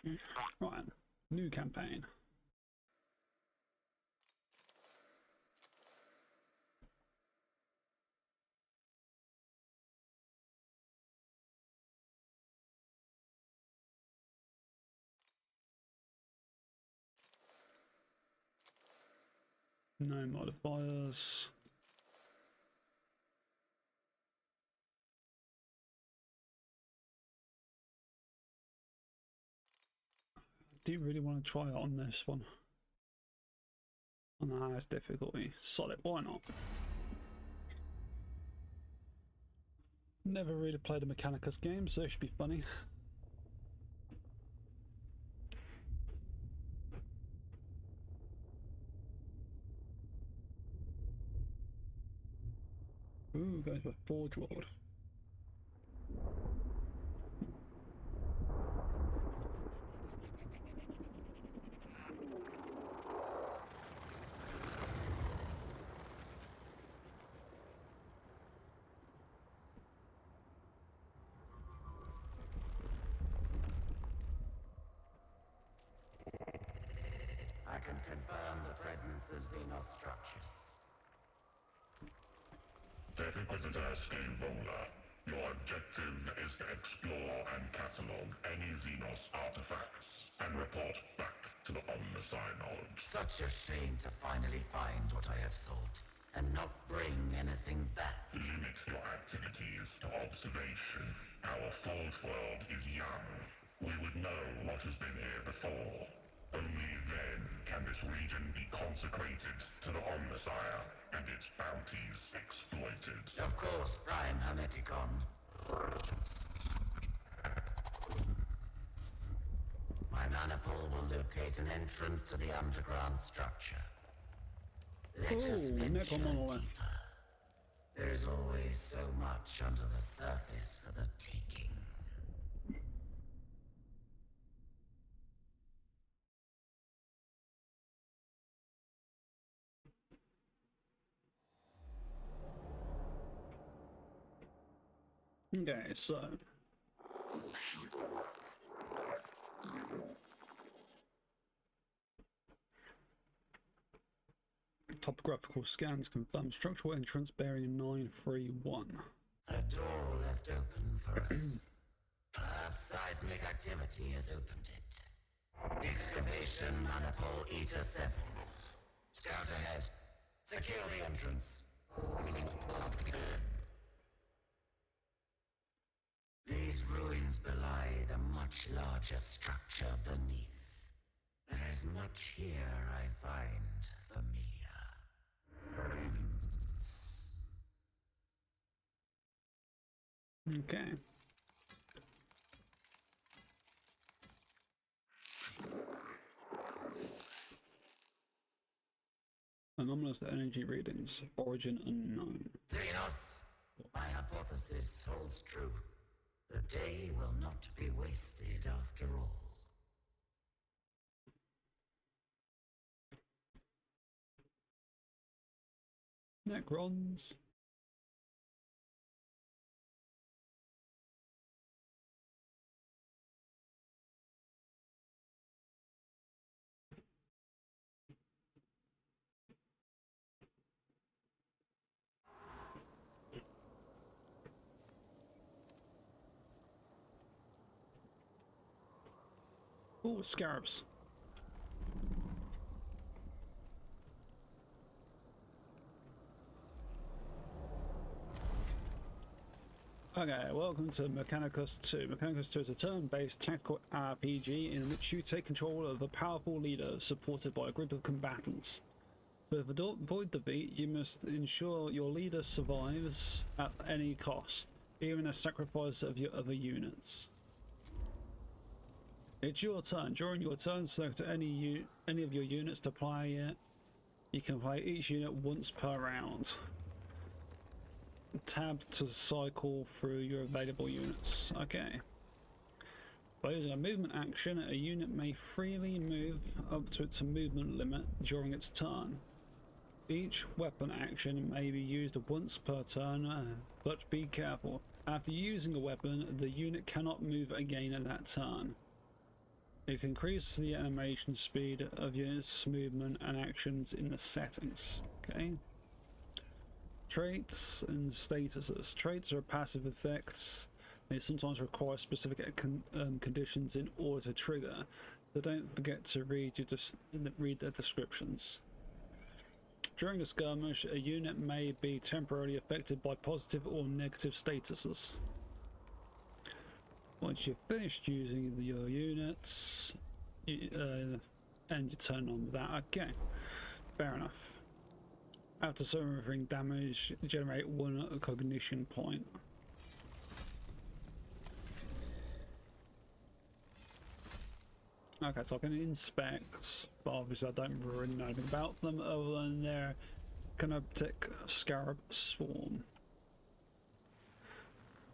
Right, new campaign. No modifiers. Do you really want to try it on this one? On the highest difficulty. Solid, why not? Never really played a Mechanicus game, so it should be funny. Ooh, goes with Forge World. I can confirm the presence of Xenos structures. David Visitor Steamroller. Your objective is to explore and catalog any Xenos artifacts and report back to the Omnicide. Such a shame to finally find what I have sought, and not bring anything back. Limit your activities to observation. Our Forge World is young. We would know what has been here before. Only then can this region be consecrated to the Omnissiah and its bounties exploited. Of course, Prime Hermeticon. My maniple will locate an entrance to the underground structure. Let us venture deeper. There is always so much under the surface for the taking. Okay, so topographical scans confirm structural entrance bearing 931. A door left open for us. Perhaps seismic activity has opened it. Excavation Manipul Eta 7. Scout ahead. Secure the entrance. These ruins belie the much larger structure beneath. There is much here I find familiar. Okay. Anomalous energy readings. Origin unknown. Xenos, my hypothesis holds true. The day will not be wasted after all. Necrons. Oh, scarabs. Okay, welcome to Mechanicus 2. Mechanicus 2 is a turn-based tactical RPG in which you take control of a powerful leader supported by a group of combatants. To avoid defeat, you must ensure your leader survives at any cost, even a sacrifice of your other units. It's your turn. During your turn, select any of your units to play it. You can play each unit once per round. Tab to cycle through your available units. Okay. By using a movement action, a unit may freely move up to its movement limit during its turn. Each weapon action may be used once per turn, but be careful. After using a weapon, the unit cannot move again at that turn. You can increase the animation speed of units' movement and actions in the settings. Okay. Traits and statuses. Traits are passive effects. They sometimes require specific conditions in order to trigger, so don't forget to read the descriptions. During a skirmish, a unit may be temporarily affected by positive or negative statuses. Once you've finished using your units, and you turn on that. Okay, fair enough. After suffering damage, generate 1 cognition point. Okay, so I can inspect, but obviously I don't really know anything about them other than their Canoptic Scarab Swarm.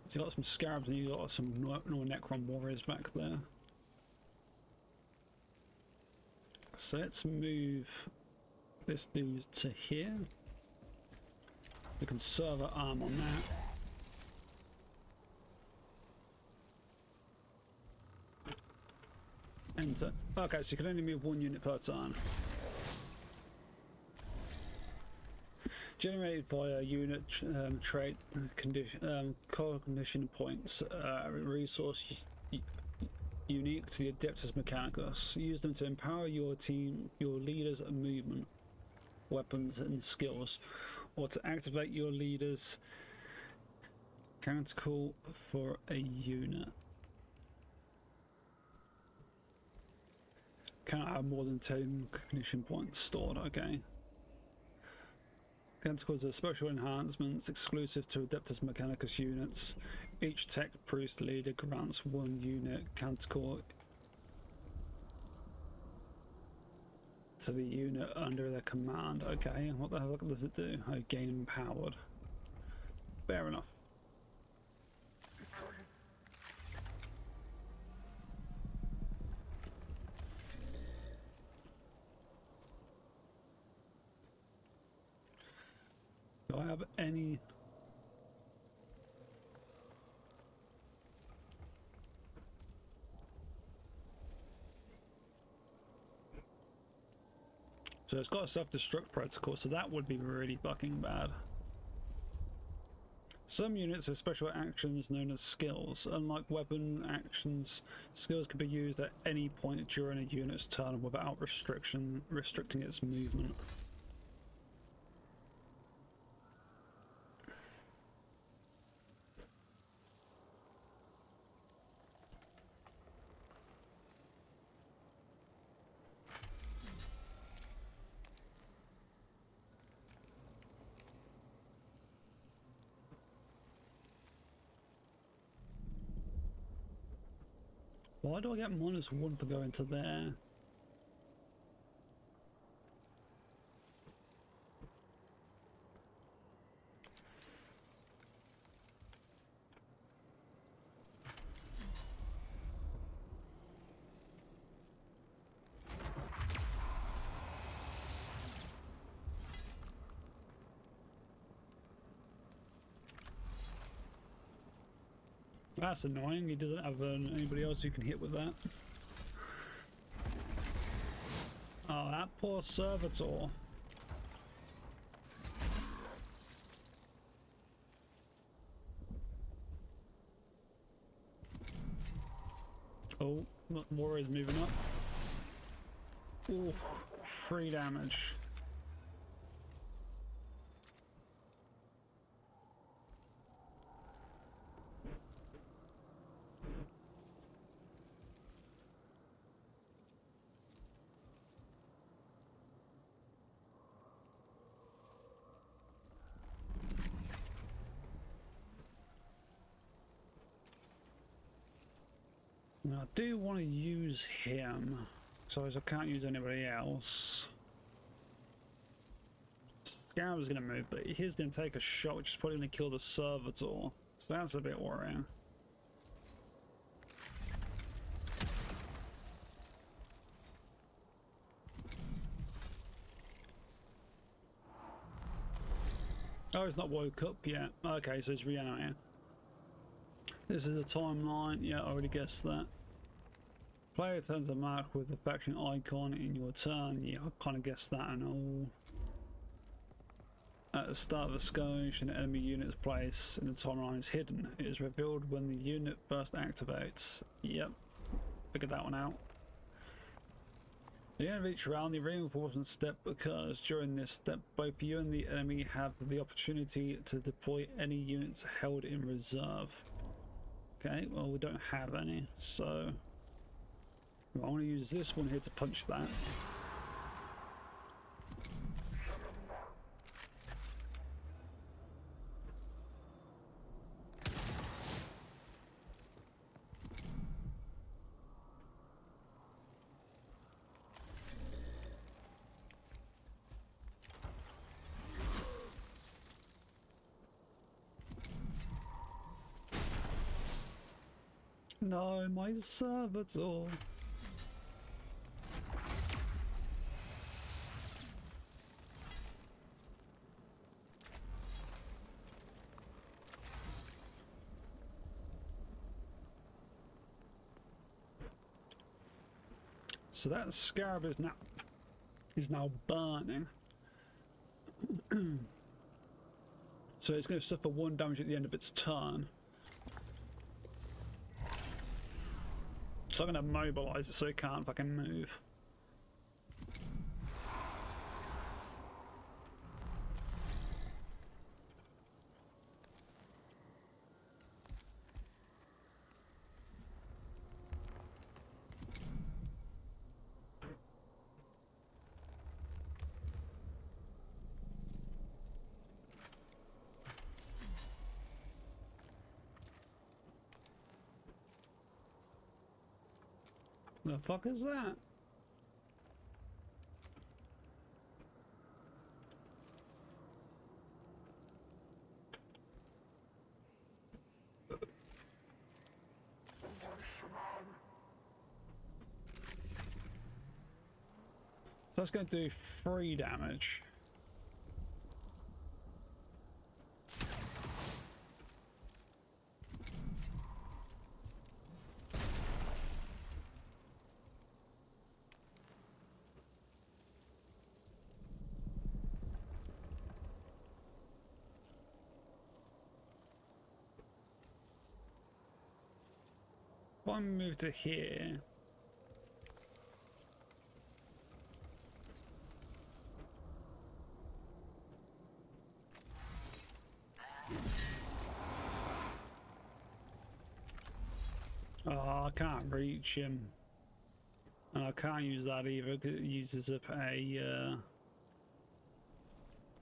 So you got some scarabs and you got some Necron warriors back there. So let's move this dude to here. We can server arm on that. Enter. Okay, so you can only move 1 unit per turn. Generated by a unit trait condition cognition points, resource unique to the Adeptus Mechanicus. Use them to empower your team, your leaders' movement, weapons, and skills, or to activate your leader's canticle for a unit. Can't have more than 10 cognition points stored. Okay. Canticles are special enhancements exclusive to Adeptus Mechanicus units. Each tech priest leader grants 1 unit canticle to the unit under their command. Okay, and what the hell does it do? Oh, gain empowered. Fair enough. Do I have any? So it's got a self-destruct protocol, so that would be really fucking bad. Some units have special actions known as skills. Unlike weapon actions, skills can be used at any point during a unit's turn without restricting its movement. Why do I get -1 for going to there? That's annoying, he doesn't have anybody else who can hit with that. Oh, that poor servitor. Oh, warrior's moving up. Ooh, 3 damage. Now, I do want to use him, so as I can't use anybody else. Scarab's going to move, but he's going to take a shot, which is probably going to kill the servitor. So that's a bit worrying. Oh, he's not woke up yet. Okay, so he's reanimating. This is a timeline. Yeah, I already guessed that. Player turns a mark with the faction icon in your turn. Yeah, I kind of guessed that and all. At the start of the skirmish, an enemy unit's place in the timeline is hidden. It is revealed when the unit first activates. Yep, figured that one out. At the end of each round, the reinforcement step occurs. During this step, both you and the enemy have the opportunity to deploy any units held in reserve. Okay, well we don't have any, so I want to use this one here to punch that. No, my servitor. So that scarab is now burning. So it's going to suffer 1 damage at the end of its turn. So I'm going to mobilize it so it can't fucking move. The fuck is that? That's going to do 3 damage. If I move to here, oh, I can't reach him. And I can't use that either because it uses up a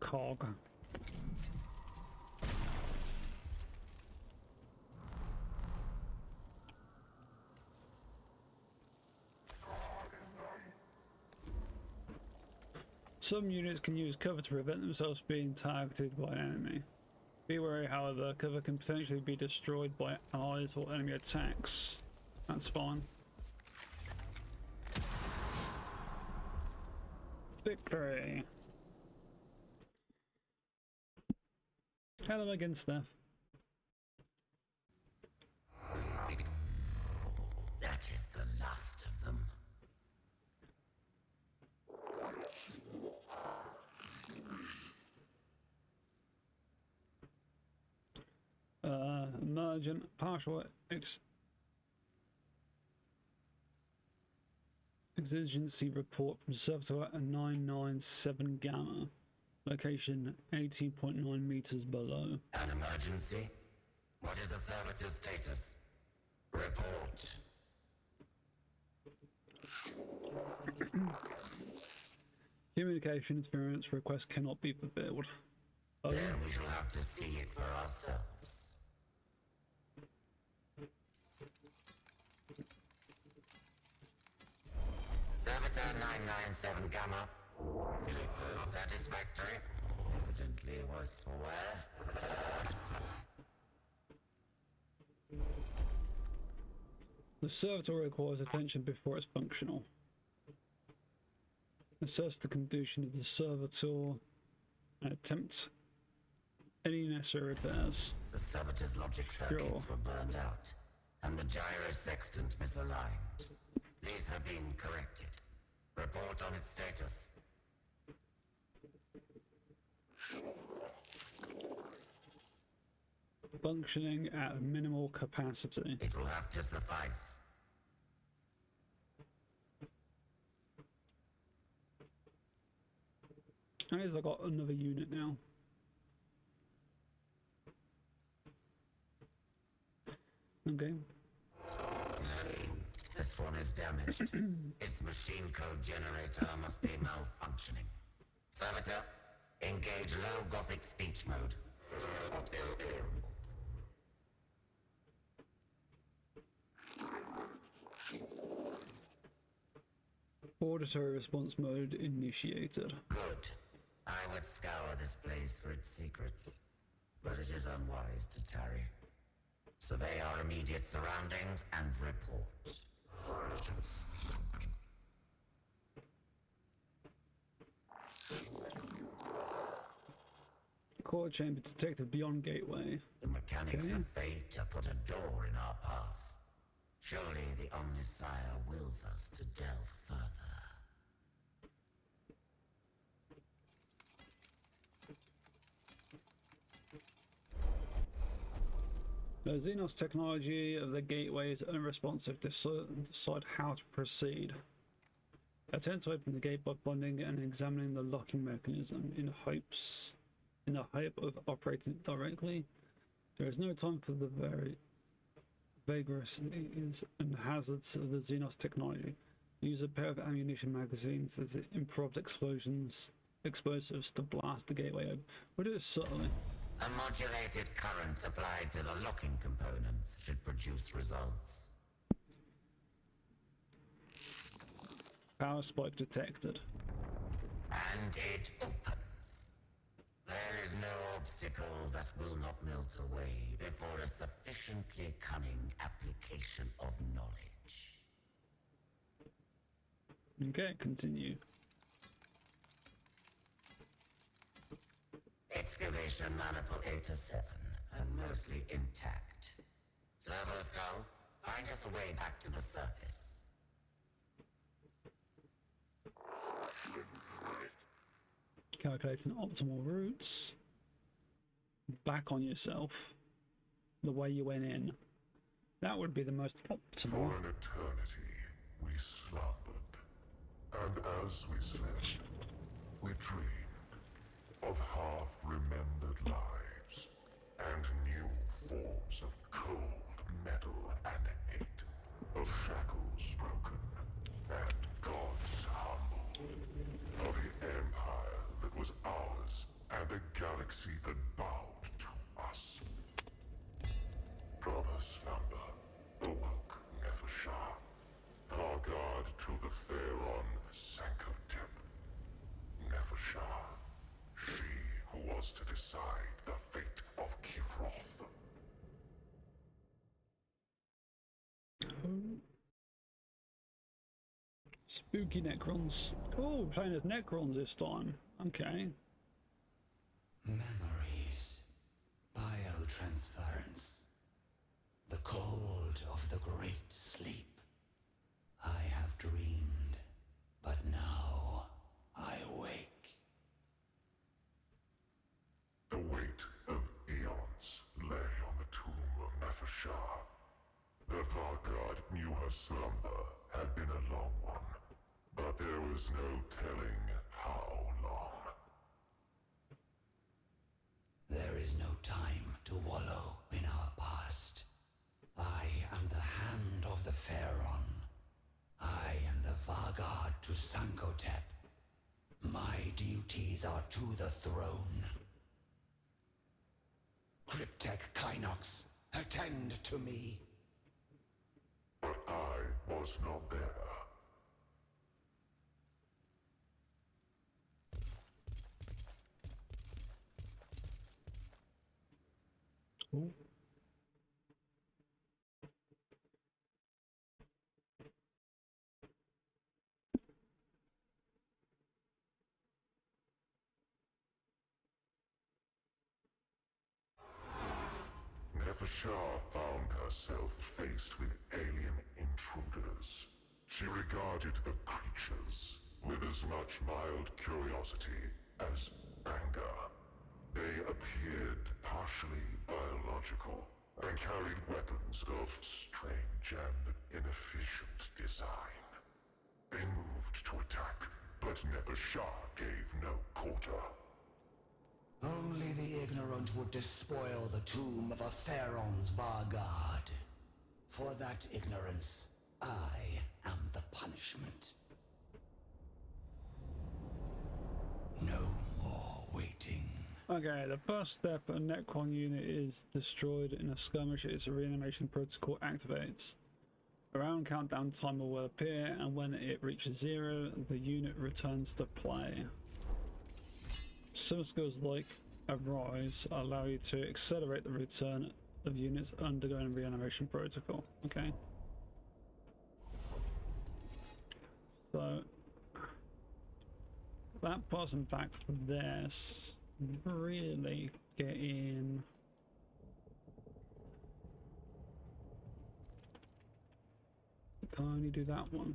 cog. Some units can use cover to prevent themselves being targeted by an enemy. Be wary, however, cover can potentially be destroyed by allies or enemy attacks. That's fine. Victory! Hello again, Steph. That is the last of them. Emergent partial exigency report from Servitor at 997 Gamma. Location 18.9 meters below. An emergency? What is the servitor's status? Report. Communication interference request cannot be fulfilled. Then we shall have to see it for ourselves. Servitor 997 Gamma. Satisfactory. Evidently worse for wear. The servitor requires attention before it's functional. Assess the condition of the servitor and attempt any necessary repairs. The servitor's logic circuits were burned out, and the gyro sextant misaligned. These have been corrected. Report on its status. Functioning at minimal capacity. It will have to suffice. I guess I got another unit now. Okay. This one is damaged. Its machine code generator must be malfunctioning. Servitor, engage low Gothic speech mode. Auditory response mode initiated. Good. I would scour this place for its secrets, but it is unwise to tarry. Survey our immediate surroundings and report. Core chamber detected beyond gateway. The mechanics Okay. of fate have put a door in our path. Surely the Omnissiah wills us to delve further. The Xenos technology of the gateway is unresponsive. Decide how to proceed. Attempt to open the gate by bonding and examining the locking mechanism in the hope of operating it directly. There is no time for the very vagaries and hazards of the Xenos technology. Use a pair of ammunition magazines as improvised explosives to blast the gateway open. We'll do it subtly. A modulated current applied to the locking components should produce results. Power spike detected. And it opens. There is no obstacle that will not melt away before a sufficiently cunning application of knowledge. Okay, continue. Excavation maniple 8 to 7, and mostly intact. Servo Skull, find us a way back to the surface. Calculating optimal routes. Back on yourself. The way you went in. That would be the most optimal. For an eternity, we slumbered. And as we slept, we dreamed of half-remembered lives and new forms of cold metal and hate, of shackles broken and gods humbled, of the empire that was ours and the galaxy that bowed to us. From her slumber awoke Nefershah, Thargard to the Pharaon Sankotep. Nefershah, she who was to decide the fate of Kivroth. Spooky Necrons. Oh, playing as Necrons this time. Okay. Memories. Biotransference. The cold of the great sleep. I have dreamed, but now I wake. The weight of eons lay on the tomb of Nefershah. The Thargard knew her slumber had been a long one, but there was no telling how long. There is no time to wallow in our past. I am the hand of the Pharaon. I am the Vargard to Sankotep. My duties are to the throne. Cryptek Kynox, attend to me. But I was not there. Ooh. Nefershah found herself faced with alien intruders, She regarded the creatures with as much mild curiosity as anger. They appeared partially biological and carried weapons of strange and inefficient design. They moved to attack, but Nevershah gave no quarter. Only the ignorant would despoil the tomb of a Pharaoh's Vargard. For that ignorance, I am the punishment. No more waiting. Okay, the first step a Necron unit is destroyed in a skirmish, its reanimation protocol activates. A round countdown timer will appear, and when it reaches 0, the unit returns to play. Some skills like Arise allow you to accelerate the return of units undergoing reanimation protocol. Okay. So that person back from this really getting can I only do that one.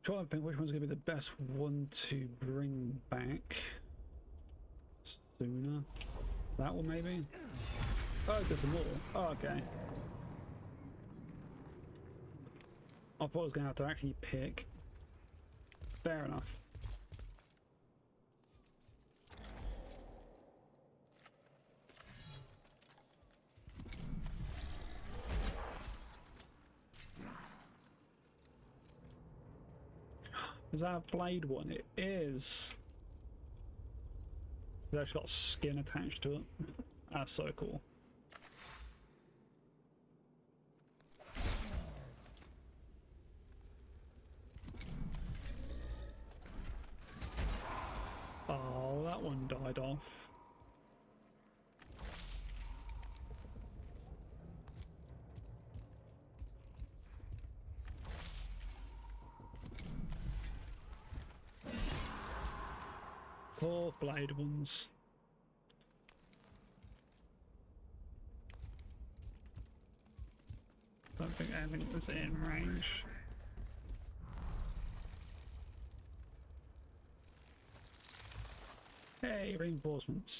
Try to think which one's going to be the best one to bring back sooner. That one maybe? Oh, there's some more. Oh, okay. I thought I was going to have to actually pick. Fair enough. Is that a blade one? It is. It's actually got skin attached to it. That's so cool. Oh, that one died off. Poor blade ones. Don't think anything was in range. Hey, reinforcements.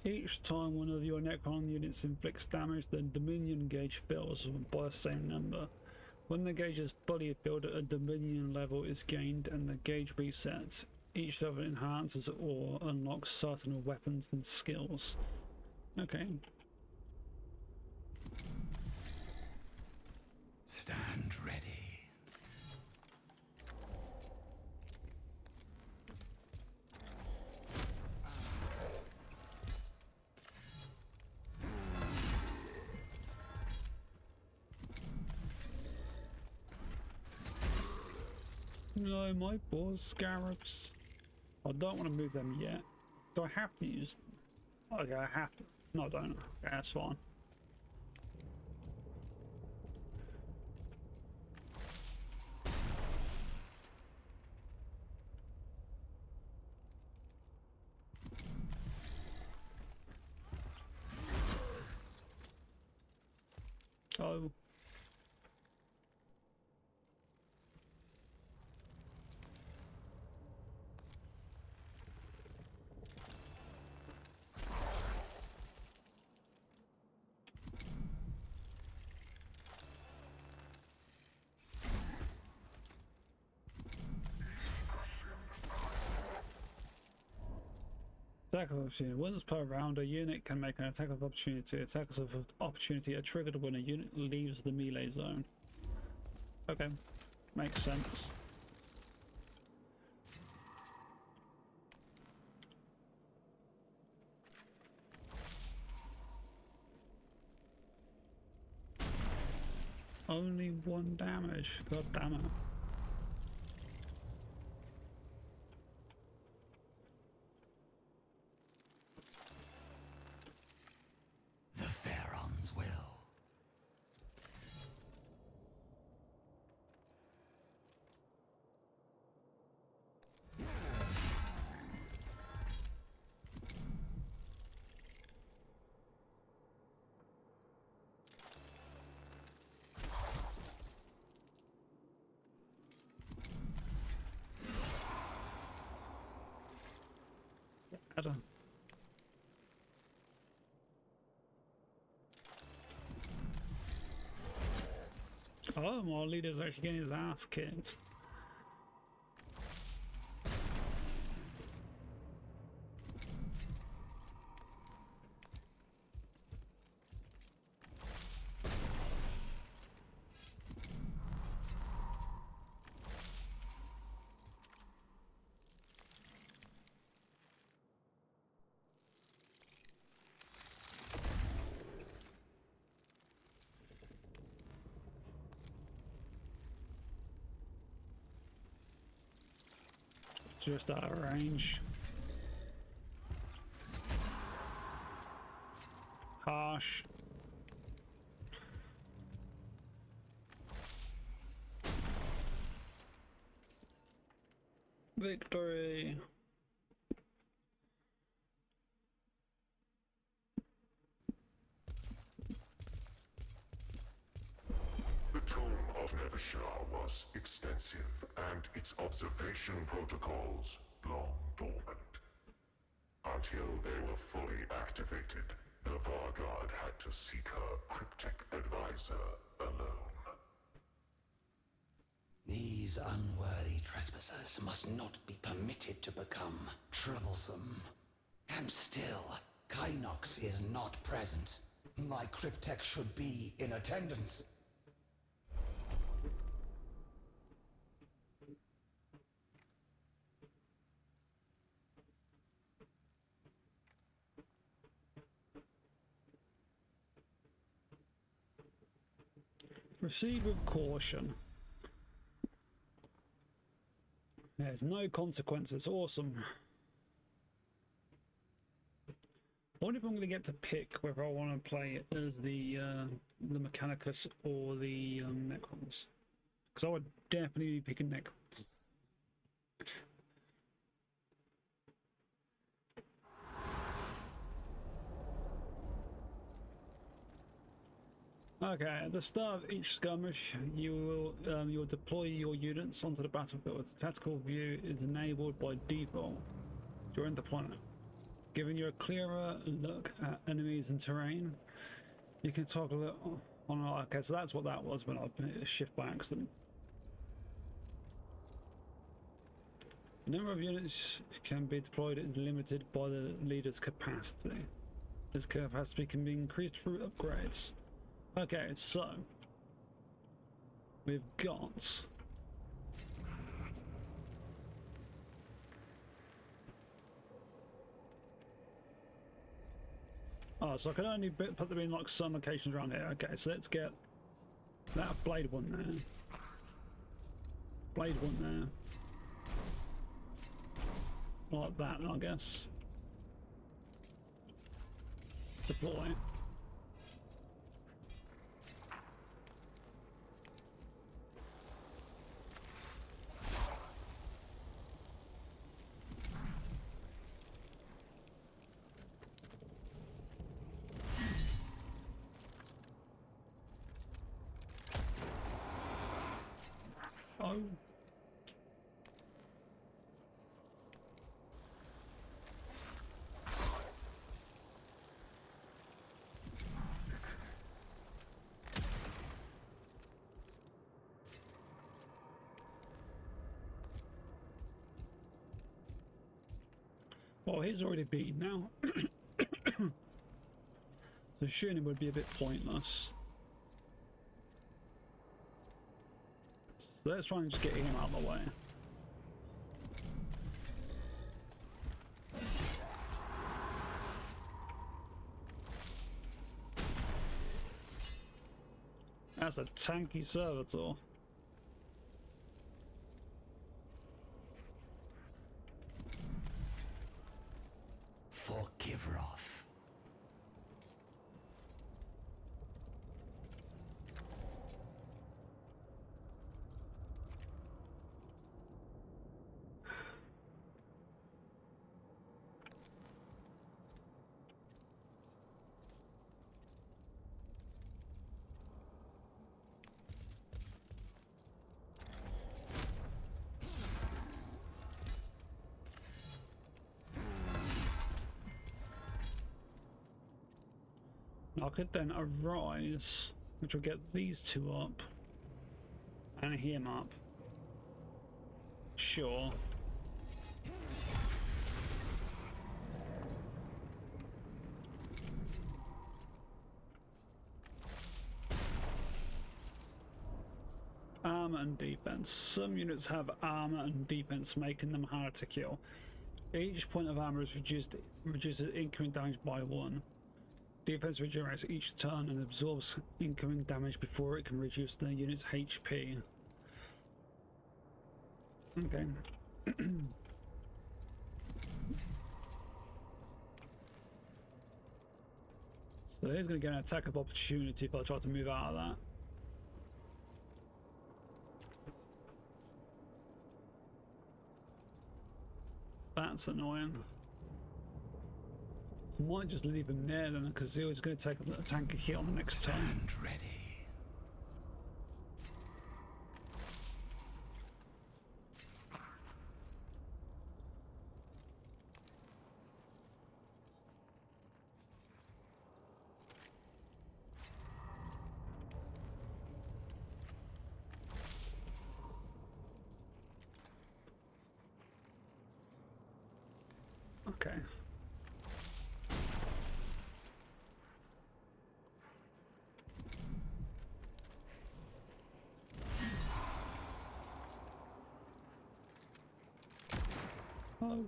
Each time one of your Necron units inflicts damage, the Dominion gauge fills by the same number. When the gauge is fully filled, a Dominion level is gained and the gauge resets. Each level enhances or unlocks certain weapons and skills. Okay. Stand ready. No, my boar scarabs. I don't want to move them yet. Do I have to use them? Okay, I have to. No, I don't. Okay, that's fine. Oh. Attack of opportunity. Once per round, a unit can make an attack of opportunity. Attacks of opportunity are triggered when a unit leaves the melee zone. Okay, makes sense. Only 1 damage. God damn it. The Pharaoh's will. better. Oh, my leader's actually getting his ass kicked. Just out of range. Harsh. Victory. The tomb of Nevershar was extensive, and its observation protocols long dormant. Until they were fully activated, the Vargard had to seek her cryptic advisor alone. These unworthy trespassers must not be permitted to become troublesome. And still, Kynox is not present. My cryptech should be in attendance. Proceed with caution. There's no consequences. Awesome. I wonder if I'm going to get to pick whether I want to play it as the Mechanicus or the Necrons. Because I would definitely be picking Necrons. Okay, at the start of each skirmish, you'll deploy your units onto the battlefield. The tactical view is enabled by default during deployment, giving you a clearer look at enemies and terrain. You can toggle it on. Okay, so that's what that was when I hit shift by accident. The number of units can be deployed is limited by the leader's capacity. This capacity can be increased through upgrades. Okay, so we've got so I can only put them in like some locations around here. Okay, so let's get that blade one there. Blade one there. Like that, I guess. Deploy. Oh. Well, he's already beaten now. So shooting him would be a bit pointless. So let's try and just get him out of the way. That's a tanky servitor. For Kivroth. I could then arise, which will get these two up and him up. Sure. Armor and defense. Some units have armor and defense, making them harder to kill. Each point of armor is reduces incoming damage by 1. Defense regenerates each turn and absorbs incoming damage before it can reduce the unit's HP. Okay. So he's going to get an attack of opportunity if I try to move out of that. That's annoying. I might just leave him there then, because he was going to take a tank hit on the next turn. Stand ready. Okay. Oh.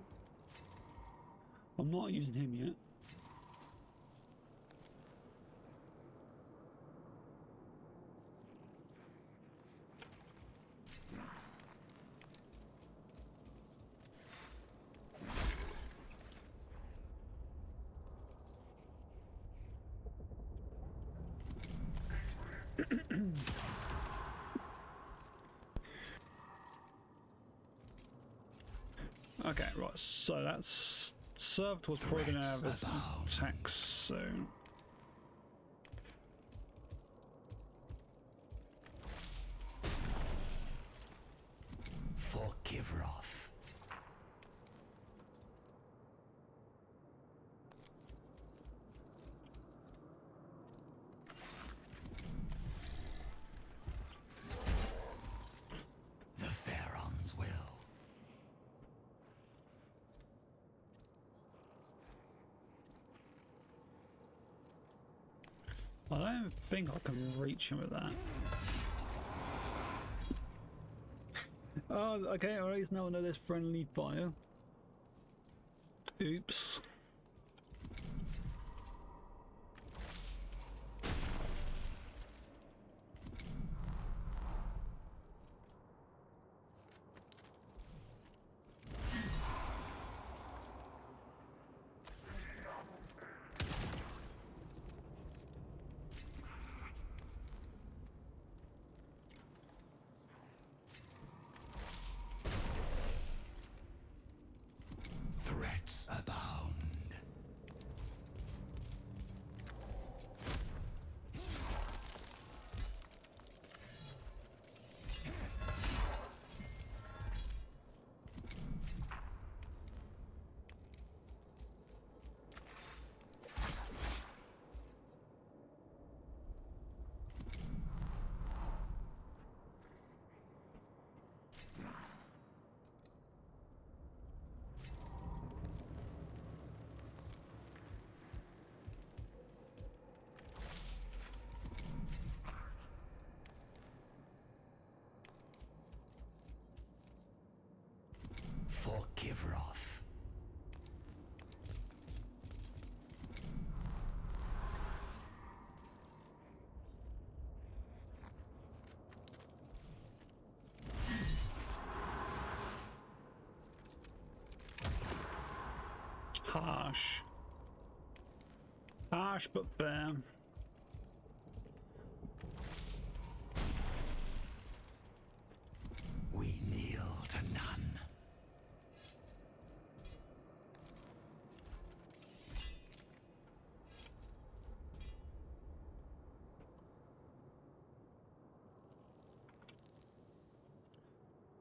I'm not using him yet. Okay, right, so that's served was probably going to have his attacks soon. For Givroth. The Pharaoh's will. I don't think I can reach him with that. Oh, okay, alright, now I know there's friendly fire. Oops. Threats abound. For Givroth. Harsh. Harsh but fair. We kneel to none.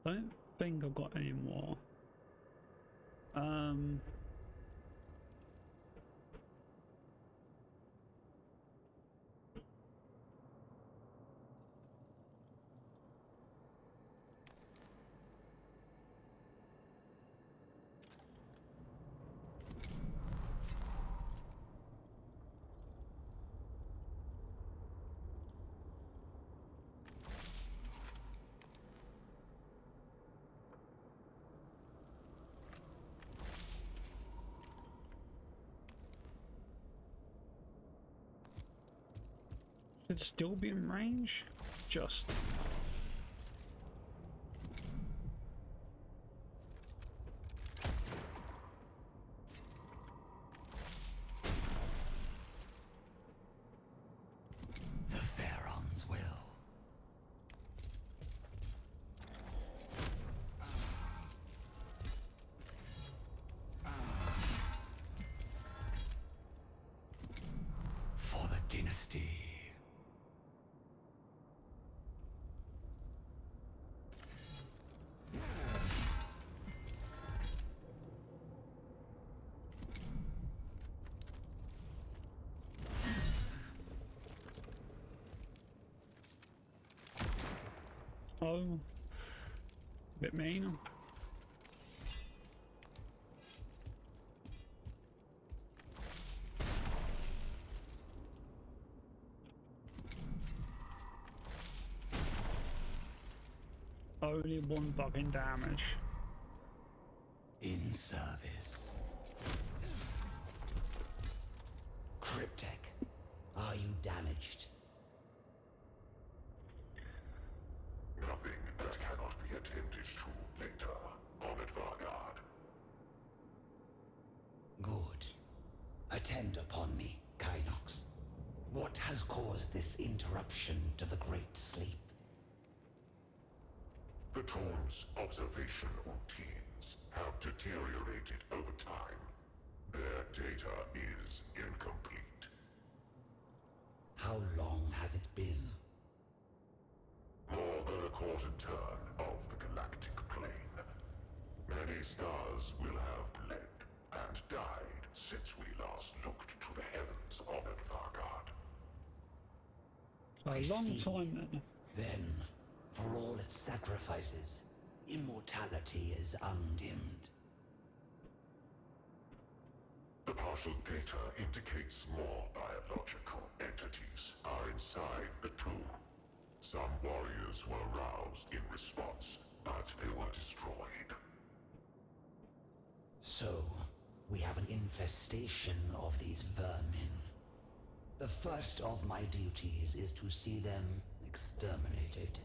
Don't think I've got any more. Could still be in range? Just. The Pharaons will. For the dynasty. Oh. Bit mean. Only one bugging damage. In service. Cryptek, are you damaged? Nothing that cannot be attended to later, Honored Vargard. Good. Attend upon me, Kynox. What has caused this interruption to the Great Sleep? The Tomb's observation routines have deteriorated over time. Their data is incomplete. How long has it been? More than a quarter turn of the galactic plane. Many stars will have bled and died since we last looked to the heavens, Honored Vargard. A I long see. time then. Then, for all its sacrifices, immortality is undimmed. The partial data indicates more biological entities are inside the tomb. Some warriors were roused in response, but they were destroyed. So, we have an infestation of these vermin. The first of my duties is to see them exterminated.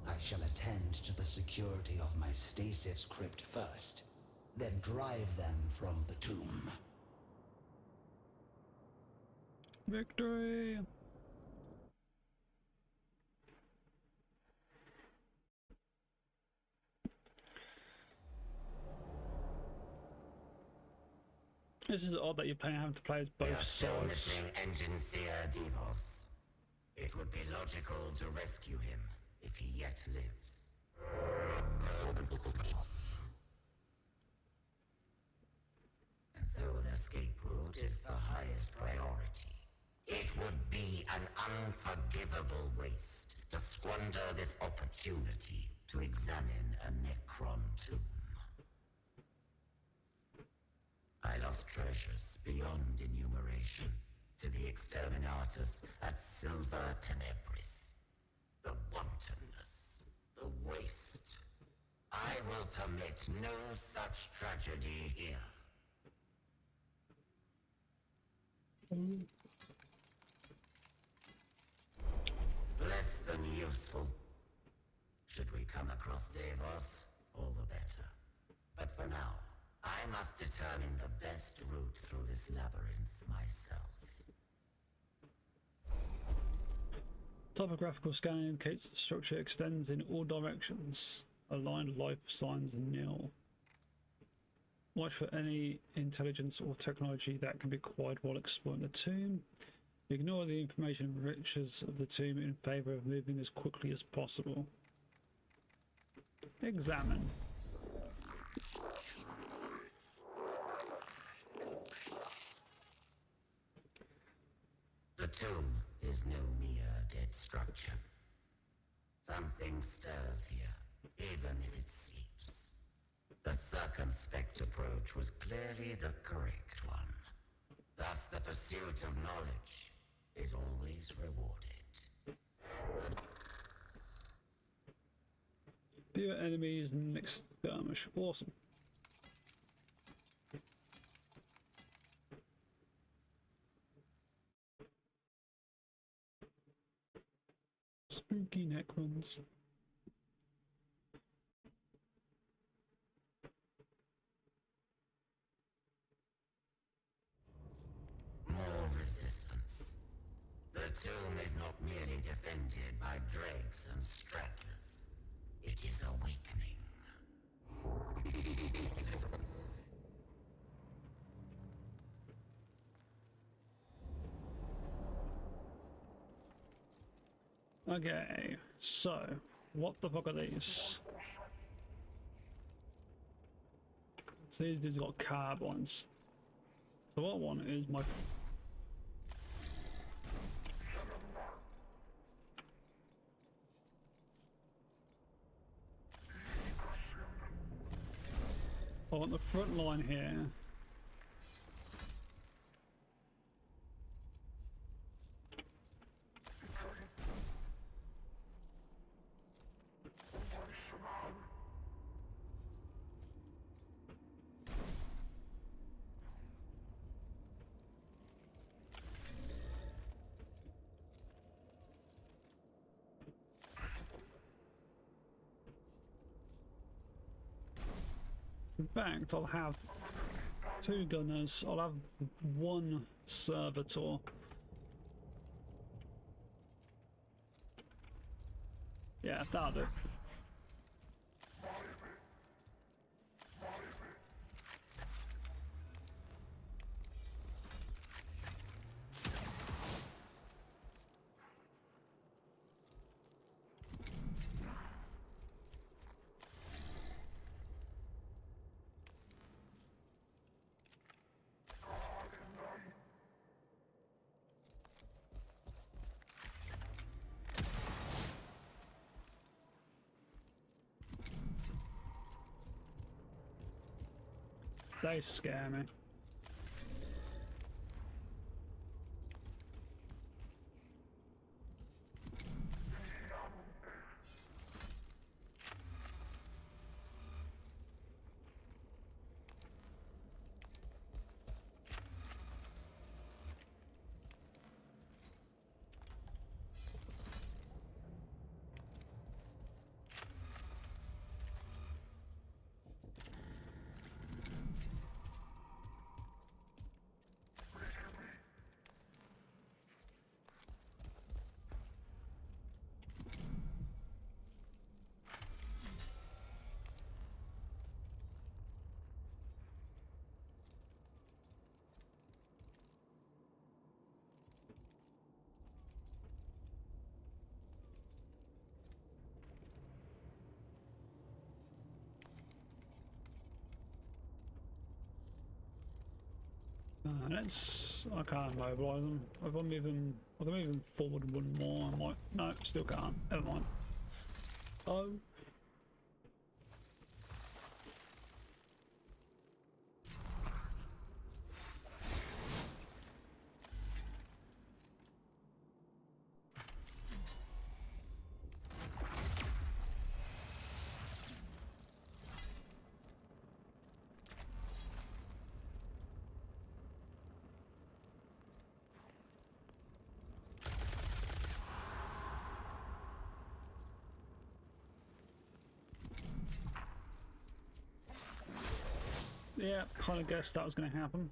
I shall attend to the security of my stasis crypt first, then drive them from the tomb. Victory! This is odd that you're having to play as We both are still sides. missing Engine Seer Devos. It would be logical to rescue him if he yet lives. And though an escape route is the highest priority, it would be an unforgivable waste to squander this opportunity to examine a Necron tomb. I lost treasures beyond enumeration to the exterminatus at Silver Tenebris. The wantonness, the waste. I will permit no such tragedy here. Less than useful. Should we come across Devos, all the better. But for now, I must determine the best route through this labyrinth myself. Topographical scanning indicates the structure extends in all directions. Aligned life signs nil. Watch for any intelligence or technology that can be acquired while exploring the tomb. Ignore the information riches of the tomb in favor of moving as quickly as possible. Examine. The tomb is no mere dead structure. Something stirs here, even if it sleeps. The circumspect approach was clearly the correct one. Thus, the pursuit of knowledge is always rewarded. Fewer enemies and mixed skirmish. Awesome. sequence. More resistance. The tomb is not merely defended by dregs and stragglers. It is awakening. Okay, so what the fuck are these? So these dudes got carbines. So what one is my I want the front line here. In fact, I'll have 2 gunners, I'll have 1 servitor. Yeah, that'll do. They scare me. I can't mobilise them. If I move them, I can move them forward 1 more. I might. No, still can't. Never mind. Oh. Yeah, kind of guessed that was going to happen.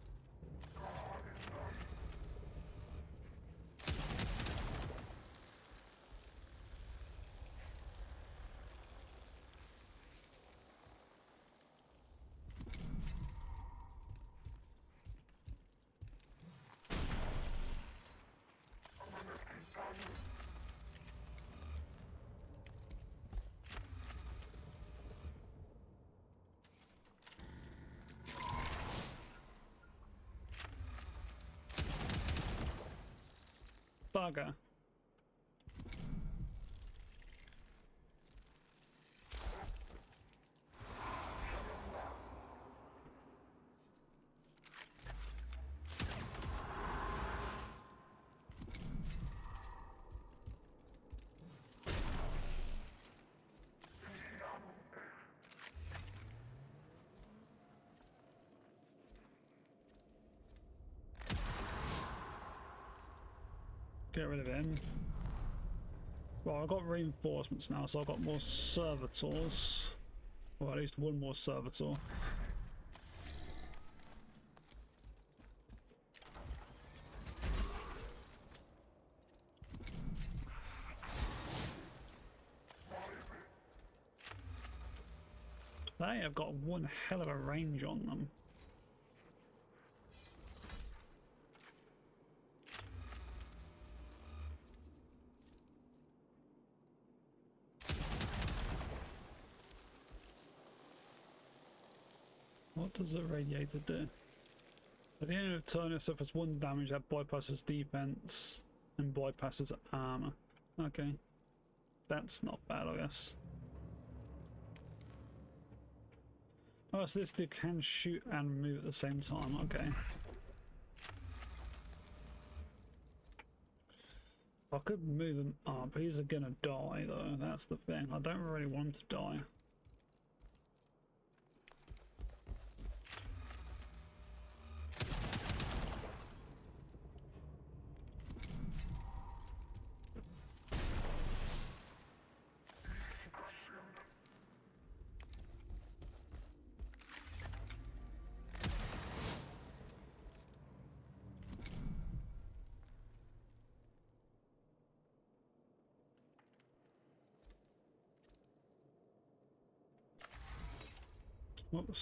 Bugger. Get rid of him. Well, I've got reinforcements now, so I've got more servitors. Or at least one more servitor. They have got one hell of a range on them. What does the radiator do? At the end of the turn, it suffers 1 damage that bypasses defense and bypasses armor. Okay. That's not bad, I guess. Oh, so this dude can shoot and move at the same time. Okay. I could move him up. He's gonna die, though. That's the thing. I don't really want him to die. Whoops.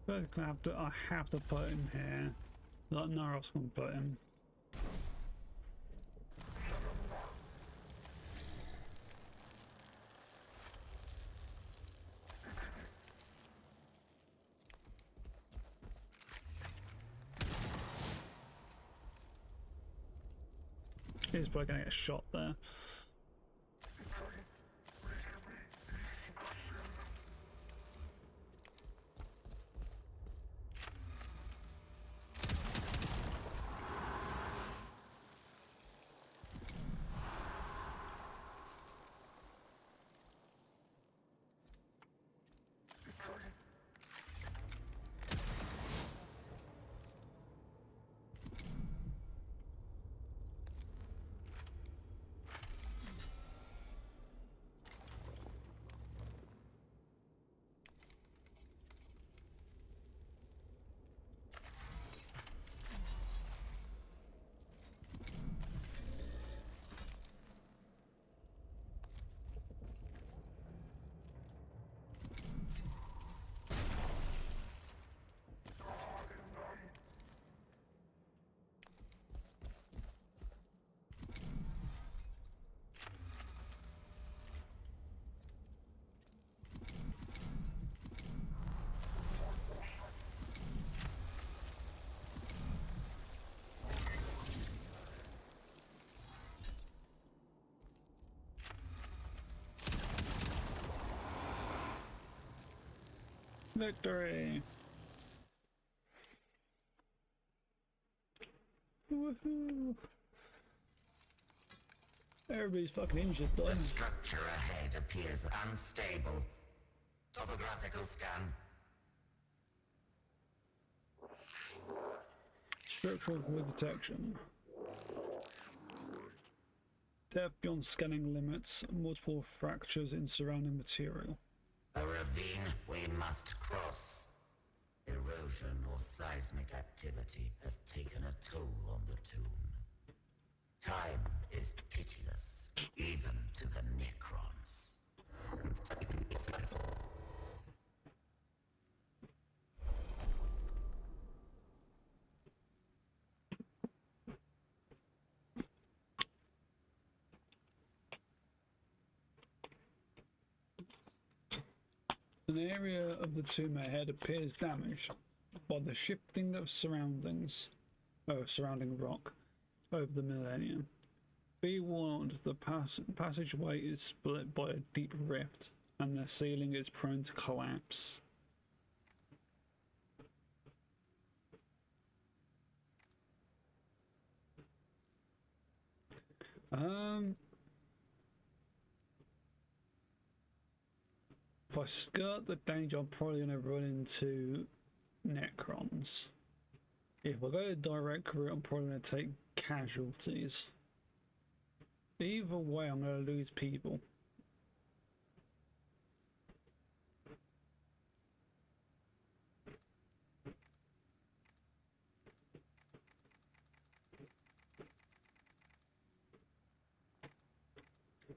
Basically, I have to put him here. Like, nowhere else can put him. He's probably gonna get shot there. Victory! Woohoo! Everybody's fucking injured, though. The structure ahead appears unstable. Topographical scan. Structural void detection. Depth beyond scanning limits. Multiple fractures in surrounding material. A ravine we must cross. Erosion or seismic activity has taken a toll on the tomb. Time is pitiless, even to the Necrons. An area of the tomb ahead appears damaged by the shifting of surrounding rock over the millennia. Be warned, the passageway is split by a deep rift, and the ceiling is prone to collapse. If I skirt the danger, I'm probably going to run into Necrons. If I go a direct route, I'm probably going to take casualties. Either way, I'm going to lose people.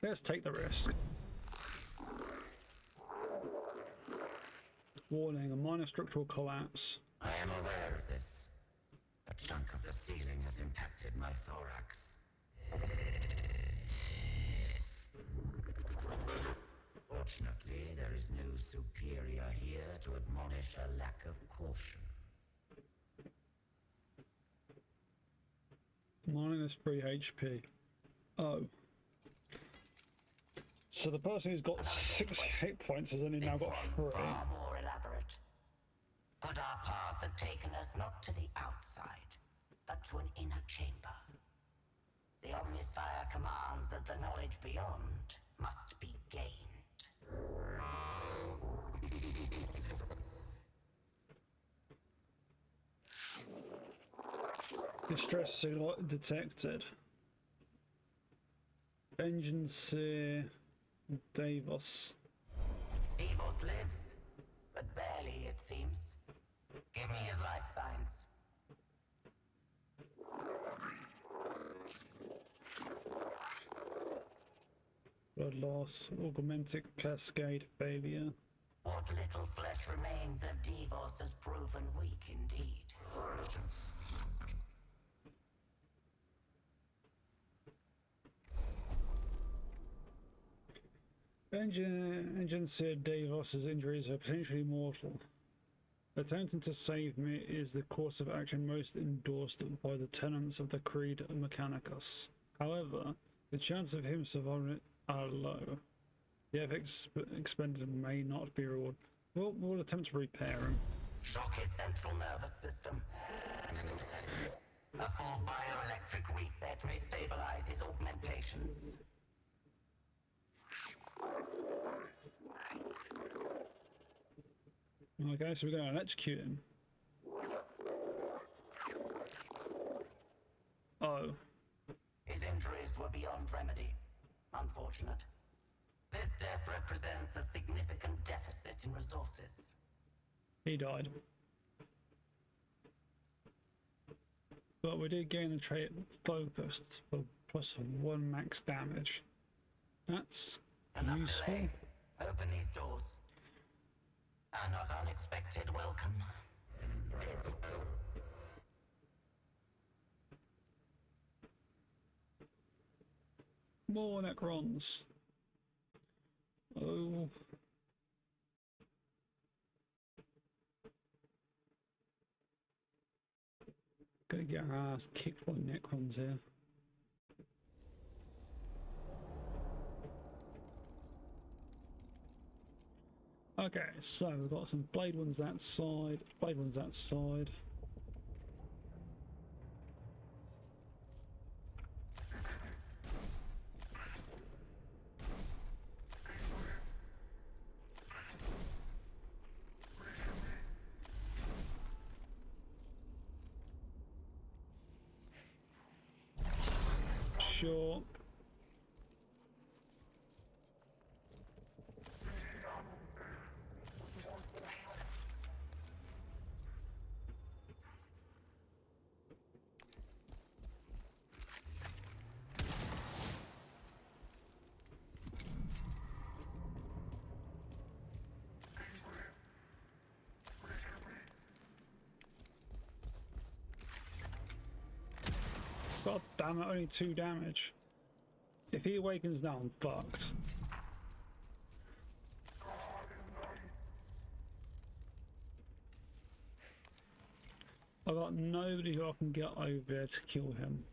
Let's take the risk. Warning, a minor structural collapse. I am aware of this. A chunk of the ceiling has impacted my thorax. Fortunately, there is no superior here to admonish a lack of caution. -3 HP. Oh. So the person who's got 6 hit points has only now got 3. Far more elaborate. Could our path have taken us not to the outside, but to an inner chamber? The Omnissiah commands that the knowledge beyond must be gained. Distress signal detected. Engine Seer Davos. Davos lives, but barely, it seems. Give me his life signs. Blood loss, augmented cascade failure. What little flesh remains of Davos has proven weak indeed. Engine Seer Davos' injuries are potentially mortal. Attempting to save me is the course of action most endorsed by the tenants of the Creed Mechanicus. However, the chance of him surviving are low. The effort expended may not be rewarded. We'll attempt to repair him. Shock his central nervous system. A full bioelectric reset may stabilize his augmentations. Okay, so we're going to electrocute him. Oh. His injuries were beyond remedy. Unfortunate. This death represents a significant deficit in resources. He died. But we did gain the trait focused for +1 max damage. That's Enough useful. delay. Open these doors. A not unexpected welcome. More Necrons. Oh. Gonna get our ass kicked by Necrons here. Okay, so we've got some blade ones that side, blade ones that side. Sure. God damn it, only 2 damage. If he awakens now, I'm fucked. I got nobody who I can get over there to kill him.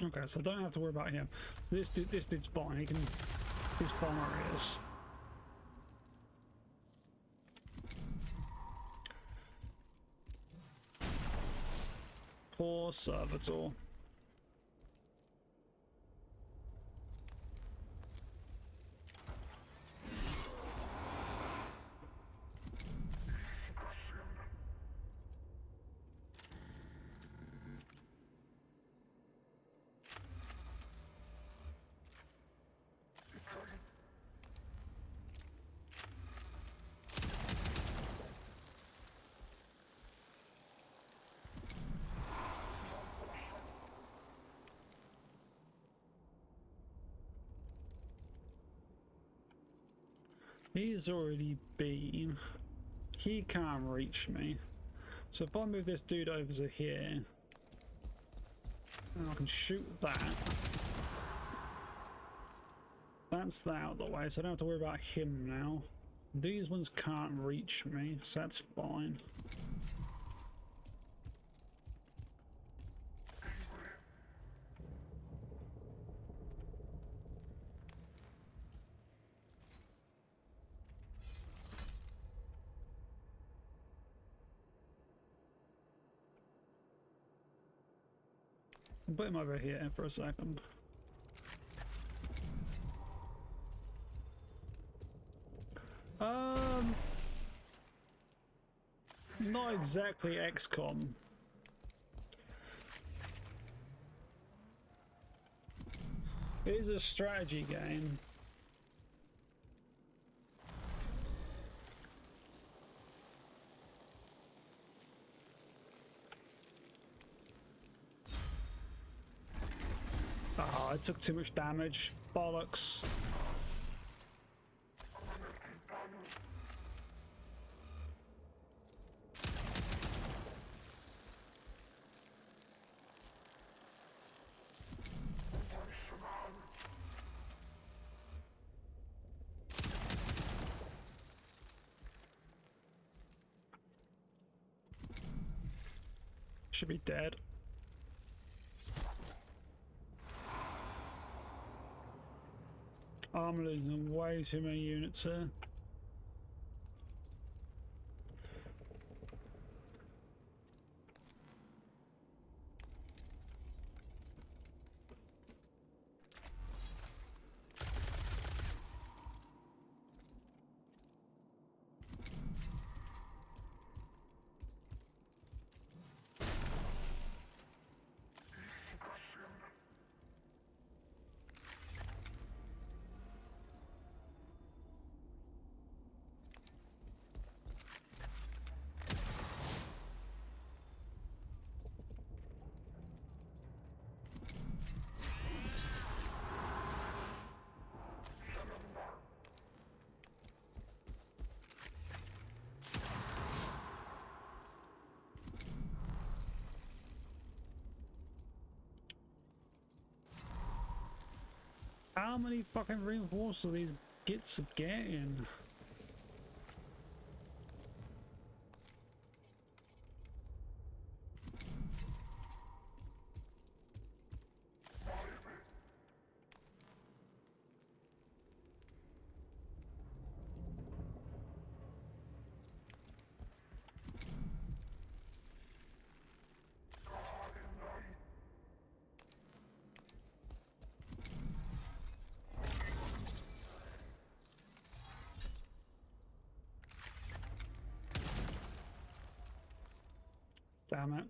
Okay, so I don't have to worry about him. This dude's fine. He can. He's fine where he is. Poor servitor. He's already been. He can't reach me. So if I move this dude over to here, and I can shoot that. That's that out of the way, so I don't have to worry about him now. These ones can't reach me, so that's fine. I'll put him over here for a second. Not exactly XCOM. It is a strategy game. Oh, I took too much damage. Bollocks. Should be dead. I'm losing way too many units here. How many fucking reinforcements are these gits getting? Damn it.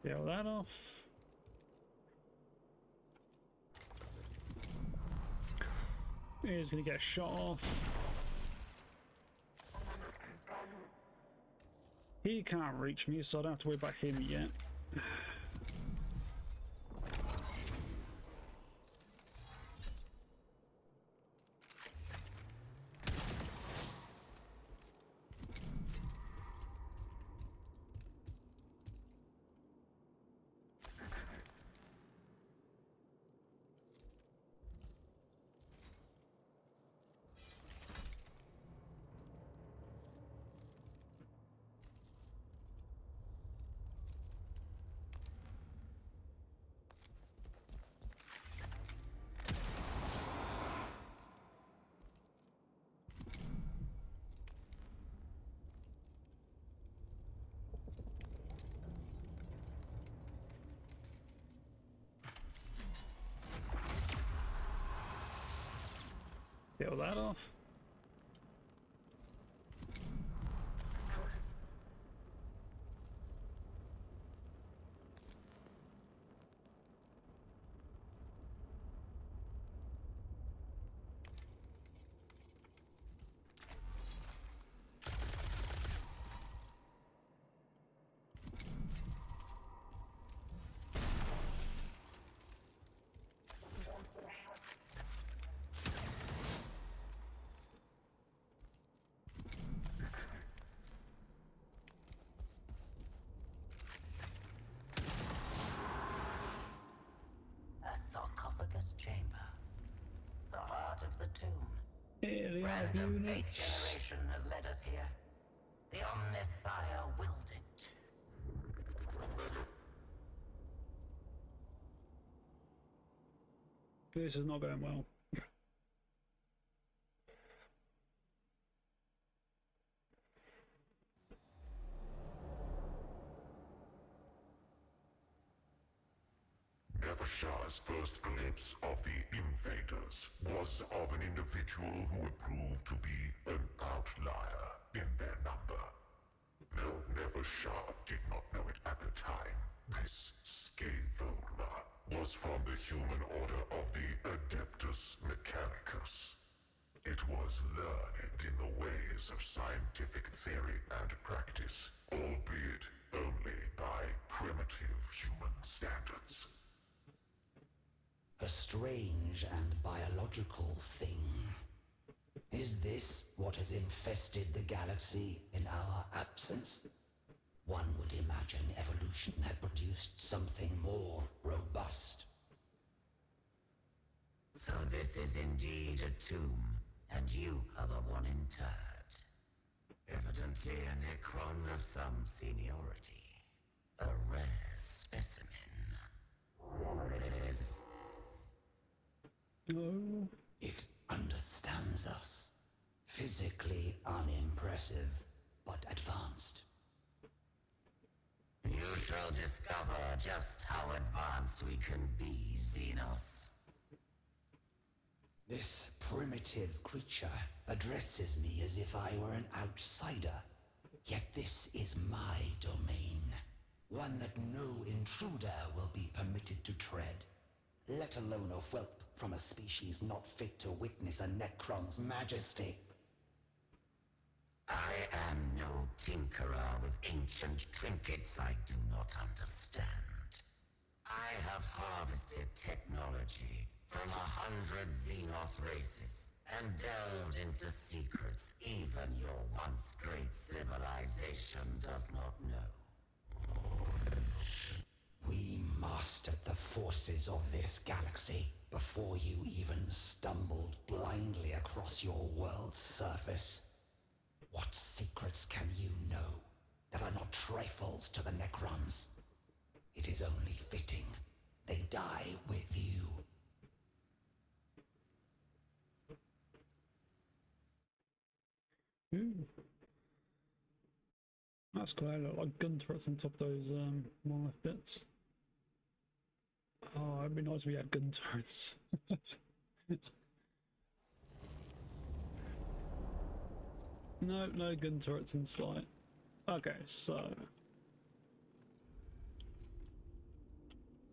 Deal that off. He's gonna get shot off. He can't reach me, so I don't have to worry about him yet. Deal that off. Chamber. The heart of the tomb. Random fate generation has led us here. The Omnissiah willed it. This is not going well. Nevershah's first glimpse of the Invaders was of an individual who would prove to be an outlier in their number. Though Nevershah did not know it at the time, this Scaevola was from the human order of the Adeptus Mechanicus. It was learned in the ways of scientific theory and practice, albeit only by primitive human standards. A strange and biological thing. Is this what has infested the galaxy in our absence? One would imagine evolution had produced something more robust. So this is indeed a tomb, and you are the one interred. Evidently a Necron of some seniority. A rare specimen. No. It understands us. Physically unimpressive, but advanced. You shall discover just how advanced we can be, Xenos. This primitive creature addresses me as if I were an outsider. Yet this is my domain. One that no intruder will be permitted to tread. Let alone a whelp from a species not fit to witness a Necron's majesty. I am no tinkerer with ancient trinkets I do not understand. I have harvested technology from 100 Xenos races and delved into secrets even your once great civilization does not know. We mastered the forces of this galaxy before you even stumbled blindly across your world's surface. What secrets can you know that are not trifles to the Necrons? It is only fitting they die with you. Ooh. That's cool. I look like gun turrets on top of those monolith bits. Oh, it'd be nice if we had gun turrets. No, no gun turrets in sight. Okay, so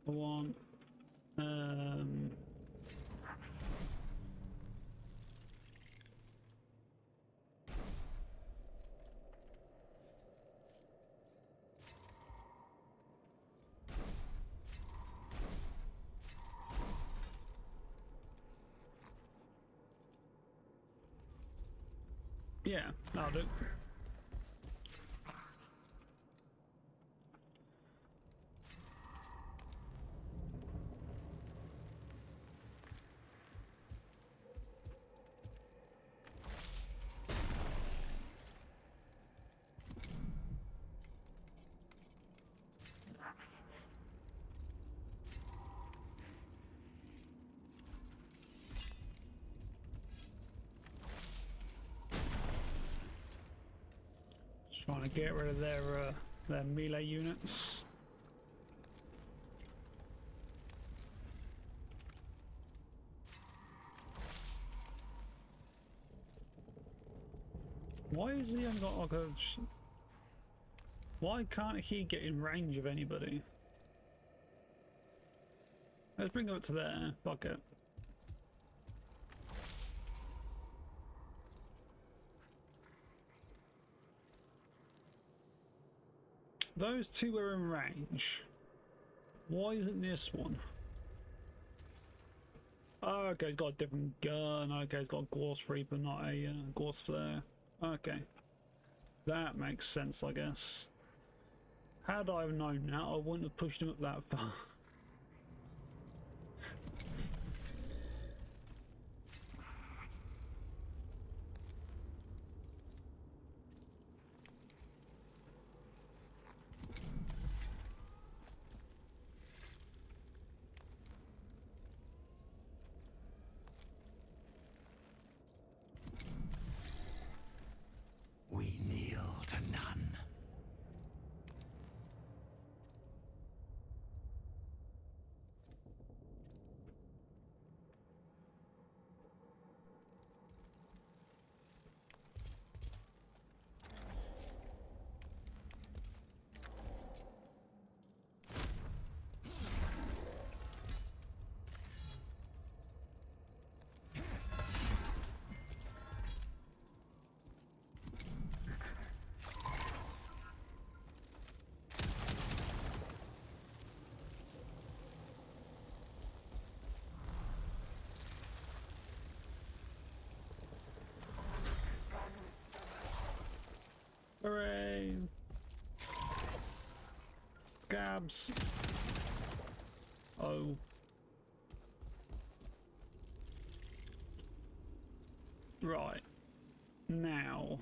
I want yeah, that'll do. Trying to get rid of their melee units. Why is he got like a? Why can't he get in range of anybody? Let's bring it up to there. Fuck it. Those two are in range. Why isn't this one? Oh, okay, he's got a different gun. Okay, he's got a Gorse Reaper, not a Gorse Flare. Okay. That makes sense, I guess. Had I have known that, I wouldn't have pushed him up that far. We kneel to none. Hooray! Scabs! Oh. Right. Now.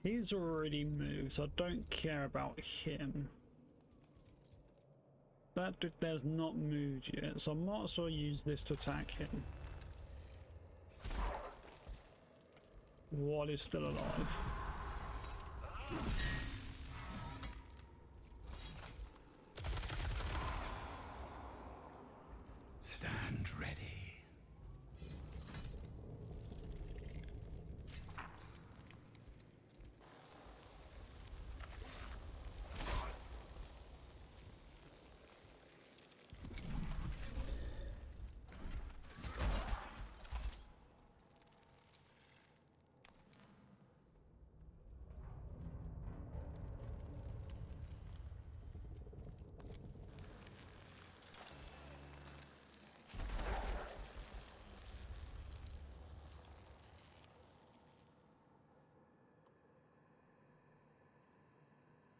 He's already moved, so I don't care about him. That dude there's not moved yet, so I might as well use this to attack him. While he's still alive.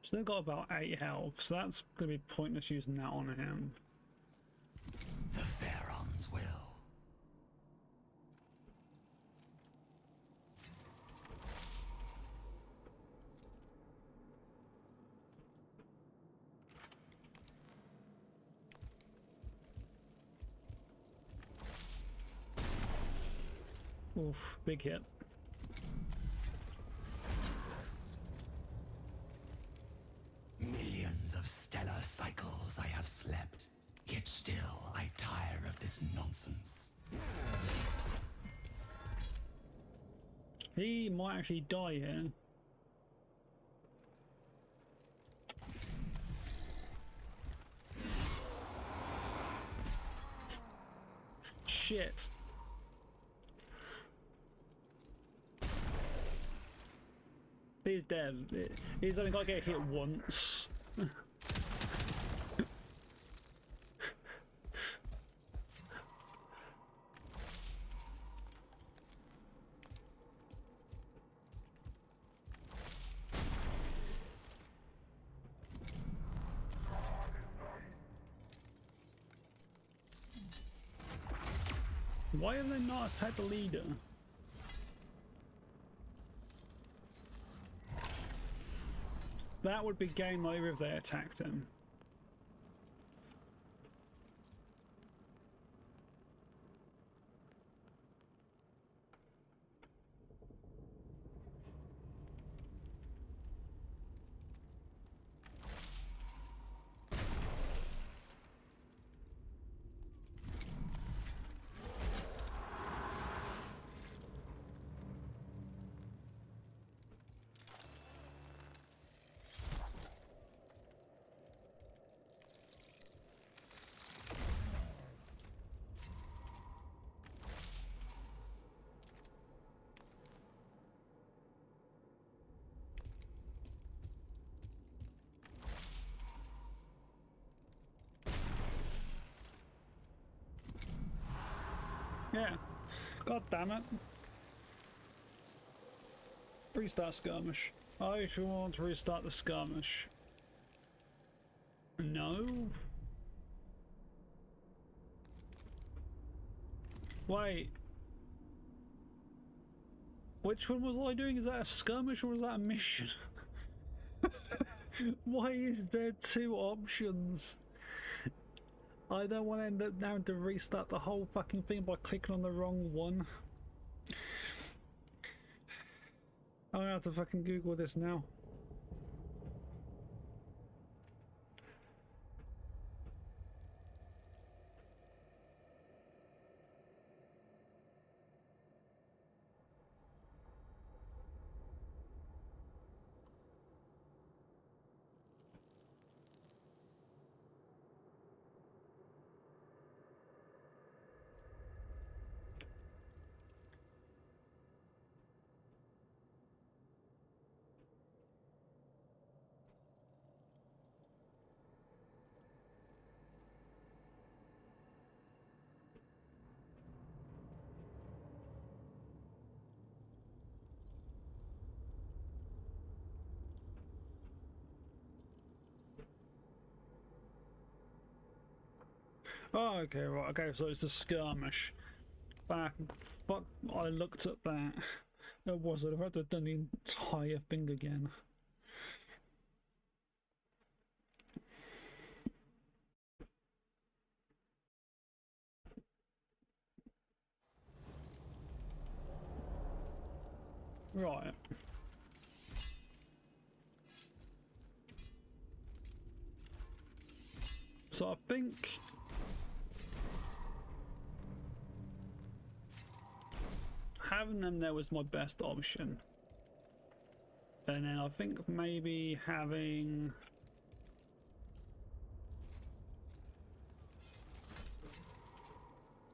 Still got about 8 health, so that's going to be pointless using that on him. The Pharaoh's will. Oof, big hit. Millions of stellar cycles I have slept, yet still I tire of this nonsense. He might actually die here. Shit. He's dead. He's only got to get hit once. Why have they not attacked the leader? That would be game over if they attacked him. Yeah. God damn it. Restart skirmish. I actually want to restart the skirmish. No? Wait. Which one was I doing? Is that a skirmish or is that a mission? Why is there two options? I don't want to end up having to restart the whole fucking thing by clicking on the wrong one. I'm gonna have to fucking Google this now. Oh, okay, right, okay, so it's a skirmish. Fuck, I looked at that. It was, I'd have had to have done the entire thing again. Right. So I think having them there was my best option. And then I think maybe having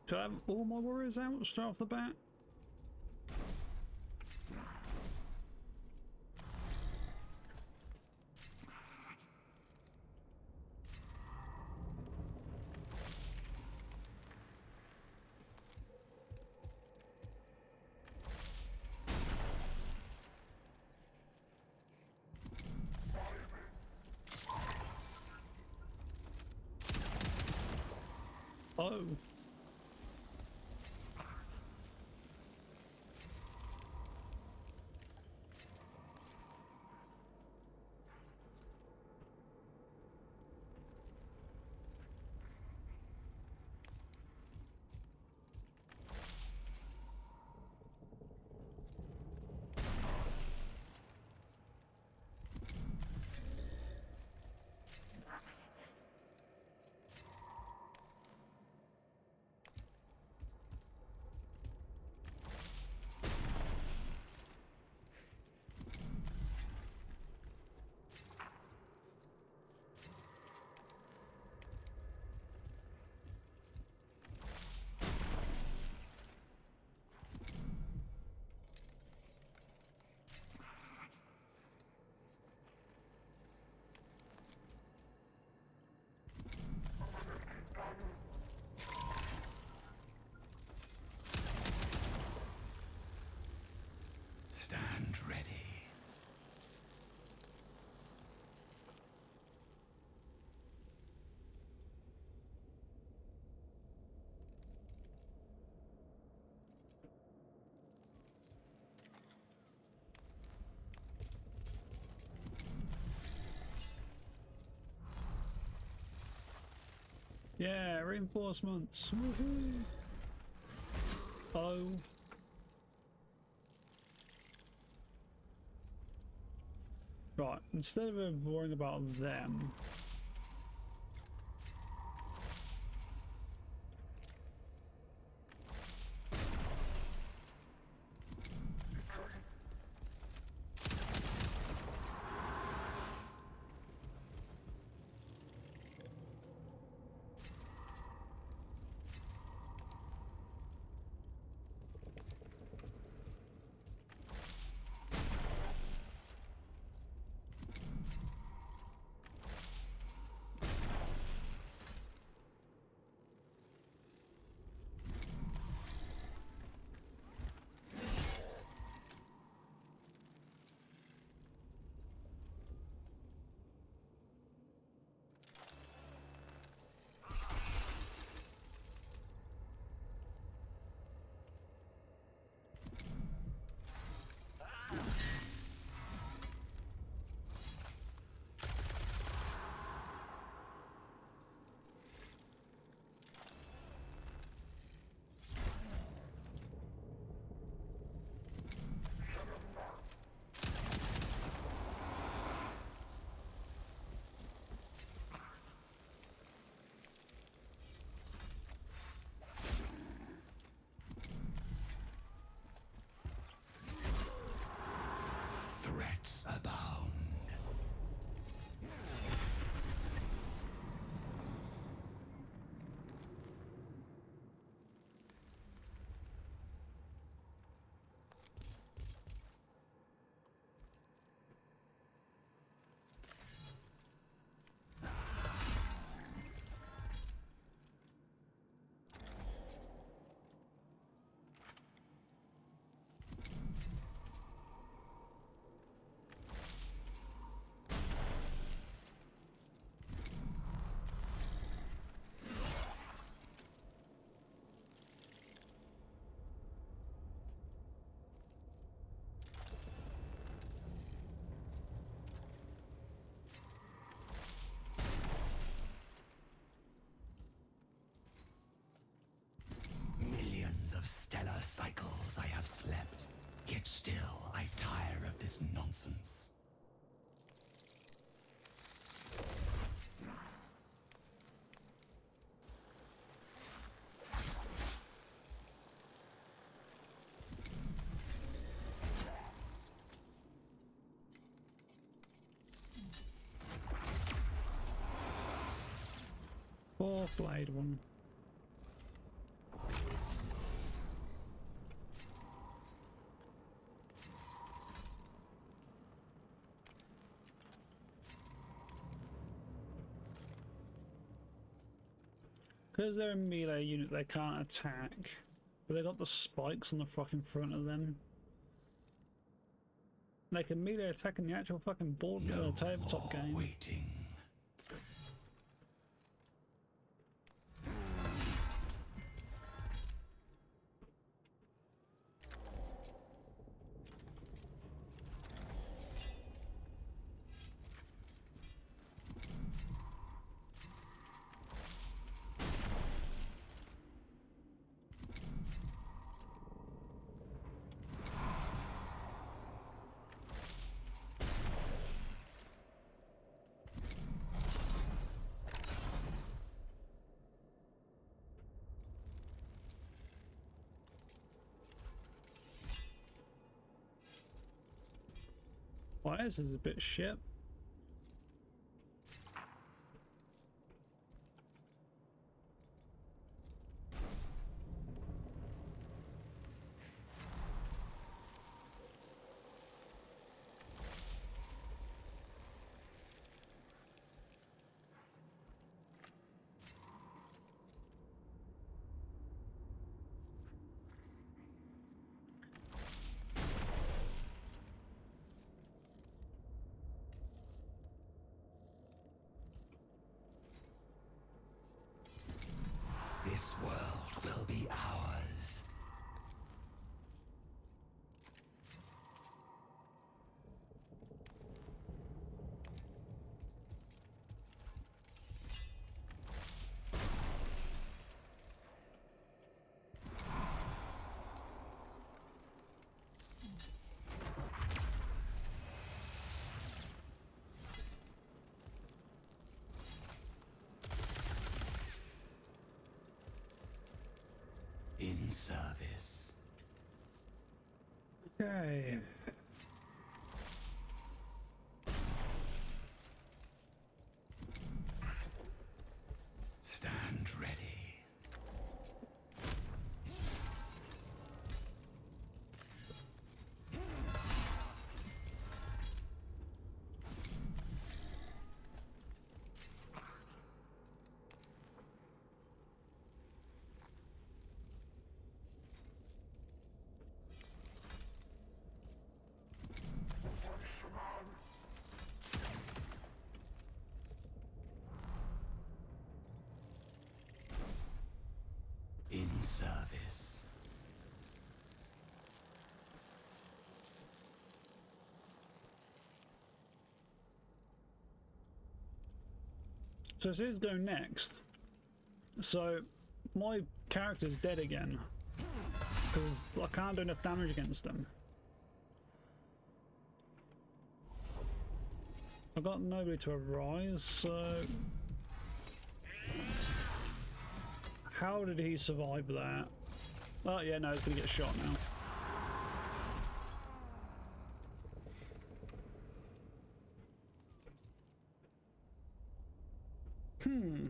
do I have all my warriors out straight off the bat? Oh. Stand ready. Yeah, reinforcements. Woohoo. Oh. Right, instead of worrying about them, Threats abound. Millions of stellar cycles I have slept, yet still I tire of this nonsense. fourth blade one. Because they're a melee unit, they can't attack. But they got the spikes on the fucking front of them. They can melee attack in the actual fucking board No tabletop more game. waiting. Why this is a bit shit. This world will be ours. In service. Okay. Stand ready. In service. So this is go next. So my character's dead again. Because I can't do enough damage against them. I've got nobody to arise, so... How did he survive that? Oh yeah, no, he's gonna get shot now. Hmm.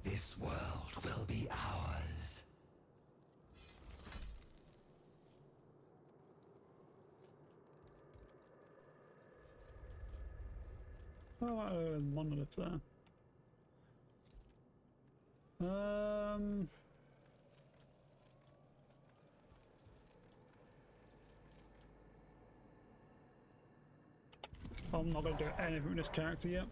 This world will be ours. Oh, monolith there. I'm not going to do anything with this character yet.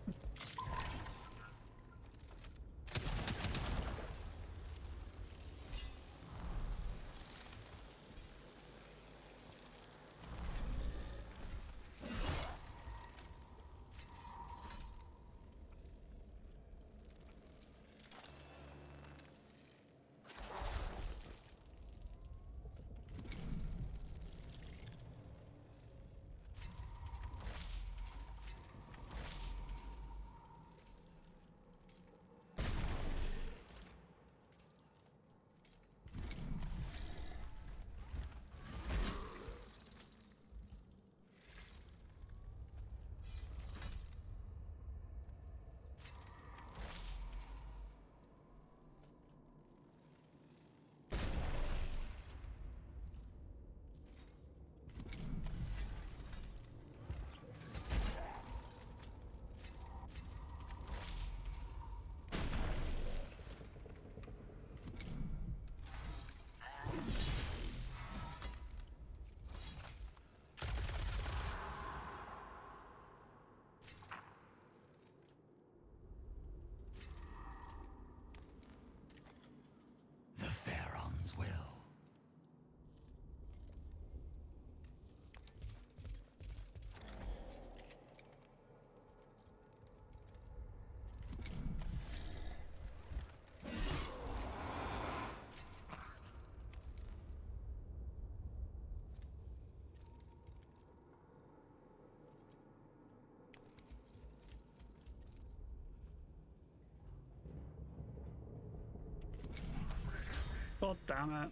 God damn it.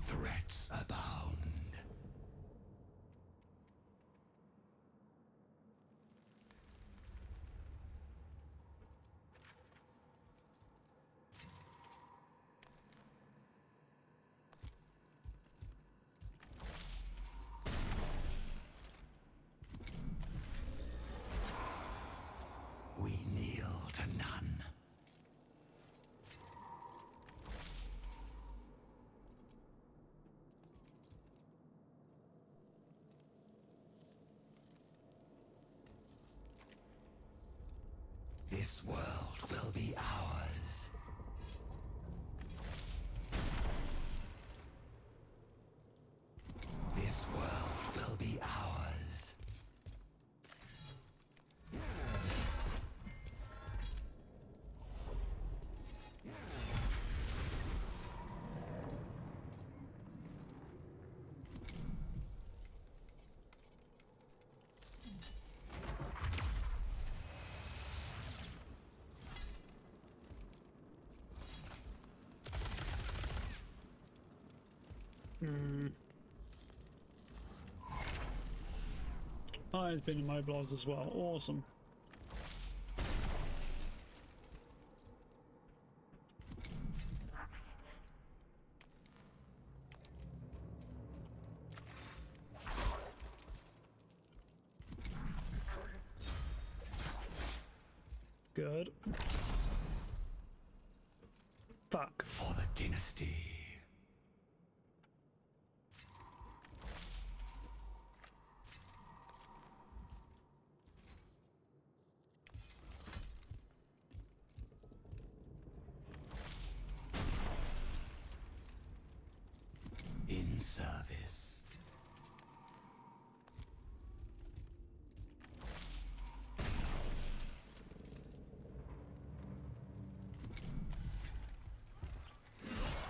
Threats abound. We kneel to none. This world will be ours. This world will be ours. Oh, it's been immobilized as well. Awesome. Good. Fuck. For the dynasty. In service.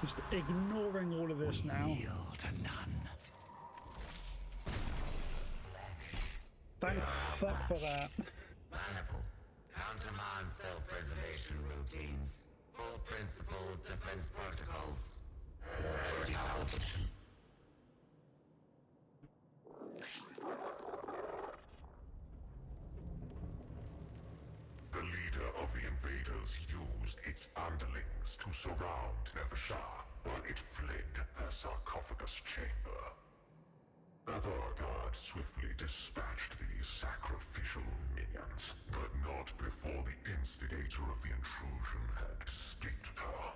Just ignoring all of this We now. kneel to none. Thank fuck for that. Maniple. Countermand self-preservation routines. Full principle defense protocols. Retaliation. The leader of the invaders used its underlings to surround Nevershah while it fled her sarcophagus chamber. Other guard swiftly dispatched these sacrificial minions, but not before the instigator of the intrusion had escaped her.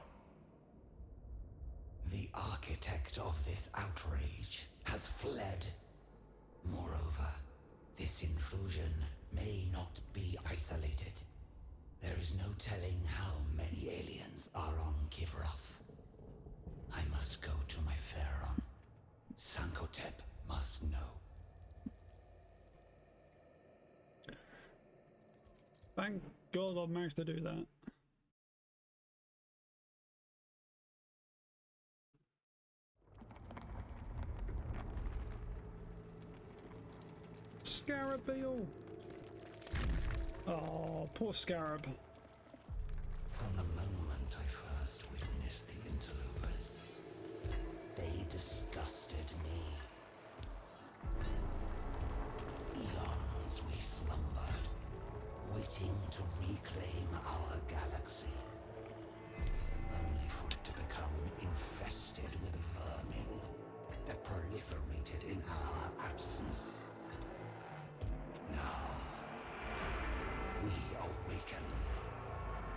The architect of this outrage has fled. Moreover, this intrusion may not be isolated. There is no telling how many aliens are on Kivroth. I must go to my Pharaon. Sankotep must know. Thank God I've managed to do that. Scarab Beetle! Oh, poor Scarab. From the moment I first witnessed the interlopers, they disgusted me. Eons we slumbered, waiting to reclaim our galaxy, only for it to become infested with vermin that proliferated in our absence. Now, we awaken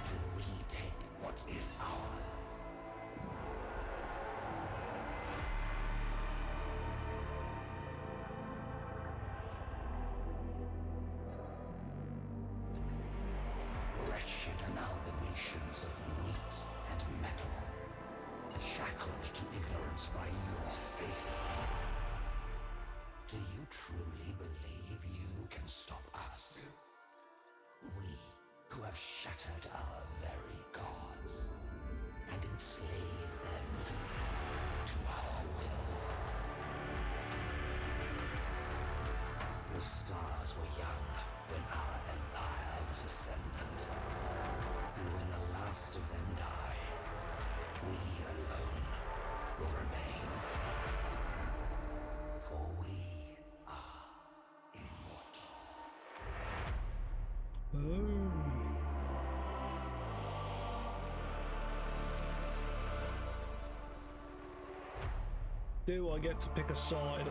to retake what is ours. Wretched are now the nations of meat and metal, shackled to ignorance by your faith. Do you truly believe you can stop us? We, who have shattered our very god. enslave them to our will. The stars were young when our empire was ascendant, and when the last of them die, we alone will remain. For we are immortal. Oh. Do I get to pick a side?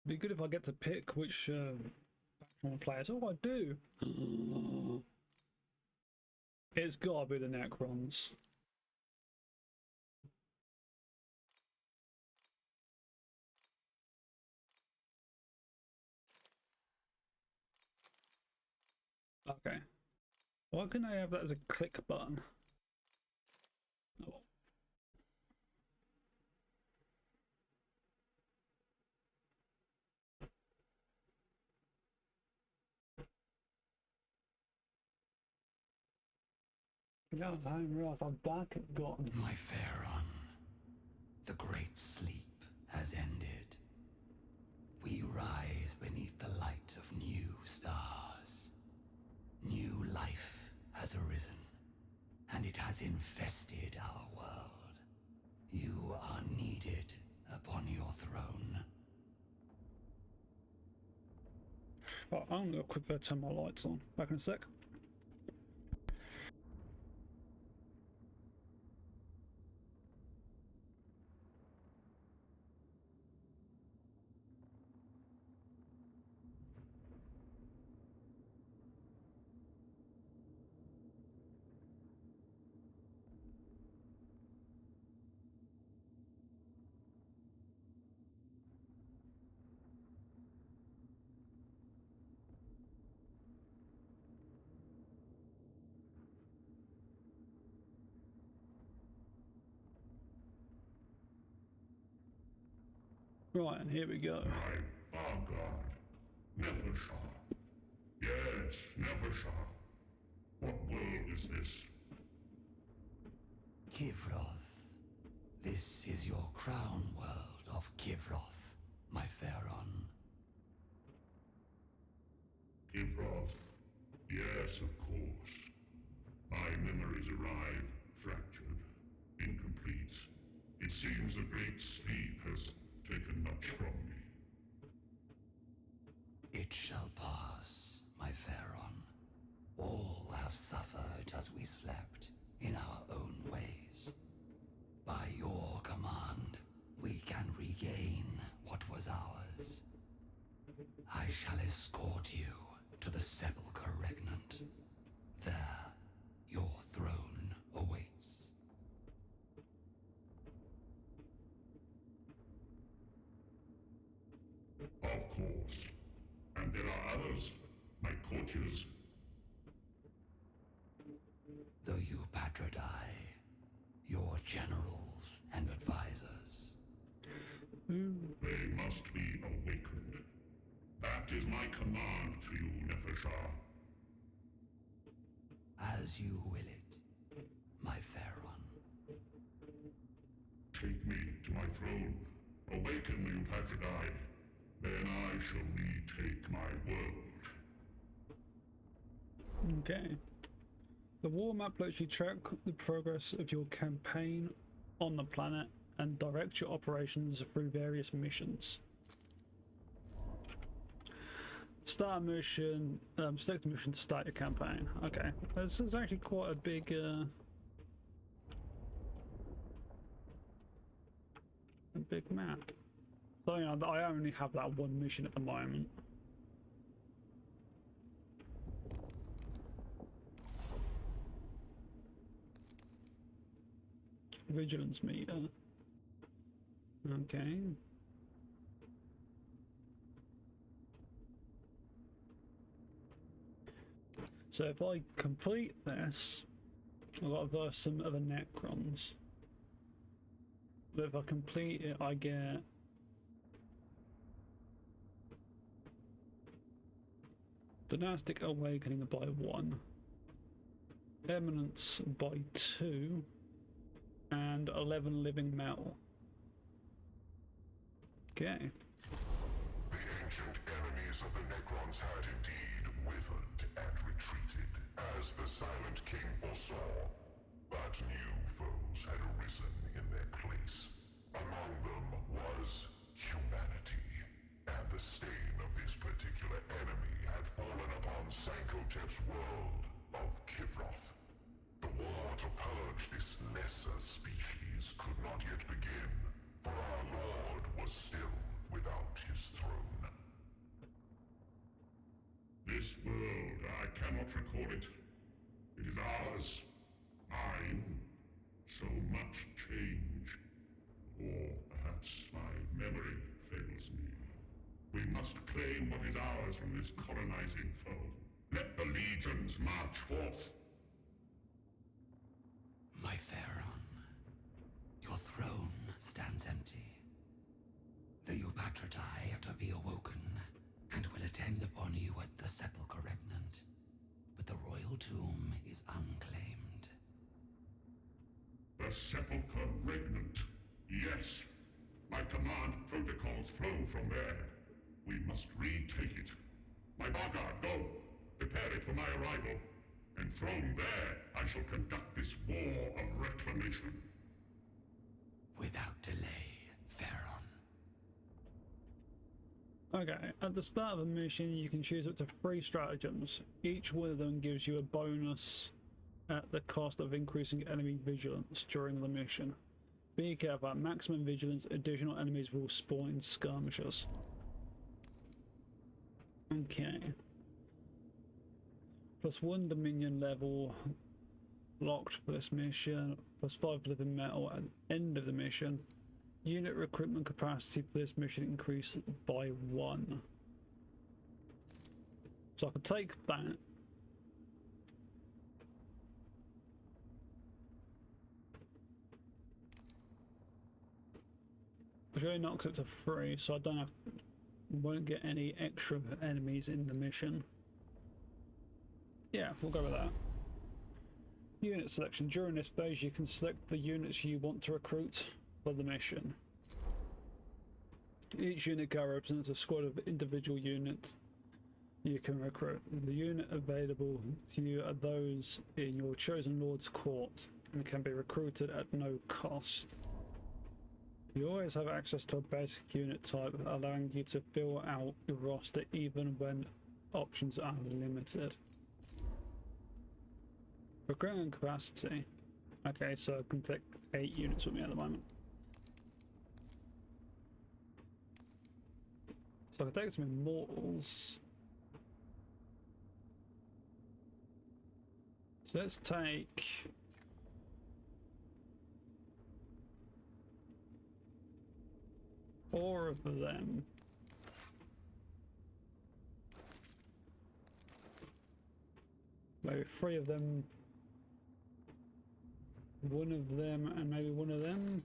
Be good if I get to pick which faction I want to play. So I do. It's gotta be the Necrons. Okay. Why couldn't I have that as a click button? Oh. Yeah, I didn't realize how dark it got. My Pharaon, the great sleep has ended. We rise beneath the light of new stars. New life has arisen, and it has infested our world. You are needed upon your throne. Oh, I'm gonna quickly turn my lights on. Back in a sec. Right, and here we go. My Vargard. Nefershar. Yes, Nefershar. What world is this? Kivroth. This is your crown world of Kivroth, my Pharaon. Kivroth. Yes, of course. My memories arrive fractured, incomplete. It seems the great sleep has taken much from me. It shall pass, my Pharaon. All have suffered as we slept, in our own ways. By your command, we can regain what was ours. I shall escort you to the Sepulchre Regnant. There, your throne awaits. Of course. And there are others, my courtiers. The Eupatridae, your generals and advisors. They must be awakened. That is my command to you, Nefershar. As you will it, my Pharaon. Take me to my throne. Awaken the Eupatridae. Then I shall retake my world. Okay. The war map lets you track the progress of your campaign on the planet and direct your operations through various missions. Start a mission, select a mission to start your campaign. Okay, this is actually quite a big map. So you know, I only have that one mission at the moment. Vigilance meter. Okay. So if I complete this, I've got to verse some other Necrons. But if I complete it, I get Dynastic Awakening by 1. Eminence by 2. And 11 Living Metal. Okay. The ancient enemies of the Necrons had indeed withered and retreated, as the Silent King foresaw. But new foes had arisen in their place. Among them was humanity, and the stain of this particular enemy had fallen upon Sankotep's world of Kivroth. The war to purge this lesser species could not yet begin, for our Lord was still without his throne. This world, I cannot recall it. It is ours, mine. So much change. Or perhaps my memory fails me. We must claim what is ours from this colonizing foe. Let the legions march forth. My Pharaon, your throne stands empty. The Eupatridae are to be awoken, and will attend upon you at the Sepulchre Regnant. But the royal tomb is unclaimed. The Sepulchre Regnant. Yes. My command protocols flow from there. We must retake it. My Vanguard, go! Prepare it for my arrival. Enthroned there, I shall conduct this war of reclamation. Without delay, Pharaon. Okay, at the start of a mission you can choose up to 3 stratagems. Each one of them gives you a bonus at the cost of increasing enemy vigilance during the mission. Be careful, at maximum vigilance, additional enemies will spawn in skirmishers. Okay. +1 Dominion level locked for this mission, +5 living metal at the end of the mission. Unit recruitment capacity for this mission increased by 1. So I could take that. Which only knocks it to 3, so I don't have, won't get any extra enemies in the mission. Yeah, we'll go with that. Unit selection. During this phase you can select the units you want to recruit for the mission. Each unit card represents a squad of individual units you can recruit. The unit available to you are those in your chosen Lord's court and can be recruited at no cost. You always have access to a basic unit type, allowing you to fill out your roster even when options are limited. Recruitment capacity. Okay, so I can take 8 units with me at the moment. So I can take some immortals. So let's take four of them. Maybe 3 of them. 1 of them and maybe 1 of them.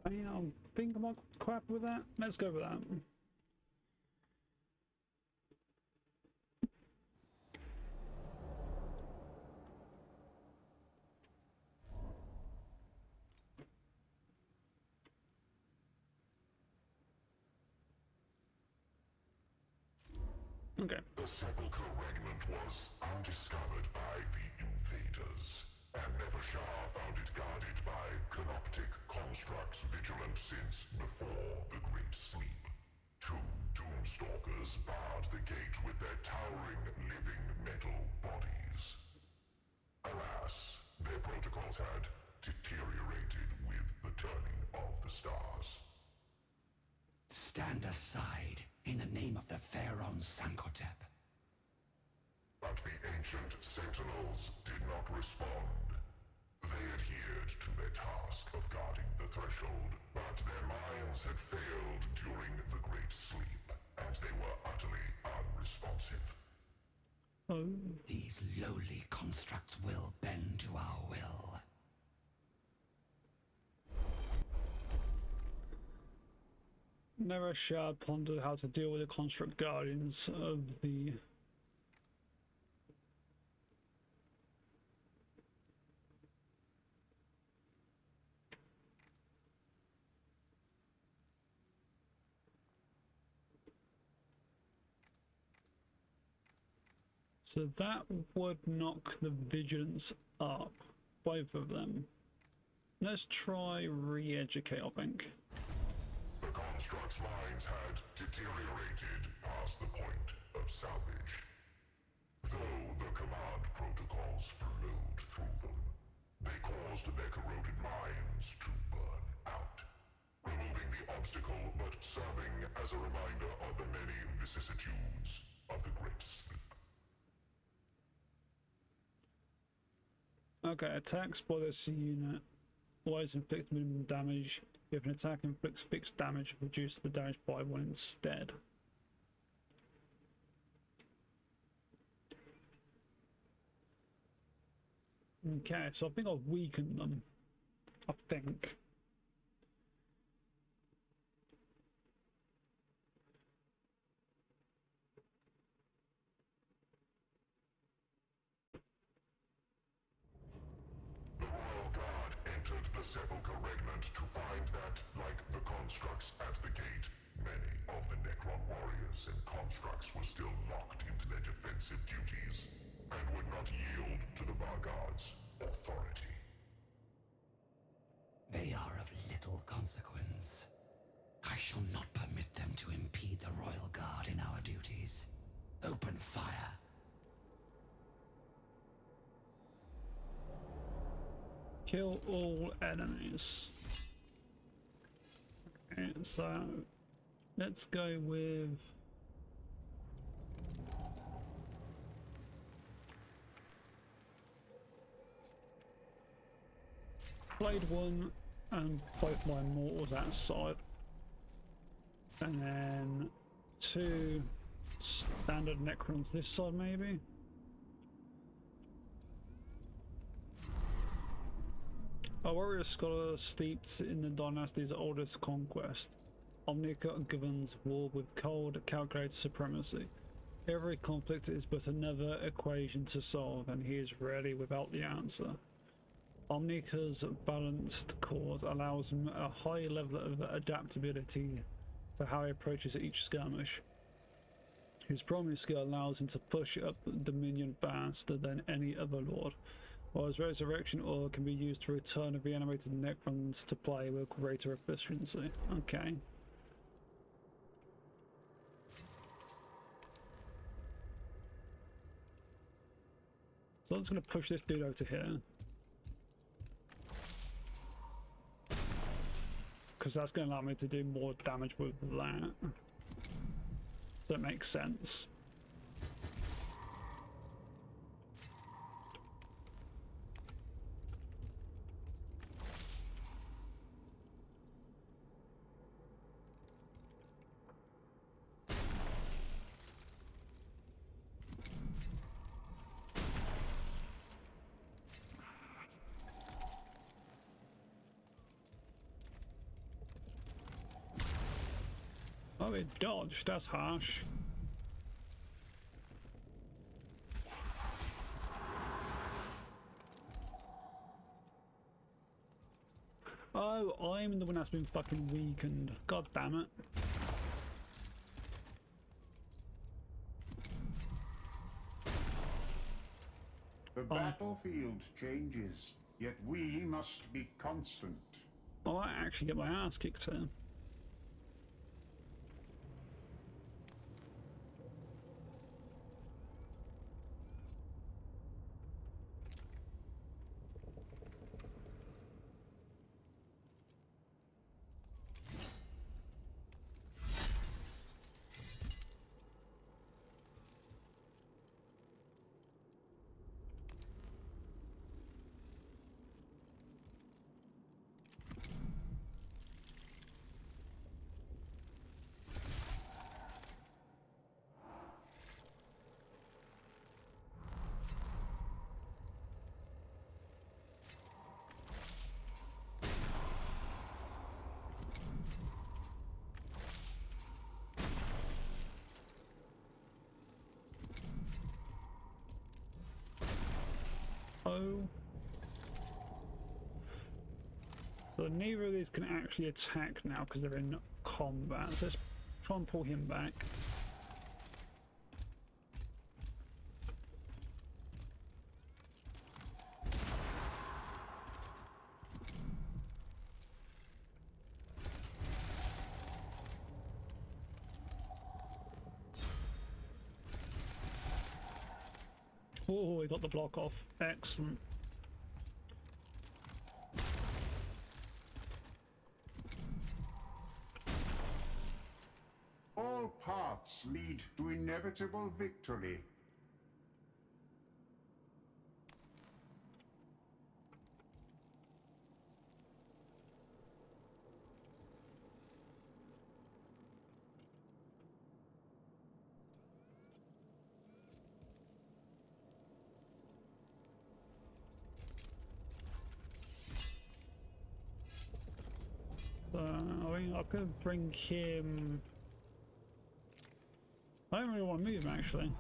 I think I might quite happy with that. Let's go with that. Okay. The Sepulchre Remnant was undiscovered by the invaders, and Nevershah found it guarded by canoptic constructs vigilant since before the Great Sleep. Two Doomstalkers barred the gate with their towering, living metal bodies. Alas, their protocols had deteriorated with the turning of the stars. Stand aside in the name of the Pharaon Sankotep. But the ancient sentinels did not respond. They adhered to their task of guarding the threshold, but their minds had failed during the Great Sleep, and they were utterly unresponsive. Oh. These lowly constructs will bend to our will. Nevershah pondered how to deal with the construct guardians of the... So that would knock the vigilance up, both of them. Let's try re-educate, I think. The construct's minds had deteriorated past the point of salvage. Though the command protocols flowed through them, they caused their corroded minds to burn out, removing the obstacle but serving as a reminder of the many vicissitudes of the Great Sleep. Okay, attacks by this unit always inflict minimum damage. If an attack inflicts fixed damage, reduce the damage by one instead. Okay, so I think I've weakened them. I think. The Royal Guard entered the Sepulchre Remnant to find that, like the constructs at the gate, many of the Necron warriors and constructs were still locked into their defensive duties and would not yield to the Vargard's authority. They are of little consequence. I shall not permit them to impede the Royal Guard in our duties. Open fire. Kill all enemies. Okay, so let's go with Blade 1 and both my mortals outside. And then 2 standard Necrons this side maybe. A warrior scholar steeped in the dynasty's oldest conquest, Omnica governs war with cold, calculated supremacy. Every conflict is but another equation to solve, and he is ready without the answer. Omnica's balanced cause allows him a high level of adaptability to how he approaches each skirmish. His primary skill allows him to push up the minion faster than any other lord, while his resurrection aura can be used to return a reanimated Necrons to play with greater efficiency. Okay. So I'm just going to push this dude over to here. Because that's going to allow me to do more damage with that. That makes sense. Oh, it dodged. That's harsh. Oh, I'm the one that's been fucking weakened. God damn it. battlefield changes, yet we must be constant. I might actually get my ass kicked here. Oh. So neither of these can actually attack now because they're in combat. So let's try and pull him back. Oh, he got the block off. Excellent. All paths lead to inevitable victory. I mean, I could bring him. I don't really want to move him actually.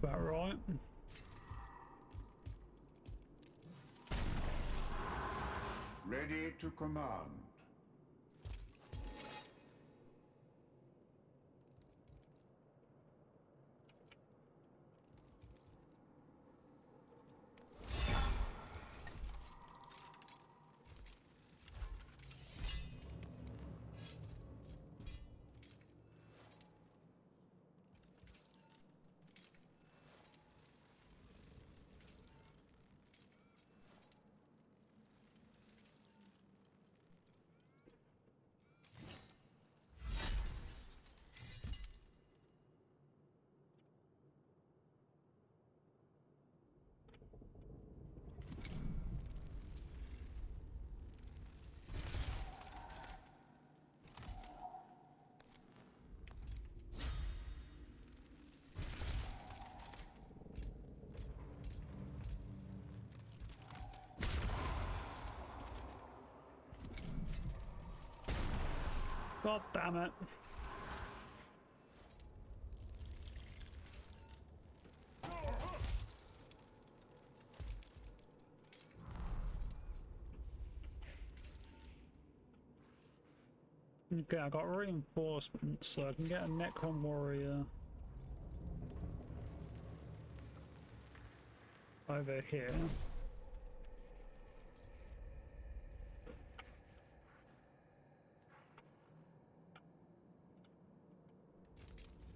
About right. Ready to command. God damn it. Okay, I got reinforcements, so I can get a Necron warrior over here.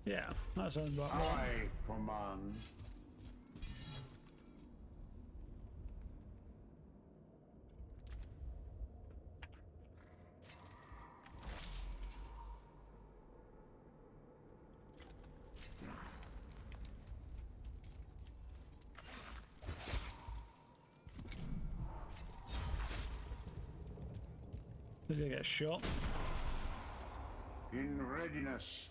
Yeah, that sounds about right. I command. Did he get shot? In readiness.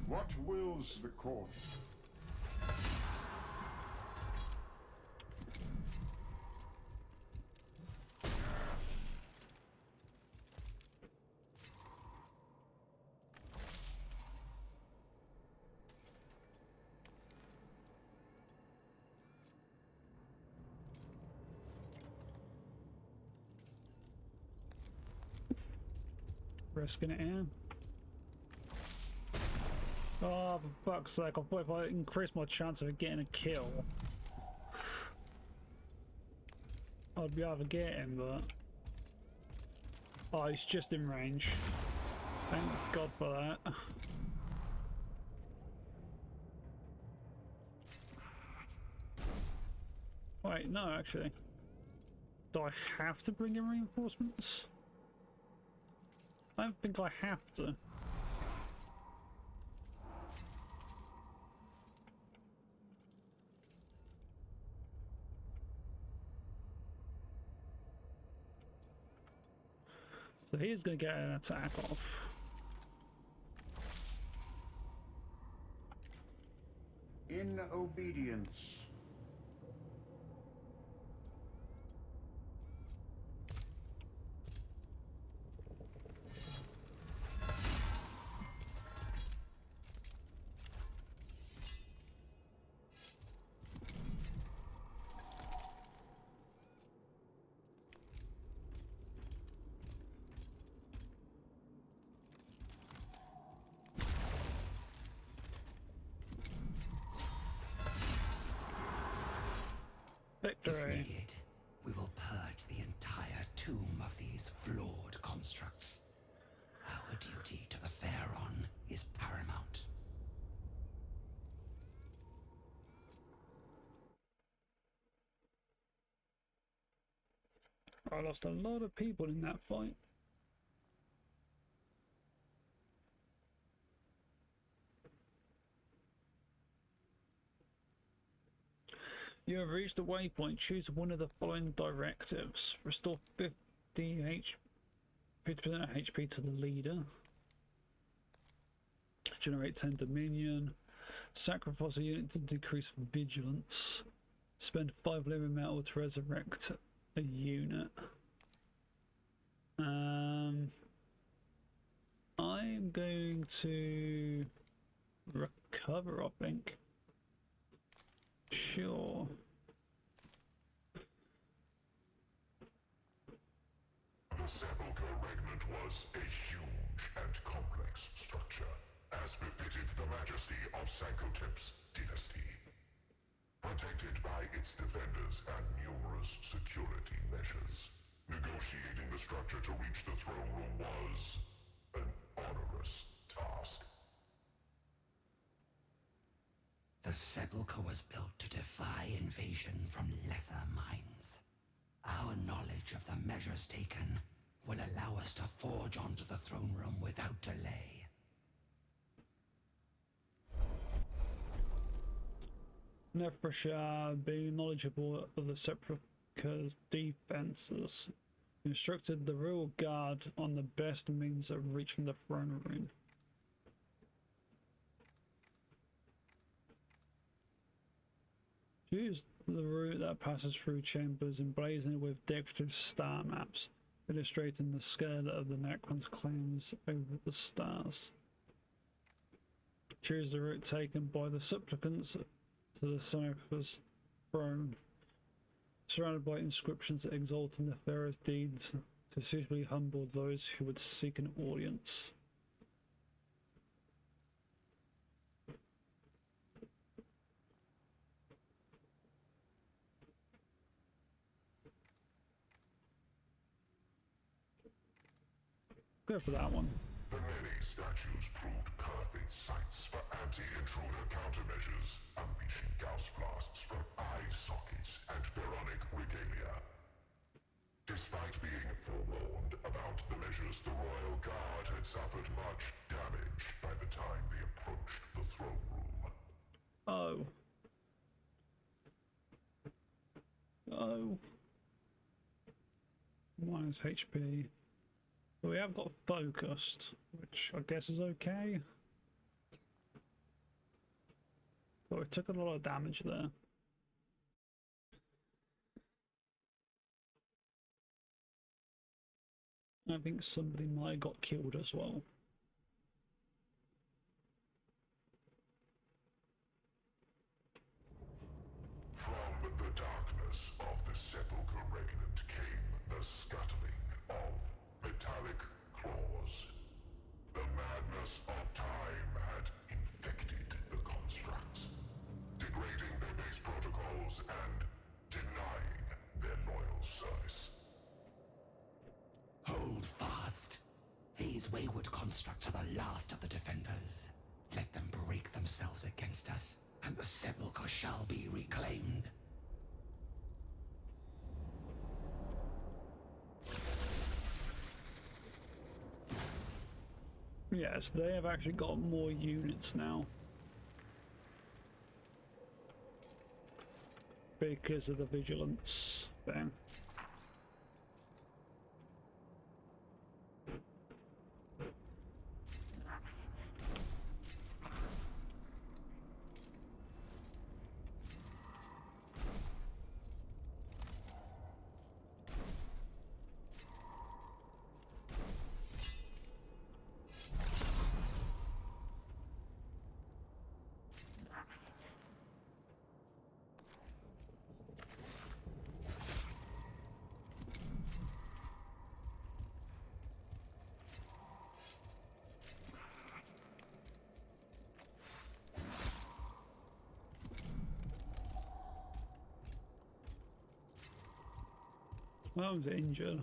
What wills the court? risking it here. Oh, for fuck's sake, I thought if I increase my chance of getting a kill, I'd be able to get him, but... Oh, he's just in range. Thank God for that. Wait, no, actually. Do I have to bring in reinforcements? I don't think I have to. So he's going to get an attack off. In obedience. If Victory. needed, we will purge the entire tomb of these flawed constructs. Our duty to the Pharaon is paramount. I lost a lot of people in that fight. You have reached the waypoint. Choose one of the following directives. Restore 50% HP to the leader. Generate 10 dominion. Sacrifice a unit to decrease vigilance. Spend 5 living metal to resurrect a unit. I'm going to recover, I think. Sure. The Sepulchre Regnant was a huge and complex structure, as befitted the majesty of Sankotep's dynasty. Protected by its defenders and numerous security measures, negotiating the structure to reach the throne room was an onerous task. The Sepulchre was built to defy invasion from lesser minds. Our knowledge of the measures taken will allow us to forge onto the throne room without delay. Nefershah, being knowledgeable of the Sepulchre's defenses, instructed the royal guard on the best means of reaching the throne room. Choose the route that passes through chambers emblazoned with decorative star maps, illustrating the scale of the Necron's claims over the stars. Choose the route taken by the supplicants to the Sepulchre's throne, surrounded by inscriptions exalting the Pharaoh's deeds to suitably humble those who would seek an audience. Go for that one. The many statues proved perfect sites for anti-intruder countermeasures, unleashing Gauss blasts from eye sockets and pharaonic regalia. Despite being forewarned about the measures, the Royal Guard had suffered much damage by the time they approached the throne room. Oh. Oh. Minus HP. But we have got focused, which I guess is okay. But we took a lot of damage there. I think somebody might have got killed as well. From the darkness of the Sepulchre Regnant came the scuttling of metallic claws, Those wayward constructs are the last of the defenders. Let them break themselves against us, and the sepulchre shall be reclaimed. Yes, they have actually got more units now. Because of the vigilance thing. That was injured.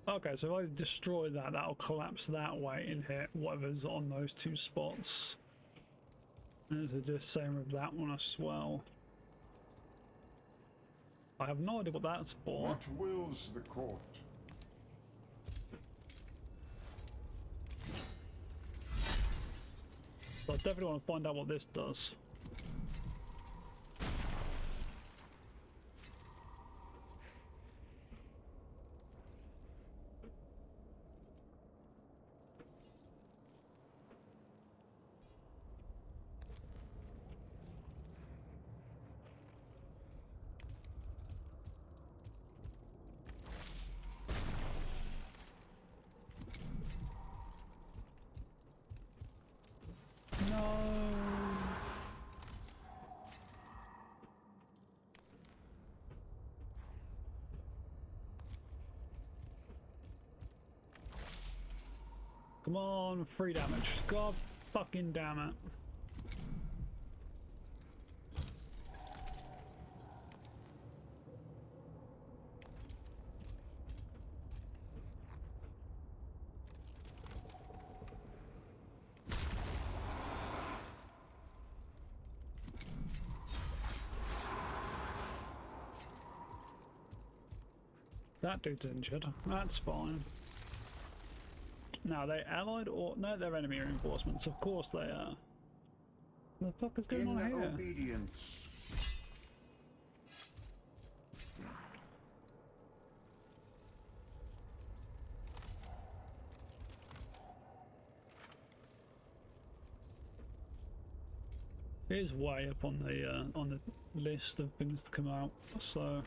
Okay, so if I destroy that, that'll collapse that way and hit whatever's on those two spots. And it's the same with that one as well. I have no idea what that's for. What wills the court? So I definitely want to find out what this does. Come on, 3 damage. God fucking damn it. That dude's injured. That's fine. Now, are they allied or... No, they're enemy reinforcements. Of course they are. What the fuck is going on here? Obedience. It is way up on the list of things to come out, so...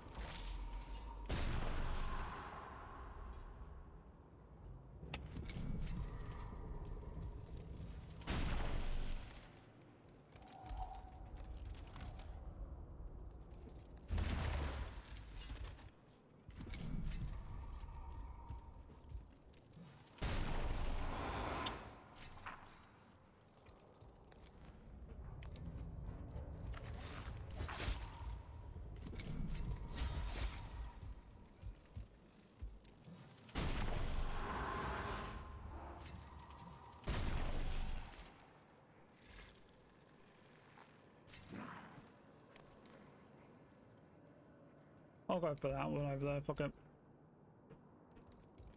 I'll go for that one over there, fuck it.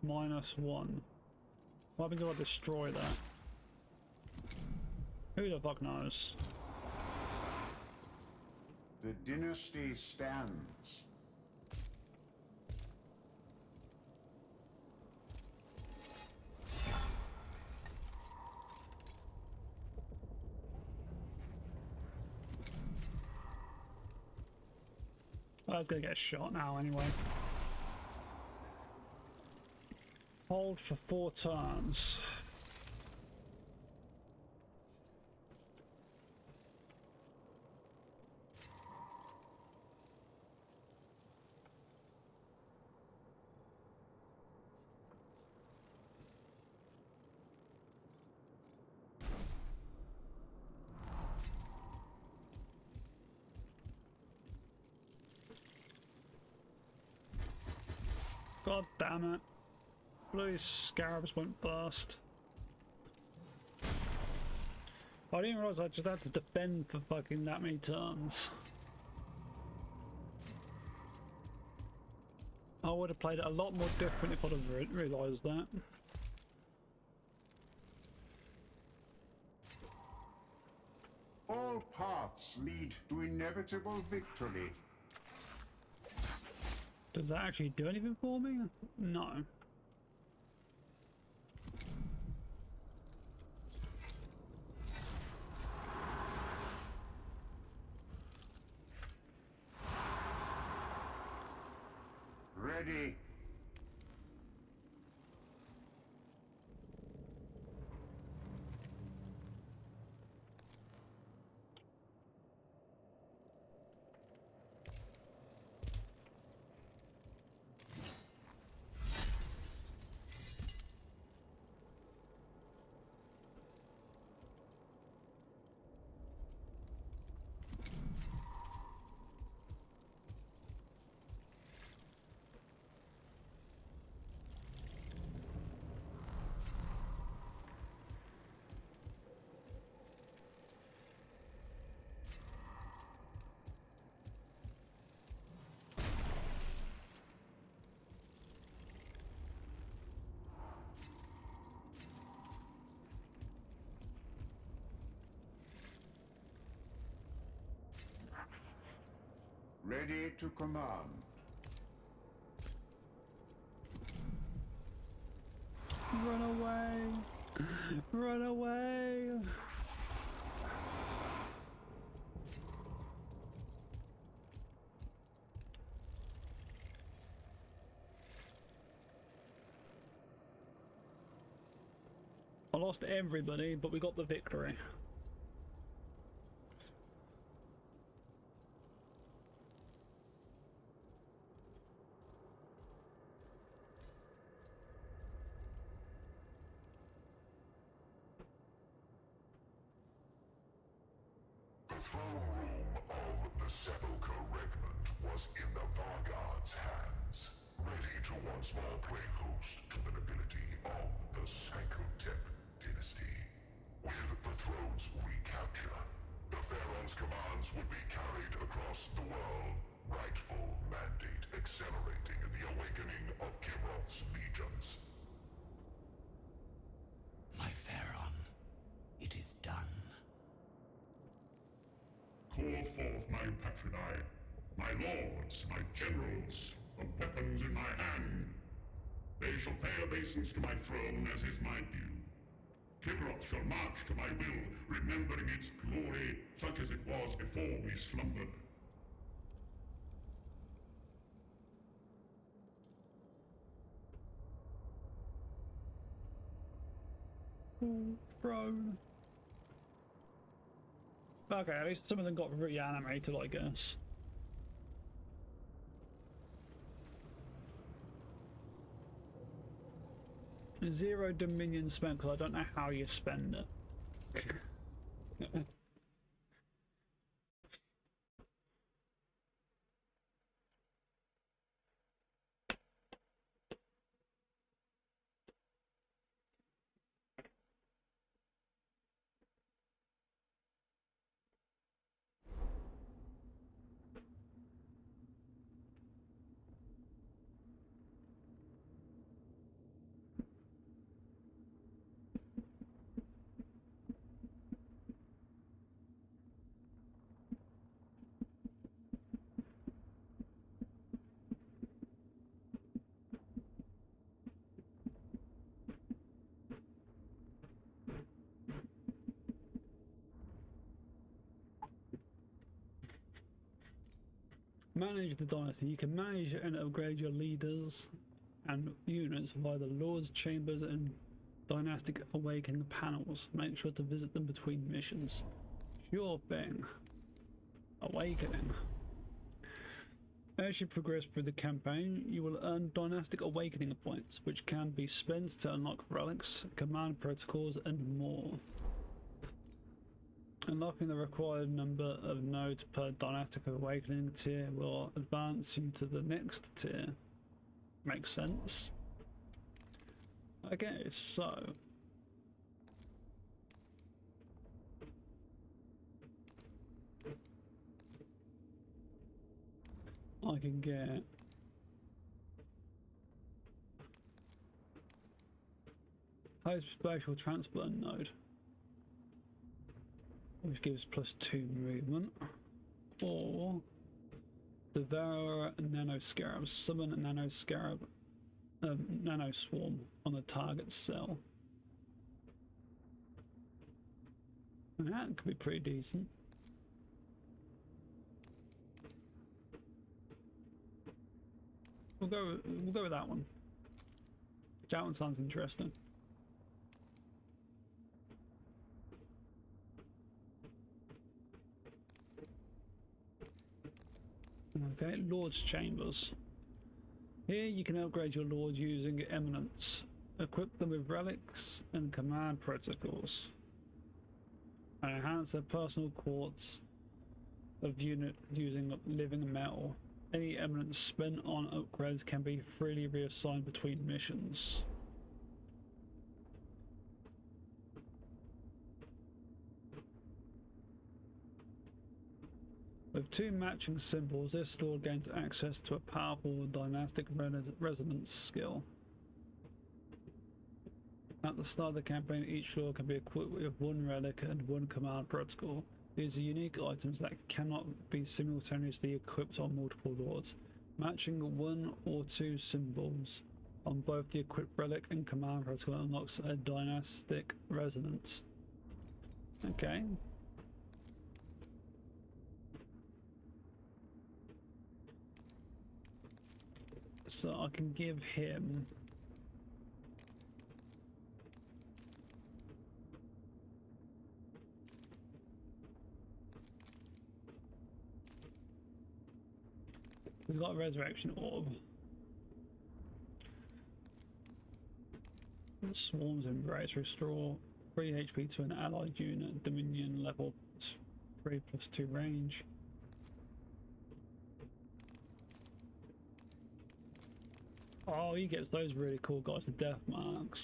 -1. What happens if I destroy that? Who the fuck knows? The dynasty stands. I was gonna get shot now anyway. Hold for 4 turns. God damn it. Blue scarabs went burst. I didn't realise I just had to defend for fucking that many turns. I would have played it a lot more different if I'd have realised that. All paths lead to inevitable victory. Does that actually do anything for me? No. Ready. Ready to command. Run away! Run away! I lost everybody, but we got the victory. The throne room of the Sepulchre Regnant was in the Vargard's hands, ready to once more play host to the nobility of the Sankotep dynasty. With the throne's recapture, the Pharaoh's commands would be carried across the world, rightful mandate accelerating the awakening of Kivroth's legions. My Pharaon, it is done. Call forth my patroni, my lords, my generals, the weapons in my hand. They shall pay obeisance to my throne as is my due. Kivroth shall march to my will, remembering its glory, such as it was before we slumbered. Throne. Okay, at least some of them got reanimated, I guess. Zero Dominion spent, because I don't know how you spend it. Manage the dynasty. You can manage and upgrade your leaders and units via the Lord's Chambers and Dynastic Awakening panels. Make sure to visit them between missions. Sure thing. Awakening. As you progress through the campaign, you will earn Dynastic Awakening points, which can be spent to unlock relics, command protocols, and more. Unlocking the required number of nodes per Dynastic Awakening tier will advance you to the next tier. Makes sense. Okay, so I can get post spatial transplant node, which gives +2 movement, or devour nanoscarab, summon a nanoscarab, nanoswarm on the target cell. And that could be pretty decent. We'll go with that one. That one sounds interesting. Okay, Lord's Chambers. Here you can upgrade your Lord using Eminence. Equip them with relics and command protocols. And enhance their personal quartz of unit using living metal. Any Eminence spent on upgrades can be freely reassigned between missions. With 2 matching symbols, this Lord gains access to a powerful dynastic resonance skill. At the start of the campaign, each Lord can be equipped with 1 relic and 1 command protocol. These are unique items that cannot be simultaneously equipped on multiple Lords. Matching 1 or 2 symbols on both the equipped relic and command protocol unlocks a dynastic resonance. Okay. So I can give him we've got a resurrection orb. Swarm's embrace, restore 3 HP to an allied unit, Dominion level 3+2 range. Oh, he gets those really cool guys with death marks.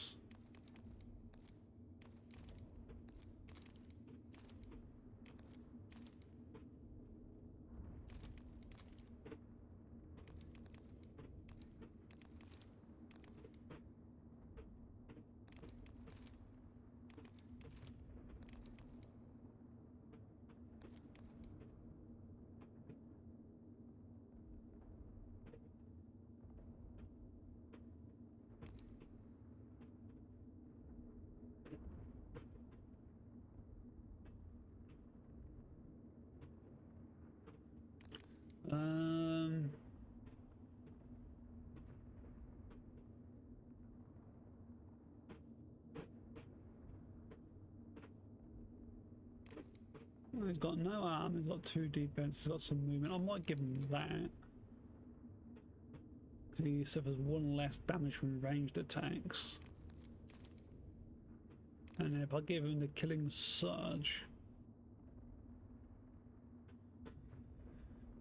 He's got no arm, he's got 2 defense, he's got some movement. I might give him that. He suffers 1 less damage from ranged attacks. And if I give him the killing surge,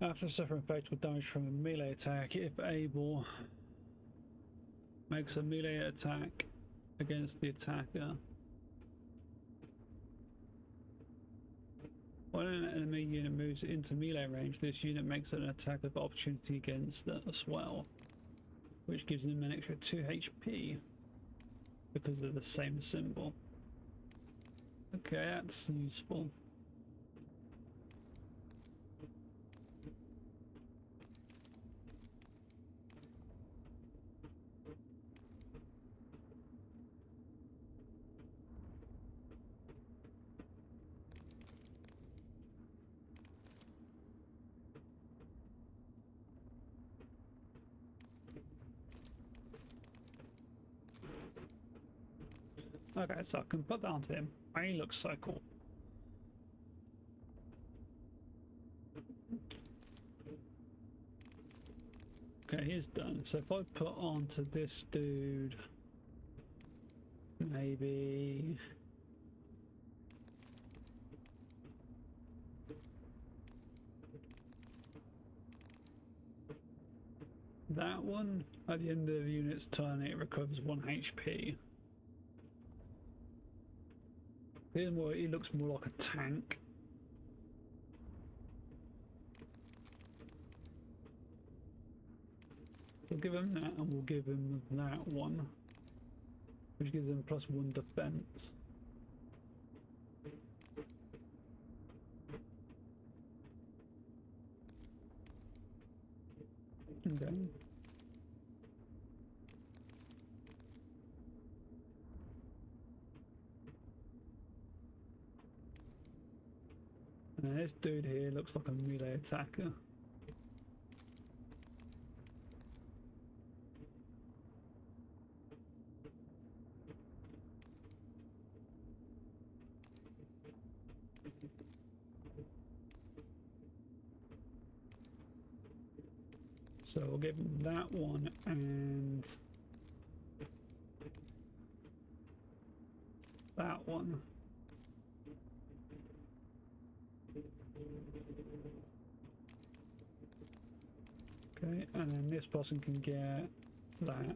after suffering fatal damage from a melee attack, if able, makes a melee attack against the attacker. When an enemy unit moves into melee range, this unit makes an attack of opportunity against it as well, which gives them an extra 2 HP because they're the same symbol. Okay, that's useful. Okay, so I can put that onto him. He looks so cool. Okay, he's done. So if I put onto this dude, maybe That one, at the end of the unit's turn, it recovers 1 HP. Here's more, he looks more like a tank. We'll give him that, and we'll give him that one, which gives him +1 defense. Okay. And this dude here looks like a melee attacker. So we'll give him that one and that one. Okay, and then this person can get that.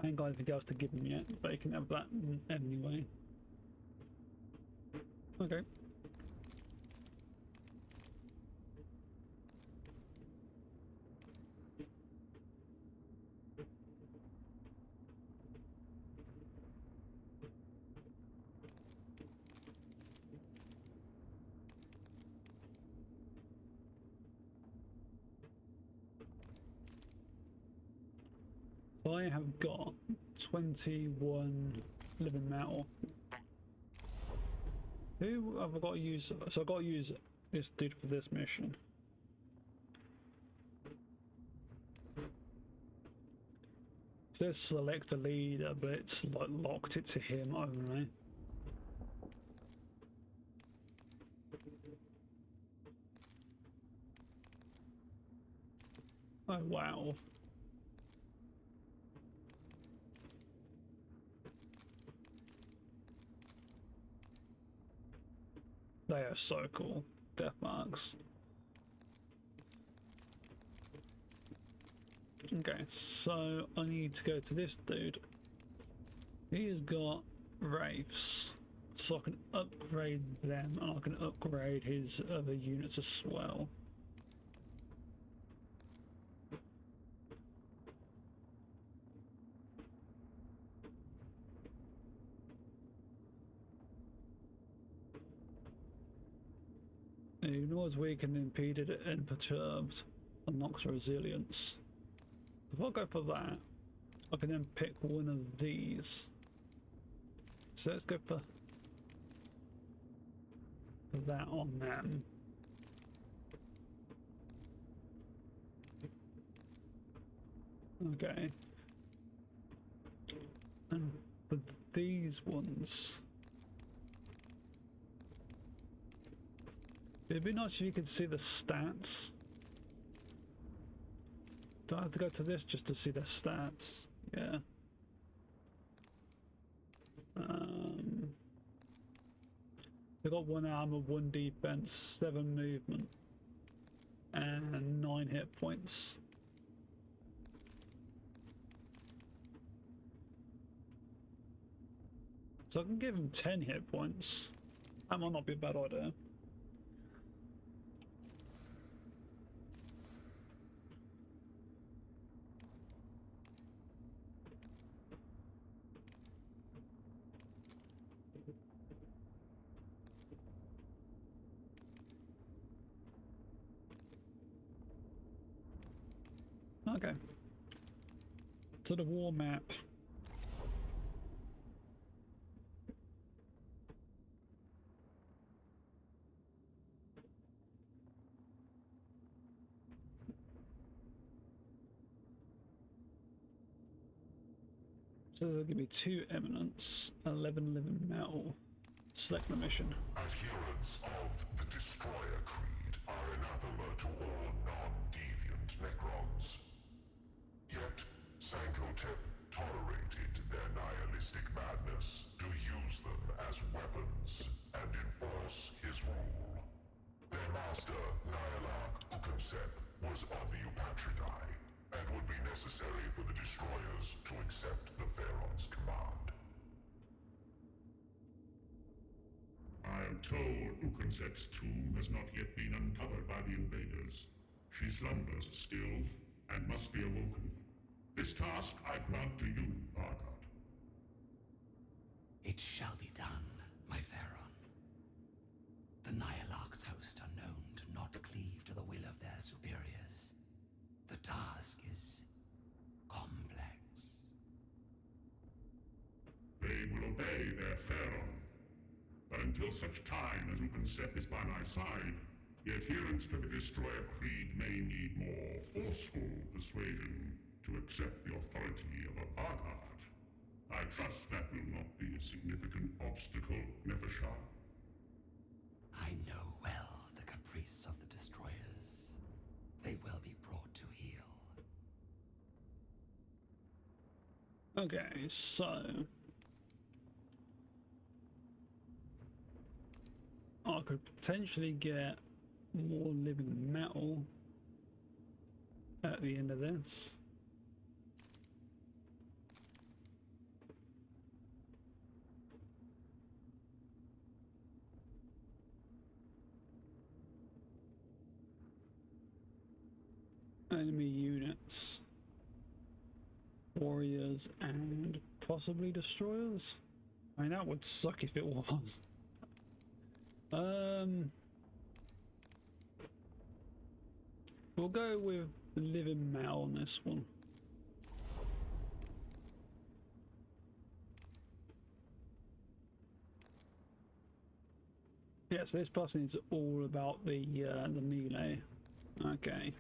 I ain't got anything else to give him yet, but he can have that anyway. Okay. I have got 21 living metal. Who have I got to use? So I've got to use this dude for this mission. It says select a leader, but it's like locked it to him only. Oh wow. They are so cool. Death marks. Okay, so I need to go to this dude. He's got wraiths, so I can upgrade them, and I can upgrade his other units as well. Ignores weak and impeded and perturbed, unlocks resilience. If I go for that, I can then pick one of these. So let's go for that on them. Okay. And for these ones, it'd be nice if you could see the stats. Do I have to go to this just to see the stats? Yeah. They got 1 armor, 1 defense, 7 movement, and 9 hit points. So I can give him 10 hit points. That might not be a bad idea. Okay. To the war map. So they'll give me 2 eminence, 11 living metal. Select the mission. Adherents of the Destroyer Creed are anathema to all non-deviant Necrons. Yet, Sankotep tolerated their nihilistic madness to use them as weapons and enforce his rule. Their master, Nihilach Ukensep, was of the Eupatridae, and would necessary for the destroyers to accept the Pharaoh's command. I am told Ukoncep's tomb has not yet been uncovered by the invaders. She slumbers still, and must be awoken. This task I grant to you, Vargard. It shall be done, my Pharaon. The Nyalak's host are known to not cleave to the will of their superiors. The task is complex. They will obey their Pharaon. But until such time as Ukoncep is by my side, the adherents to the Destroyer Creed may need more forceful persuasion to accept the authority of a Vargard. I trust that will not be a significant obstacle, Nefershah. I know well the caprice of the Destroyers. They will be brought to heel. Okay, so I could potentially get more living metal at the end of this. Enemy units, warriors, and possibly destroyers. I mean, that would suck if it was. We'll go with living metal on this one. Yeah, so this person is all about the melee. Okay.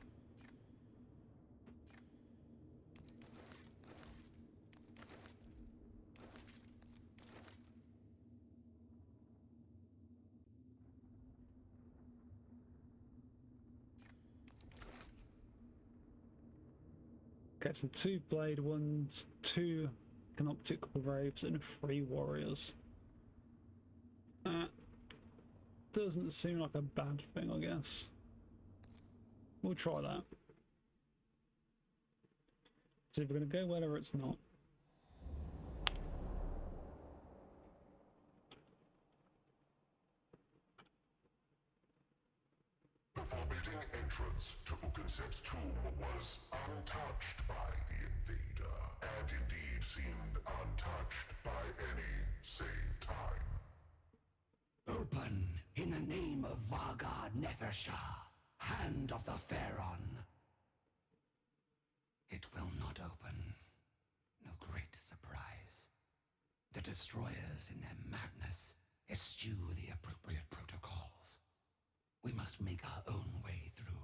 Okay, so 2 blade ones, 2 canoptic wraiths, and 3 warriors. That doesn't seem like a bad thing, I guess. We'll try that. See if we're going to go well or it's not. The forbidding entrance to Ukoncep's tomb was untouched by the invader, and indeed seemed untouched by any save time. Open in the name of Vargard Nefershah, Hand of the Pharaon. It will not open. No great surprise. The Destroyers, in their madness, eschew the appropriate protocols. We must make our own way through.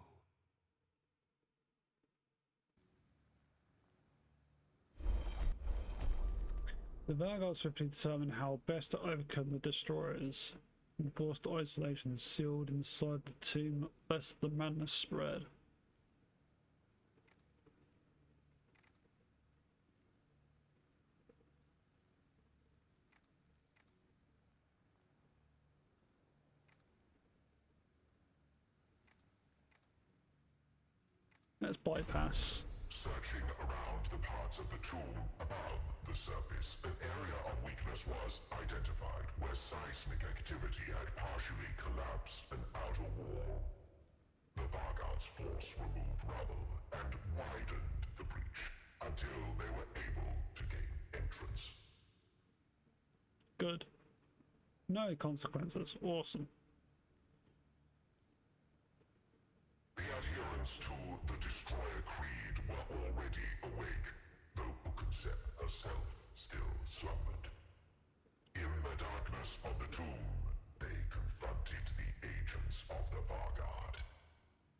The Vargard swiftly determined how best to overcome the destroyers. Enforced isolation sealed inside the tomb, lest the madness spread. Let's bypass. Searching around the parts of the tomb above the surface, an area of weakness was identified where seismic activity had partially collapsed an outer wall. The Vargard's force removed rubble and widened the breach until they were able to gain entrance. Good. No consequences. Awesome. The adherents to the Destroyer Creed were already awake, though Ukoncep herself still slumbered. In the darkness of the tomb, they confronted the agents of the Vargard.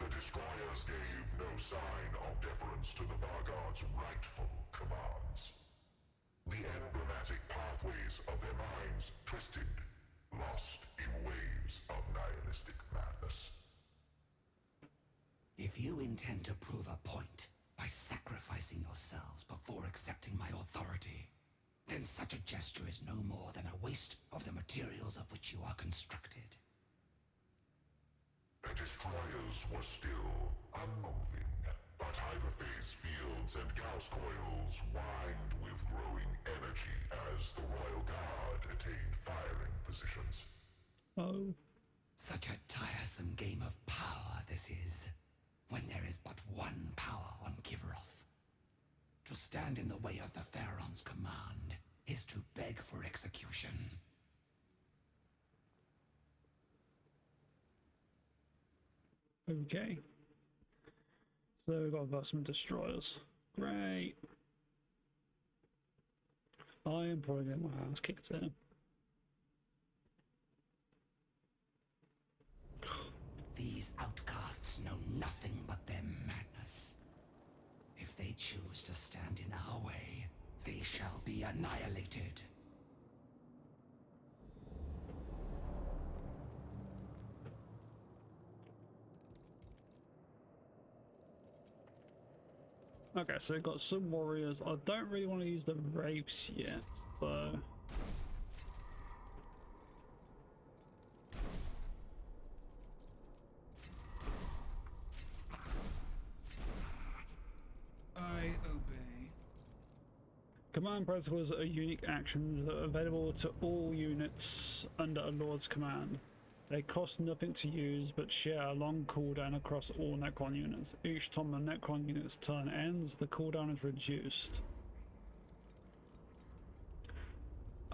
The Destroyers gave no sign of deference to the Vargard's rightful commands. The emblematic pathways of their minds twisted, lost in waves of nihilistic madness. If you intend to prove a point by sacrificing yourselves before accepting my authority, then such a gesture is no more than a waste of the materials of which you are constructed. The Destroyers were still unmoving, but but hyperphase fields and Gauss coils whined with growing energy as the Royal Guard attained firing positions. Oh. Such a tiresome game of power this is, when there is but one power on Kivaroth. To stand in the way of the Pharaon's command is to beg for execution. Okay. So we've got investment destroyers. Great. I am probably getting my ass kicked there. These outcasts know nothing but their madness. If they choose to stand in our way, they shall be annihilated. Okay, so we've got some warriors. I don't really want to use the rapes yet, so... I obey. Command protocols are unique actions that are available to all units under a Lord's command. They cost nothing to use, but share a long cooldown across all Necron units. Each time the Necron unit's turn ends, the cooldown is reduced.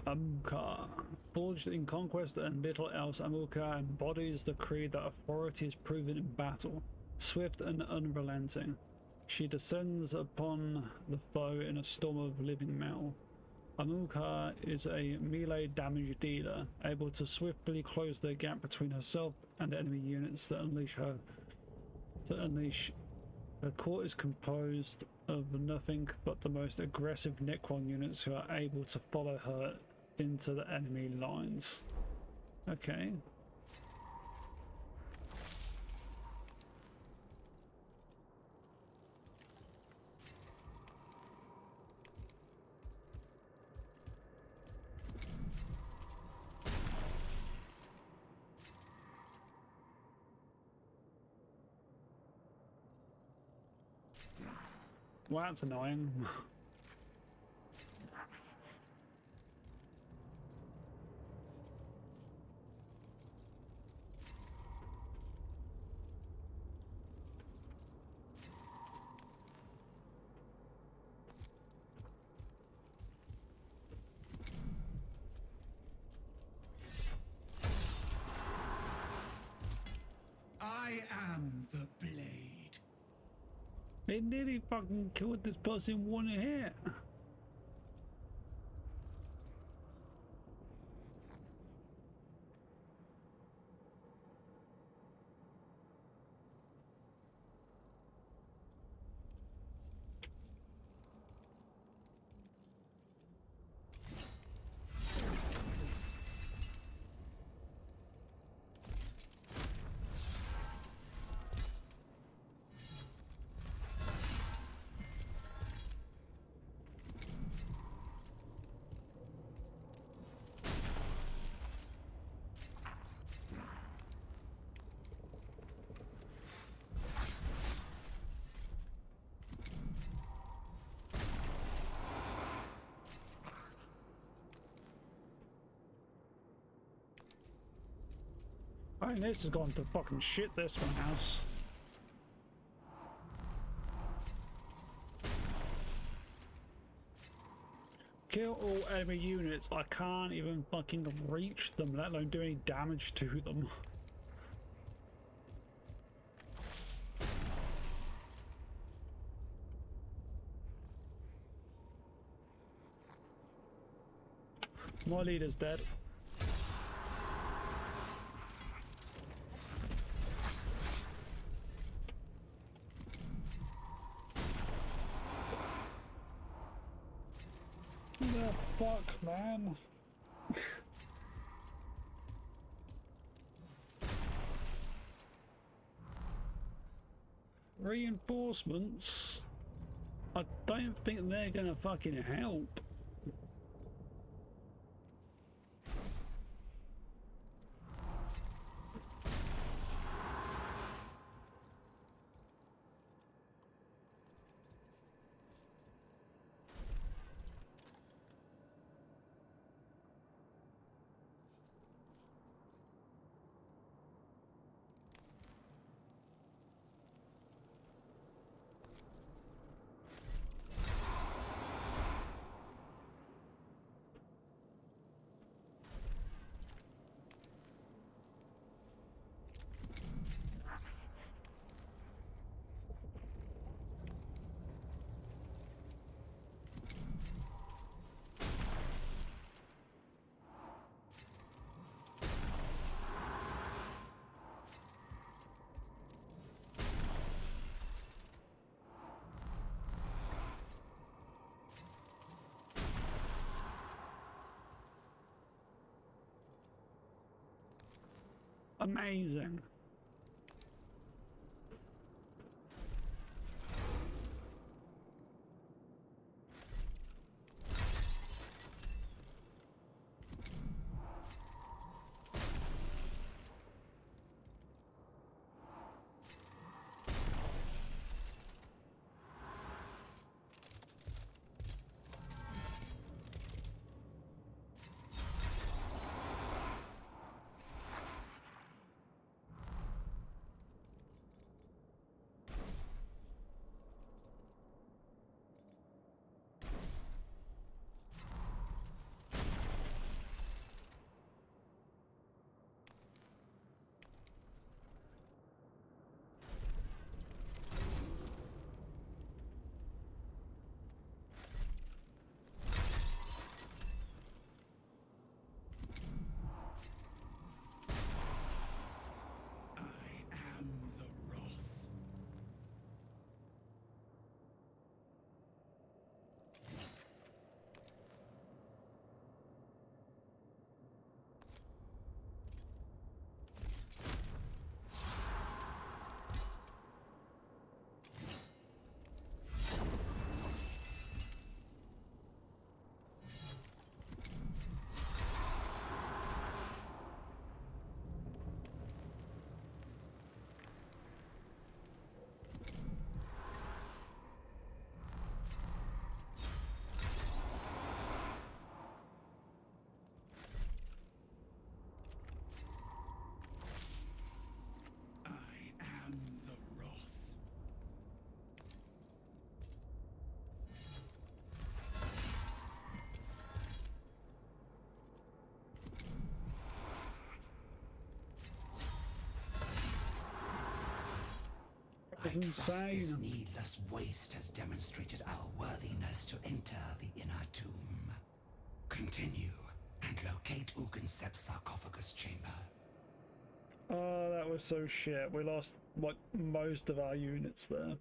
Amukar. Forged in conquest and little else, Amukar embodies the creed that authority is proven in battle, swift and unrelenting. She descends upon the foe in a storm of living metal. Amukar is a melee damage dealer, able to swiftly close the gap between herself and enemy units that unleash her. Her court is composed of nothing but the most aggressive Necron units who are able to follow her into the enemy lines. Okay. Well, that's annoying. I am the blade. They nearly fucking killed this person in one hit. I mean, this has gone to fucking shit, this one has. Kill all enemy units. I can't even fucking reach them, let alone do any damage to them. My leader's dead. The fuck, man? Reinforcements? I don't think they're gonna fucking help. Amazing. I am the Wrath. I am the Wrath. That's Thus, this insane. needless waste has demonstrated our worthiness to enter the inner tomb. Continue and locate Ugansep's sarcophagus chamber. Oh, that was so shit. We lost like most of our units there.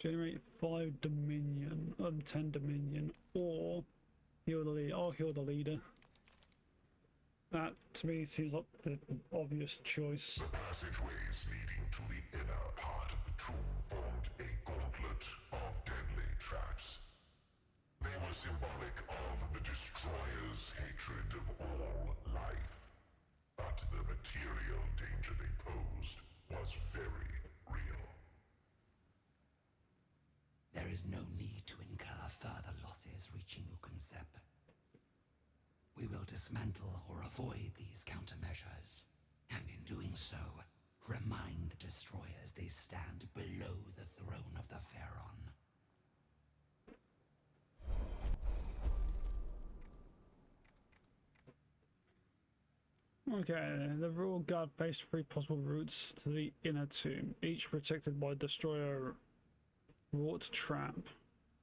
Generate 5 dominion, 10 dominion, or heal the leader. I'll heal the leader. That to me seems like the obvious choice. The passageways leading to the inner part of the tomb formed a gauntlet of deadly traps. They were symbolic of the Destroyer's hatred of all life. But the material danger they posed was very real. There is no need to incur further losses reaching Ugansep. We will dismantle or avoid these countermeasures, and in doing so, remind the destroyers they stand below the throne of the Pharaon. Okay, the Royal Guard faced 3 possible routes to the inner tomb, each protected by Destroyer wrought trap.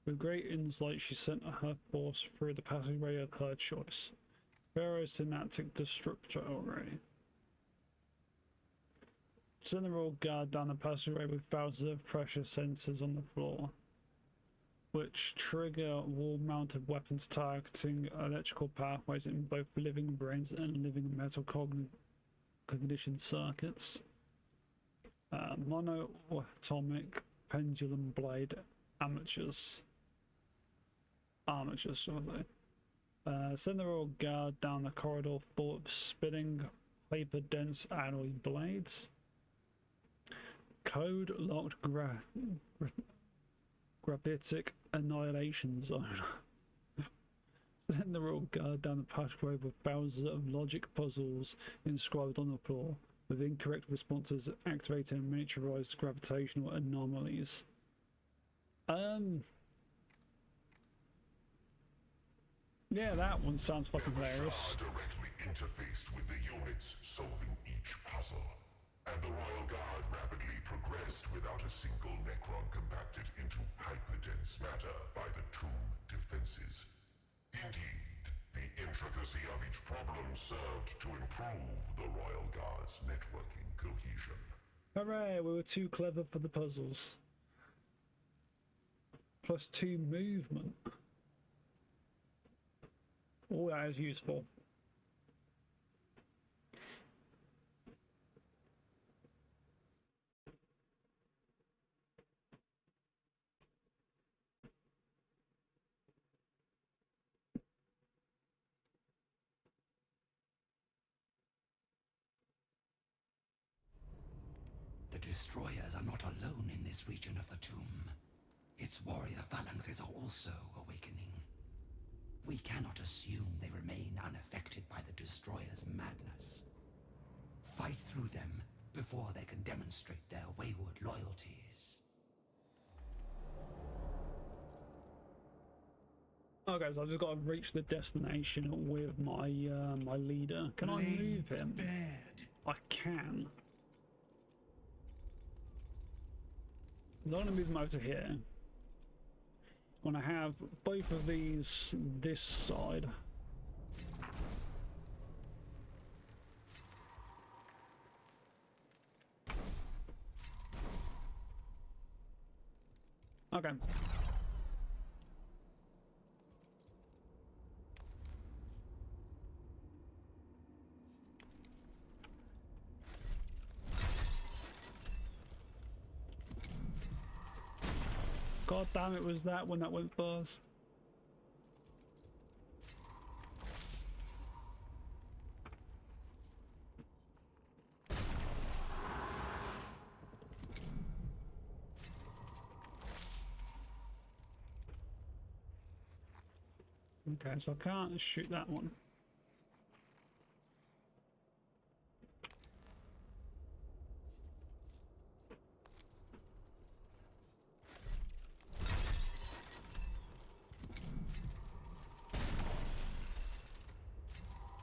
With great insight, she sent her force through the passageway of her choice. Pharaoh's Synaptic Disruptor Array. Send the Royal Guard down the passageway with thousands of pressure sensors on the floor, which trigger wall-mounted weapons targeting electrical pathways in both living brains and living metal cognition circuits. Monoatomic pendulum blade armatures. Send the Royal Guard down the corridor full of spinning, paper-dense alloy blades. Code-locked gravitic annihilation zone. Send the Royal Guard down the passageway with thousands of logic puzzles inscribed on the floor, with incorrect responses activating miniaturized gravitational anomalies. Yeah, that one sounds fucking hilarious. Are directly interfaced with the units solving each puzzle. And the Royal Guard rapidly progressed without a single Necron compacted into hyperdense matter by the tomb defenses. Indeed, the intricacy of each problem served to improve the Royal Guard's networking cohesion. Hooray, we were too clever for the puzzles. +2 movement. Oh, that is useful. The destroyers are not alone in this region of the tomb. Its warrior phalanxes are also awakening. We cannot assume they remain unaffected by the destroyer's madness. Fight through them before they can demonstrate their wayward loyalties. Okay, so I've just got to reach the destination with my my leader. Can I move him? Bad. I can. I'm going to move him over to here. I'm going to have both of these this side. Okay. God damn it, was that when that went fast? Okay, so I can't shoot that one.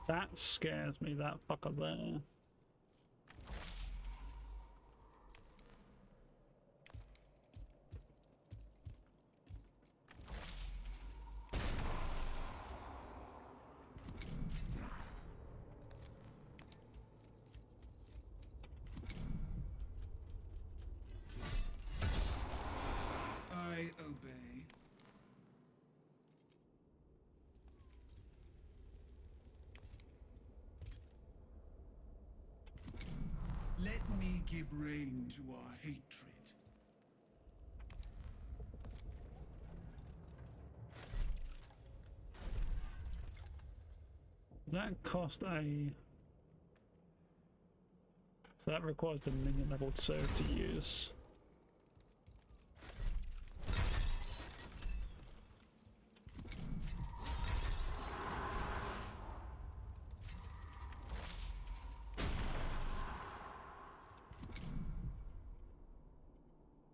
That scares me, that fucker there. I obey. Let me give rein to our hatred. That cost a... So that requires the minion level 2 to use.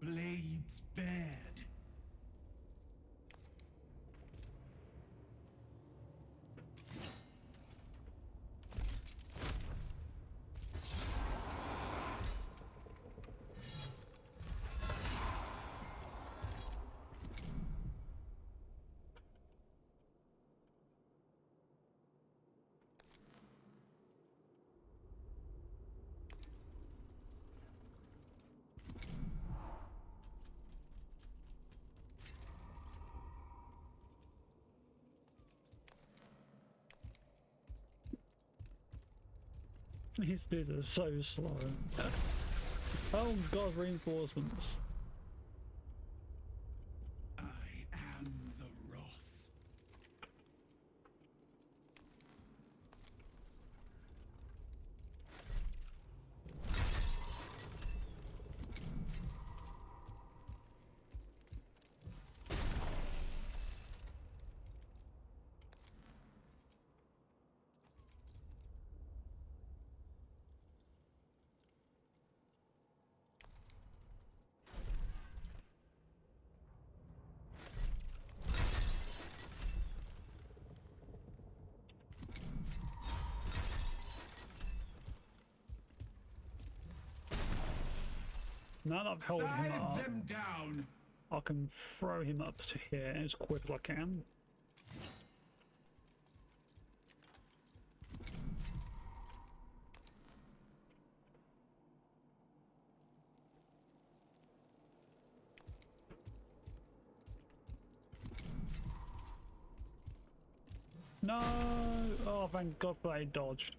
Blades bad. These dudes are so slow. Oh god, reinforcements. I am the Wrath. Now that I've held him Sive up, them down. I can throw him up to here as quick as I can. No! Oh, thank God I dodged.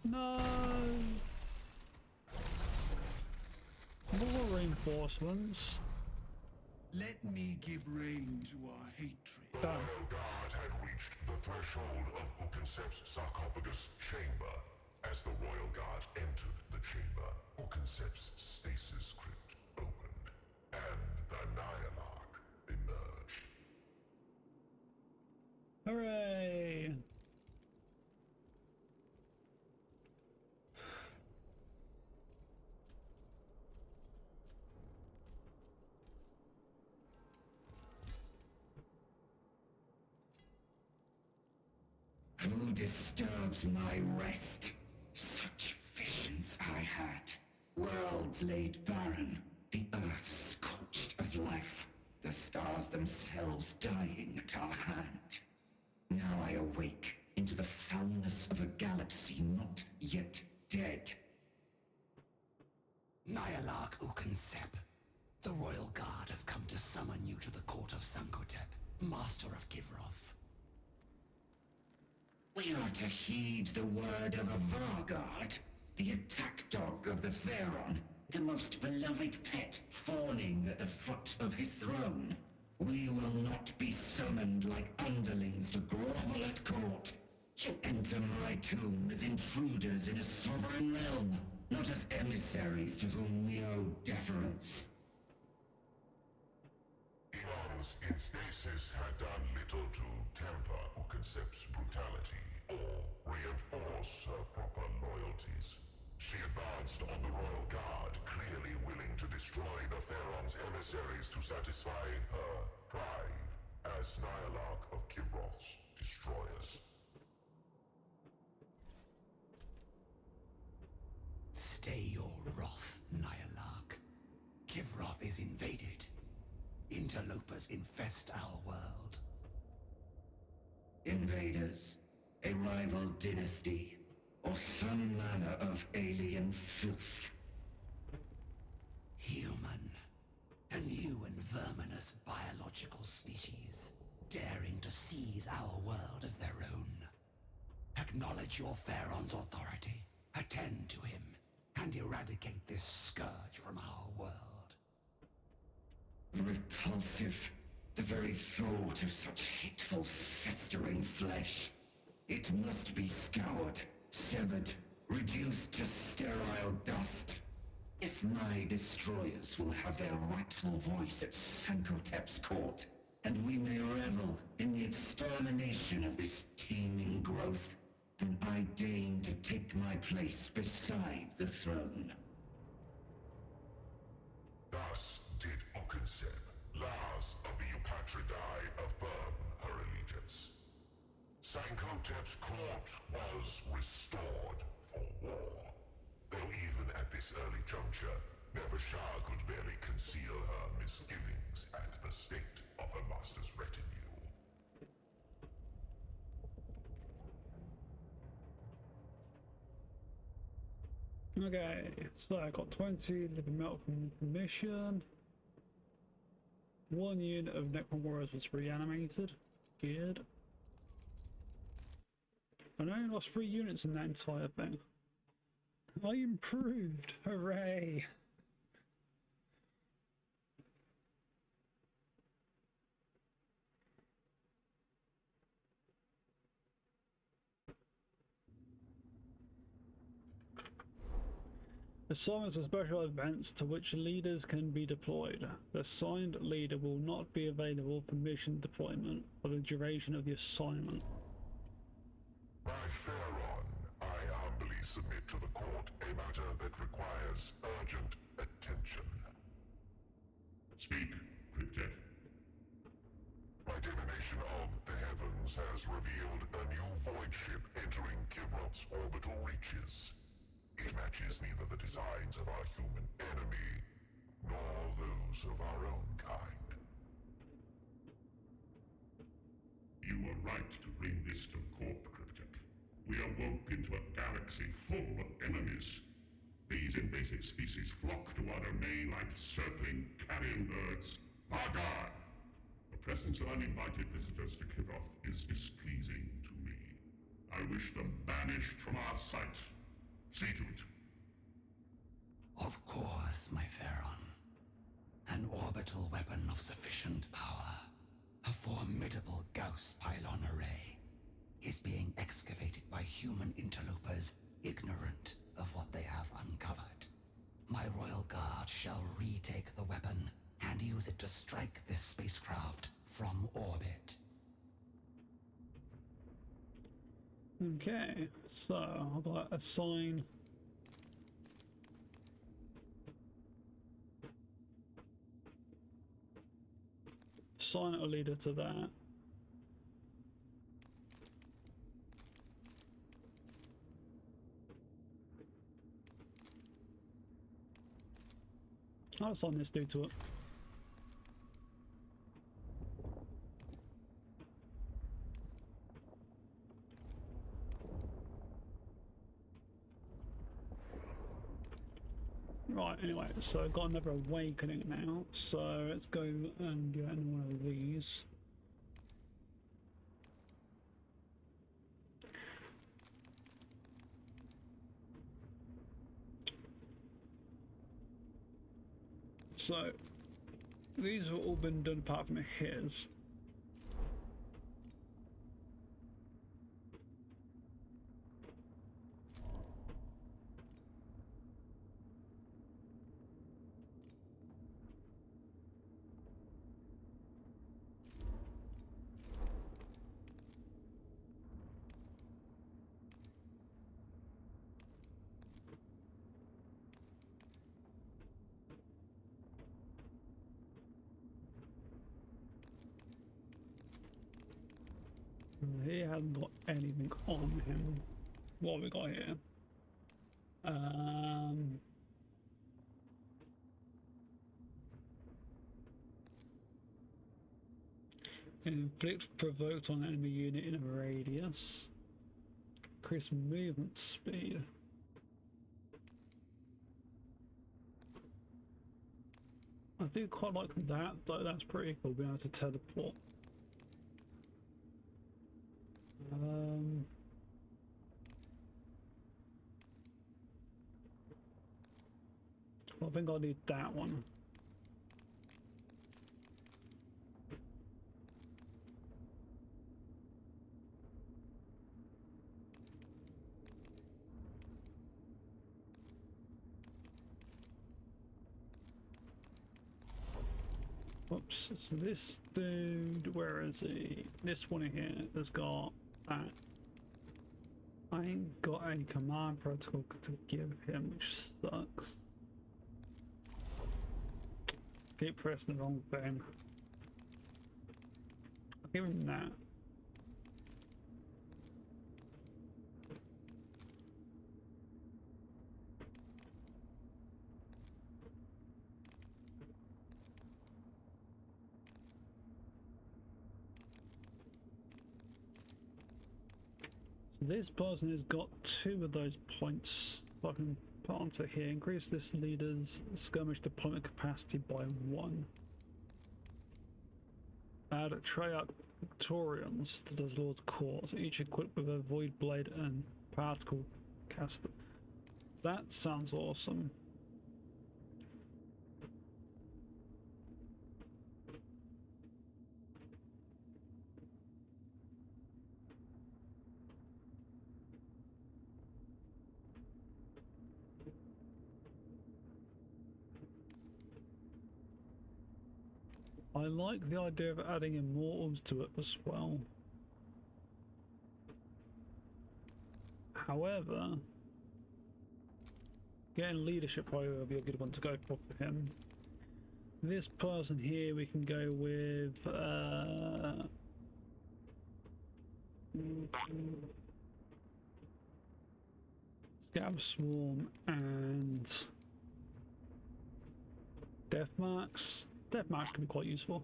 No! More reinforcements. Let me give rein to our hatred. The Royal Guard had reached the threshold of Ukensep's sarcophagus chamber. As the Royal Guard entered the chamber, Ukensep's stasis crypt opened, and the Nihilach emerged. Hooray! Who disturbs my rest? Such visions I had. Worlds laid barren, the earth scorched of life, the stars themselves dying at our hand. Now I awake into the foulness of a galaxy not yet dead. Nihilach Ukensep, the Royal Guard has come to summon you to the court of Sankotep, Master of Givroth. We are to heed the word of a Vargard, the attack dog of the Pharaon, the most beloved pet fawning at the foot of his throne. We will not be summoned like underlings to grovel at court. You enter my tomb as intruders in a sovereign realm, not as emissaries to whom we owe deference. Imams in stasis had done little to temper Ukensep's brutality or reinforce her proper loyalties. She advanced on the Royal Guard, clearly willing to destroy the Pharaon's emissaries to satisfy her pride as Nihilach of Givroth's destroyers. Stay your wrath, Nihilach. Givroth is invaded. Interlopers infest our world. Invaders? A rival dynasty? Or some manner of alien filth? Human. A new and verminous biological species, daring to seize our world as their own. Acknowledge your Pharaon's authority, attend to him, and eradicate this scourge from our world. Repulsive. The very thought of such hateful, festering flesh. It must be scoured, severed, reduced to sterile dust. If my destroyers will have their rightful voice at Sankotep's court, and we may revel in the extermination of this teeming growth, then I deign to take my place beside the throne. Thus did Ukensep, last of the Eupatridae, affirm her allegiance. Sankotep's court was restored for war. Though even at this early juncture, Nevershah could barely conceal her misgivings at the state of her master's retinue. Okay, so I got 20 living metal from mission. 1 unit of Necron warriors was reanimated. Good. I only lost 3 units in that entire thing. I improved! Hooray! Assignments are special events to which leaders can be deployed. The assigned leader will not be available for mission deployment for the duration of the assignment. My Pharaon, I humbly submit to the court a matter that requires urgent attention. Speak, Cryptek. ship entering Kivroth's orbital reaches. It matches neither the designs of our human enemy, nor those of our own kind. You were right to bring this to court, Cryptic. We awoke into a galaxy full of enemies. These invasive species flock to our domain like circling carrion birds. Vagar! The presence of uninvited visitors to Kivroth is displeasing to me. I wish them banished from our sight. See to it. Of course, my Pharaon. An orbital weapon of sufficient power, a formidable Gauss pylon array, is being excavated by human interlopers ignorant of what they have uncovered. My royal guard shall retake the weapon and use it to strike this spacecraft from orbit. Okay, so how about assign a leader to that. I'll assign this dude to it. Right, anyway, so I've got another awakening now, so let's go and get in one of these. So, these have all been done apart from his. He hasn't got anything on him. What have we got here? Inflict provoked on enemy unit in a radius. Increase movement speed. I do quite like that, though. That's pretty cool, being able to teleport. Well, I think I'll need that one. Whoops, so this dude, where is he? This one here has got that. I ain't got any command protocol to give him, which sucks. Keep pressing the wrong thing. I'll give him that. This person has got 2 of those points. So I can put onto here. Increase this leader's skirmish deployment capacity by 1. Add Treyarch Victorians to the Lord's Court, each equipped with a Void Blade and Particle Caster. That sounds awesome. I like the idea of adding immortals to it as well. However, getting leadership probably will be a good one to go for him. This person here we can go with Scab Swarm and Death Marks. Death Marks can be quite useful.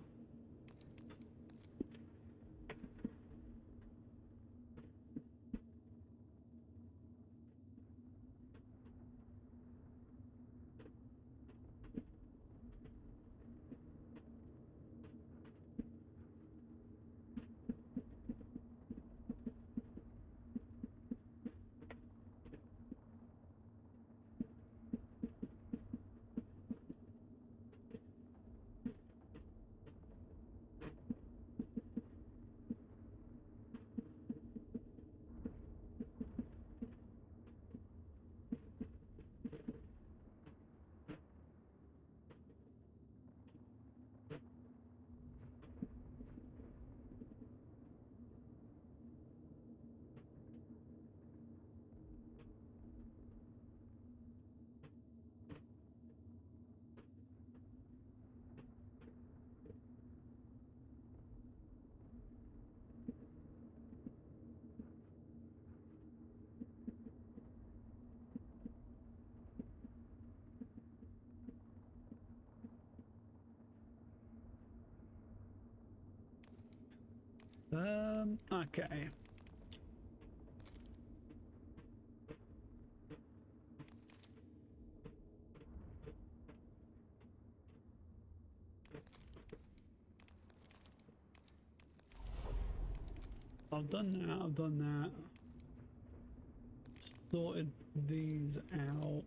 Okay. I've done that. Sorted these out.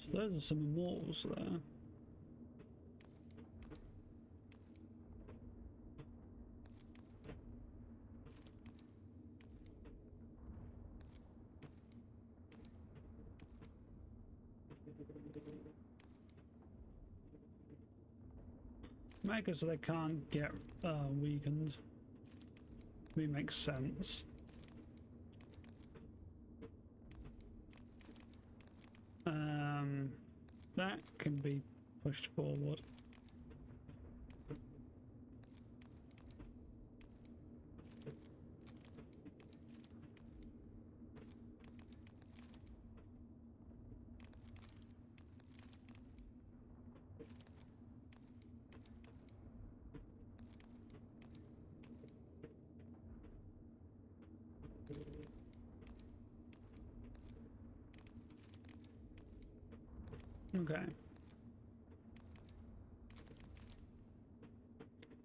So those are some immortals there. Make it so they can't get weakened. It makes sense. That can be pushed forward. Okay.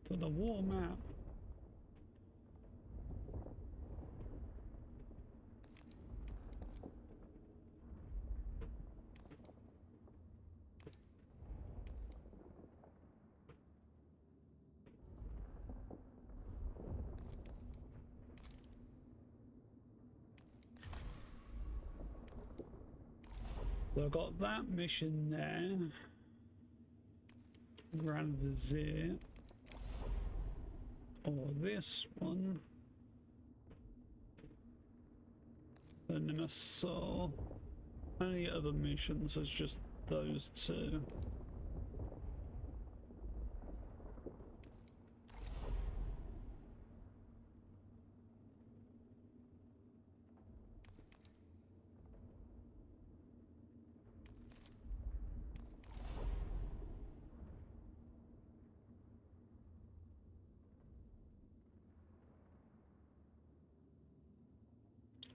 So the war map. So I've got that mission there. Grand Vizier. Or this one. And then I saw any other missions, it's just those two.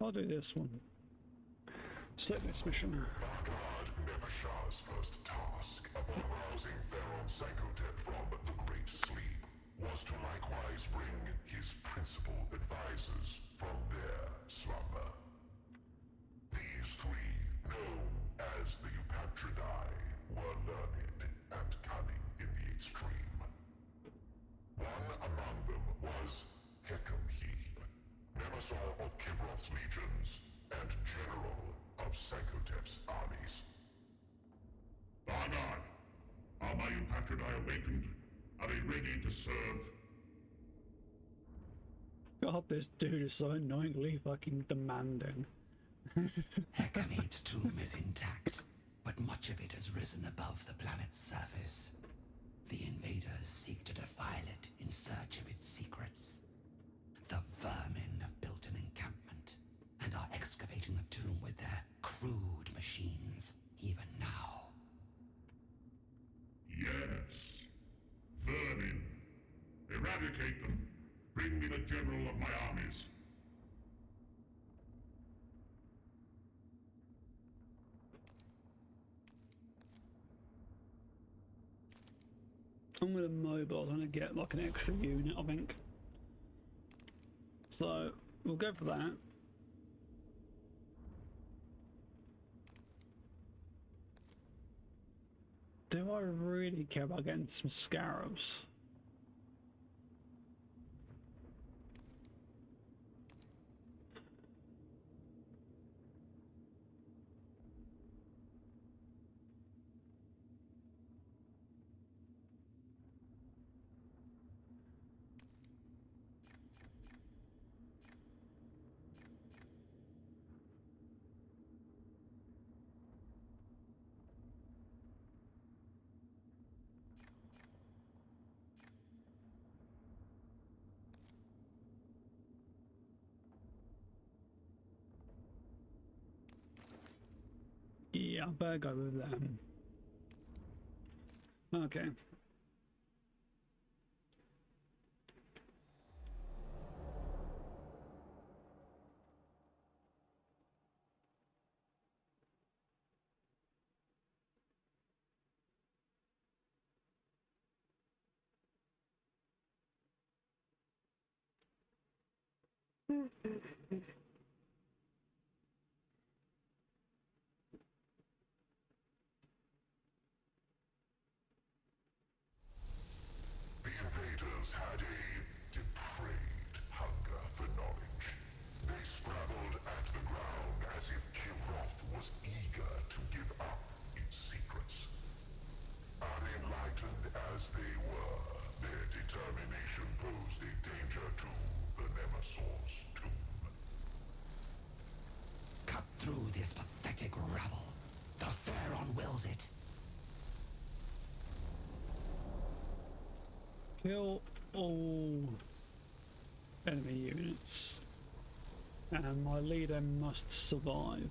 I'll do this one. Select this mission. Vargard Nevashah's first task upon rousing Theron Sankotep from the Great Sleep was to likewise bring his principal advisors from their slumber. These three, known as the Eupatridae, were learned and cunning in the extreme. One among them was Hekam-Heeb, Nemesaur of Kivroth's legions and general of Sankotep's armies. Vargard, are my Eupatridae awakened? Are they ready to serve? God, this dude is so annoyingly fucking demanding. Hekaneeb's tomb is intact, but much of it has risen above the planet's surface. The invaders seek to defile it in search of its secrets. The vermin have built an encampment and are excavating the tomb with their crude machines, even now. Yes. Vermin. Eradicate them. Bring me the general of my armies. I'm gonna mobile, I'm gonna get like an extra unit, I think. So, we'll go for that. Do I really care about getting some scarabs? Yeah, I better go with them. Okay. The invaders had a depraved hunger for knowledge. They scrabbled at the ground as if Kivroth was eager to give up its secrets. Unenlightened as they were, their determination posed a danger to the Nemesaur's tomb. Cut through this pathetic rabble. The Pharaon wills it. Kill all enemy units. And my leader must survive.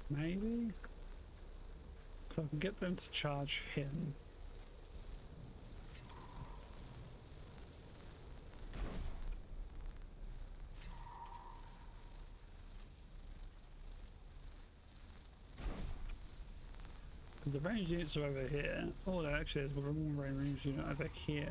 Maybe? So I can get them to charge him. Because the ranged units are over here. Oh, there actually is one ranged unit over here.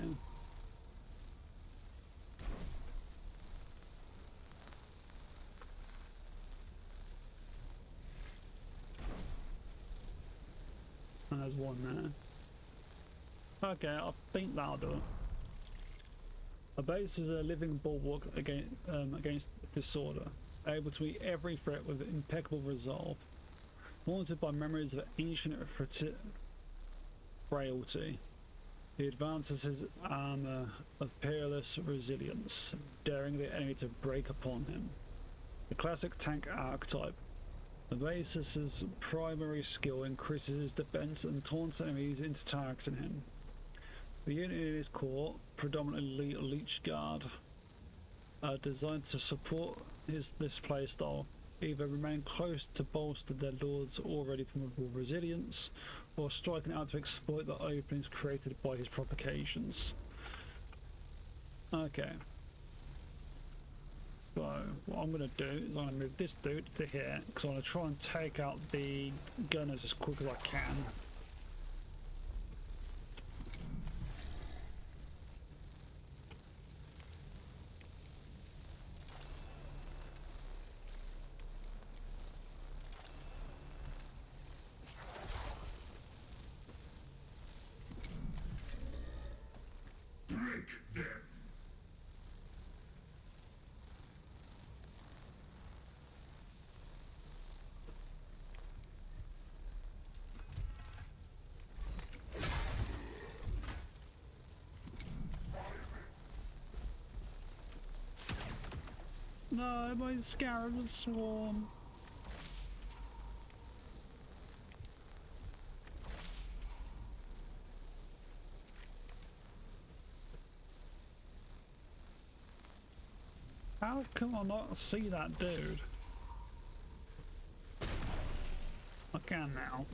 And there's one there. Okay, I think that'll do it. A base is a living bulwark against disorder, able to meet every threat with impeccable resolve, haunted by memories of ancient frailty. He advances his armor of peerless resilience, daring the enemy to break upon him. The classic tank archetype. The Basis's primary skill increases his defense and taunts enemies into targeting him. The unit in his core, predominantly Leech Guard, are designed to support this playstyle, either remain close to bolster their lord's already formidable resilience, or striking out to exploit the openings created by his provocations. Okay. So, what I'm going to do is I'm going to move this dude to here, because I want to try and take out the gunners as quick as I can. Break them! No, my scarabs have swarm. How come I not see that dude? I can now.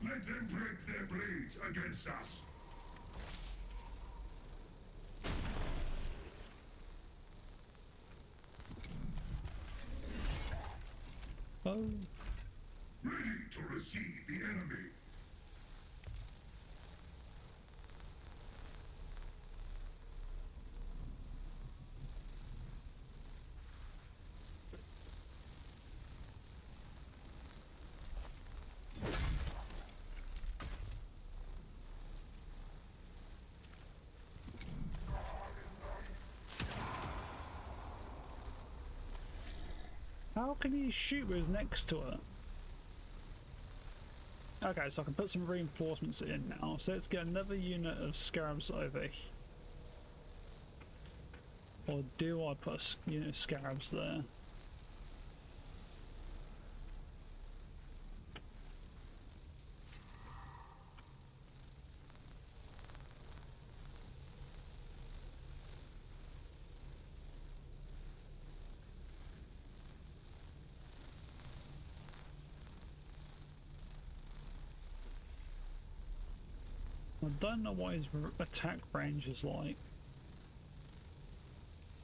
Let them break their blades against us! Oh, Ready to receive the enemy! how can he shoot with next to it? Okay, so I can put some reinforcements in now. So let's get another unit of scarabs over here. Or do I put a unit of scarabs there? I don't know what his attack range is like.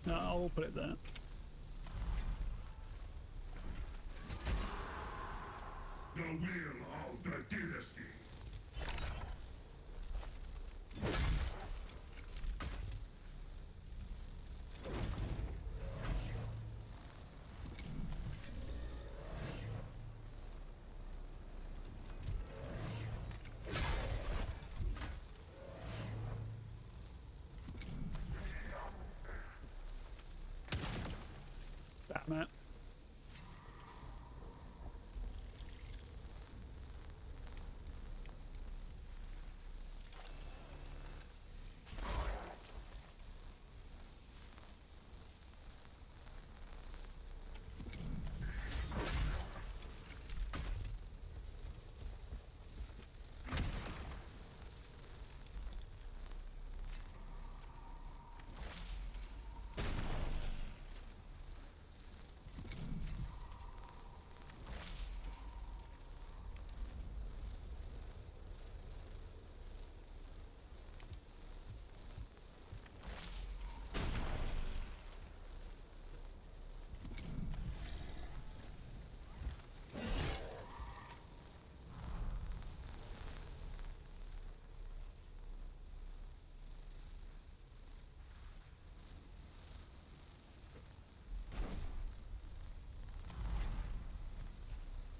No, I will put it there. The will of the dynasty! Damn it.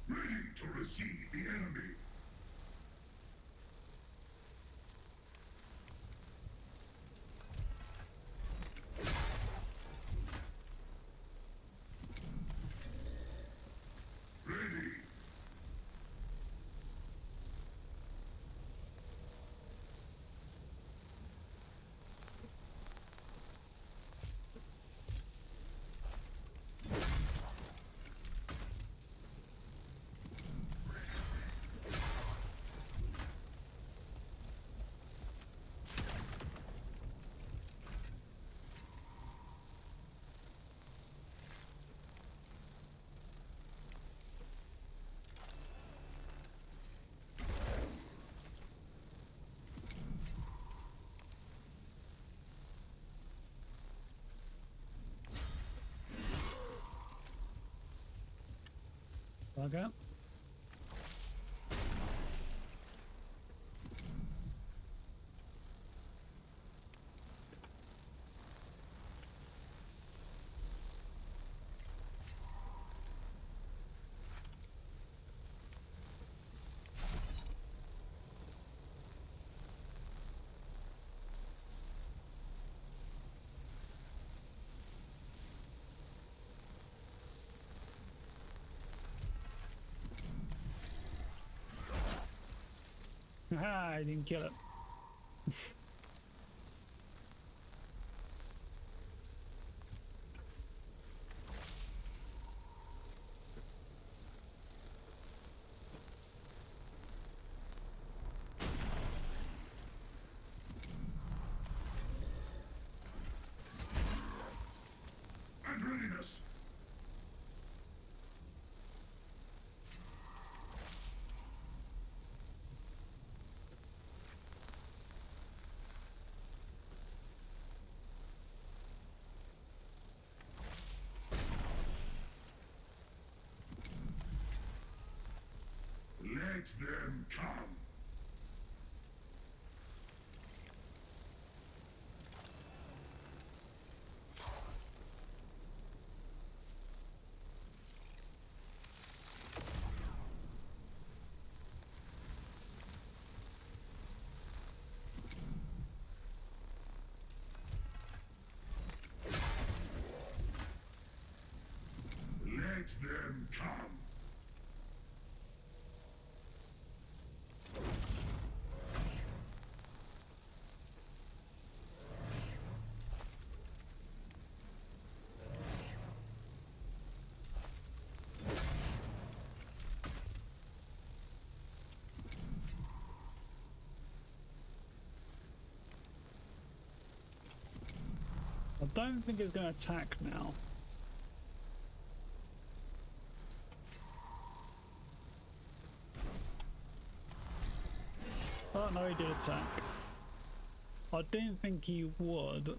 Ready to receive the enemy! Okay. Aha, I didn't kill it. And readiness. Let them come. Let them come. I don't think it's going to attack now. Oh no, he did attack. I didn't think he would.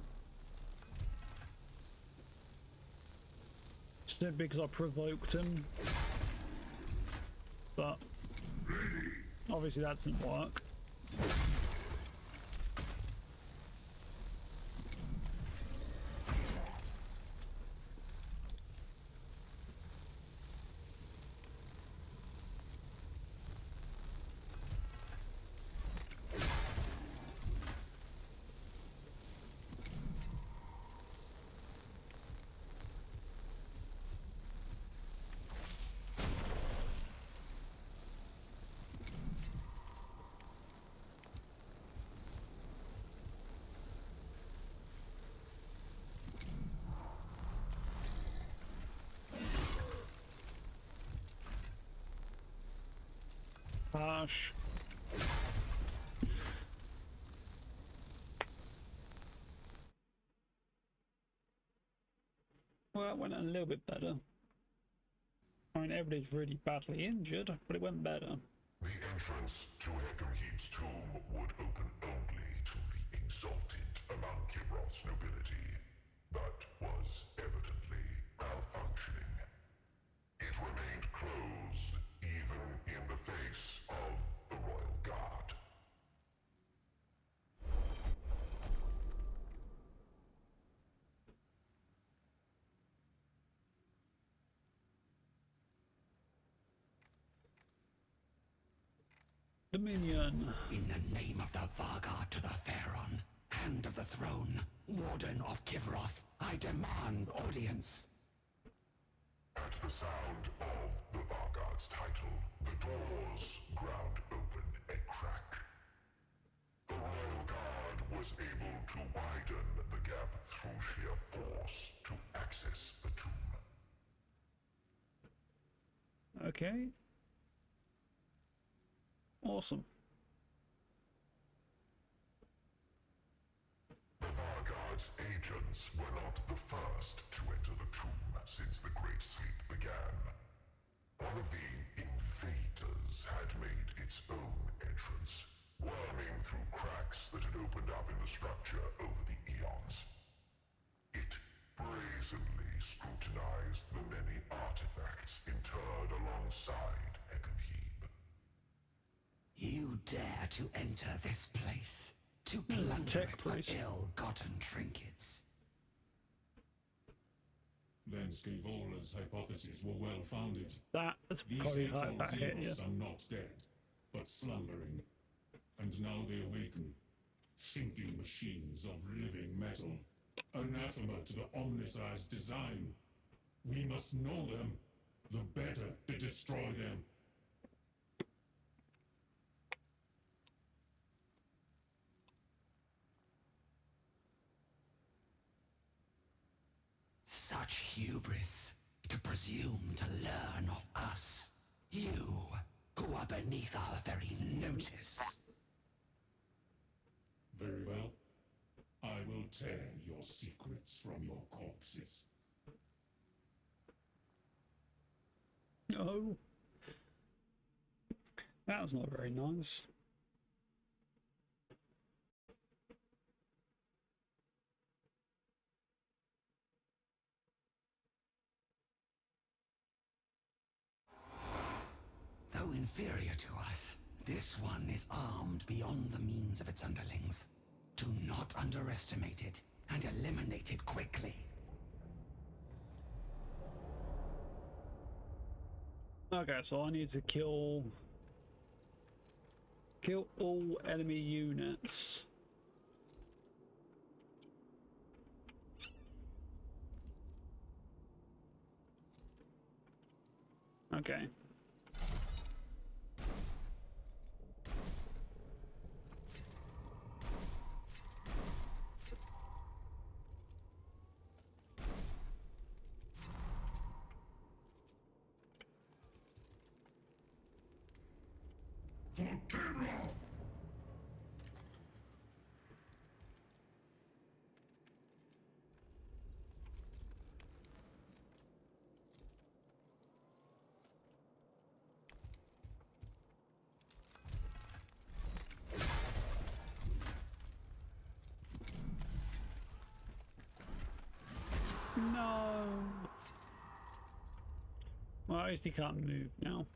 Simply because I provoked him. But obviously that didn't work. Harsh. Well, that went a little bit better. I mean, everybody's really badly injured, but it went better. The entrance to Hekimheat's tomb would open only to the exalted among Kivroth's nobility, but was evidently malfunctioning. It remained closed even in the face of the Royal Guard. Dominion. In the name of the Vargard to the Pharaon, Hand of the Throne, Warden of Kivroth, I demand audience. At the sound of the Vargard's title, the doors ground open a crack. The Royal Guard was able to widen the gap through sheer force to access the tomb. Okay. Awesome. The Vargard's agents were not the first to enter the tomb since the Great Sleep began. One of the invaders had made its own entrance, worming through cracks that had opened up in the structure over the eons. It brazenly scrutinized the many artifacts interred alongside Hekenheeb. You dare to enter this place, to plunder tech it for place. ill-gotten trinkets. Then Scavola's hypotheses were well founded. That is These probably how age-old that hit you. Xenos are not dead, but slumbering. And now they awaken, thinking machines of living metal. Anathema to the Omnicized design. We must know them, the better to destroy them. Such hubris, to presume to learn of us. You, who are beneath our very notice. Very well. I will tear your secrets from your corpses. No. That was not very nice. Though inferior to us, this one is armed beyond the means of its underlings. Do not underestimate it, and eliminate it quickly. Okay, so I need to kill all enemy units. Okay. For Kevlar! No. Well, at least he can't move now.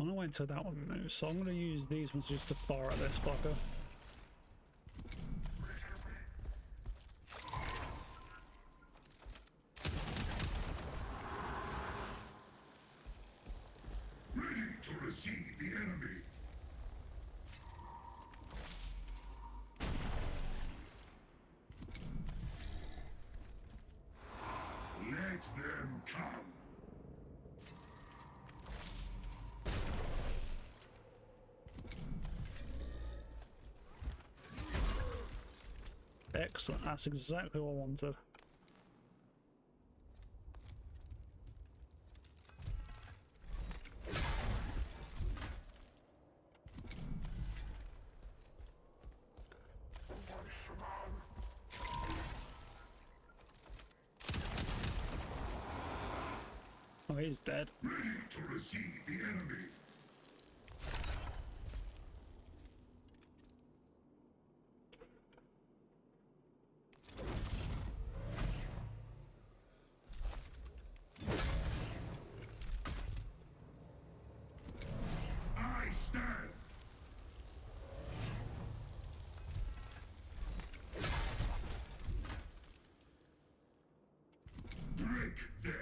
I don't know until that one moves, so I'm going to use these ones just to fire at this fucker. Ready to receive the enemy! Let them come! Excellent, that's exactly what I wanted. Oh, he's dead. Ready to receive the enemy! I stand! Break them!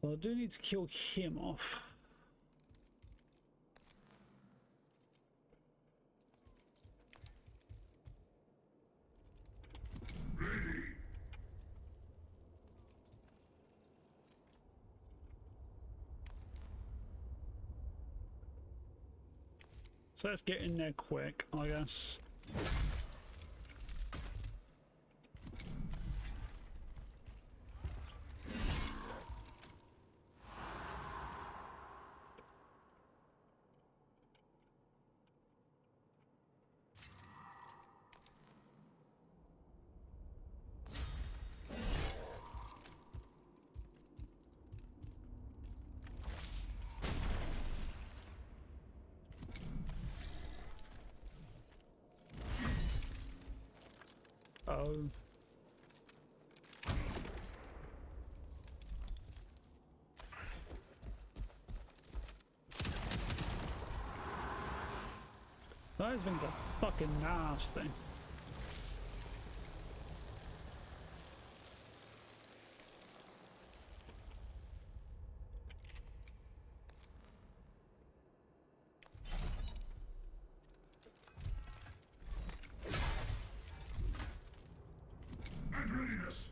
So I do need to kill him off. Ready! So let's get in there quick, I guess. go. Those things are fucking nasty. At readiness.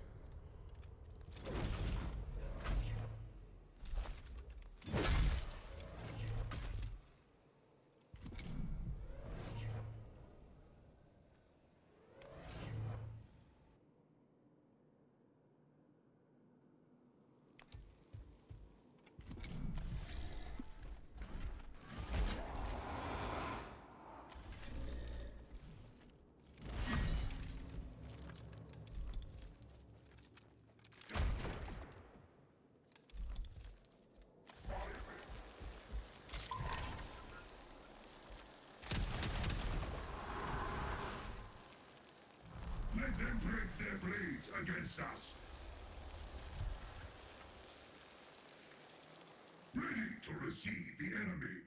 Let them break their blades against us. Ready to receive the enemy.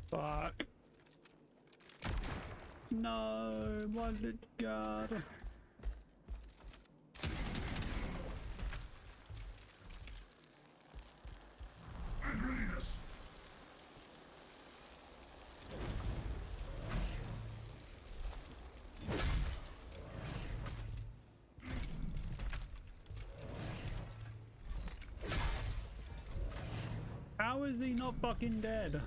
Fuck. No, was it God? At readiness. How is he not fucking dead?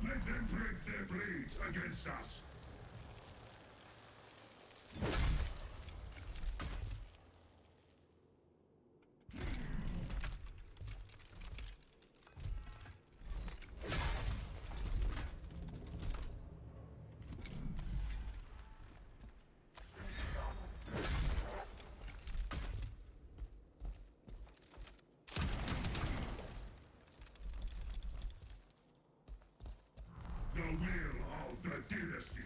Let them break their blades against us. The will of the dynasty.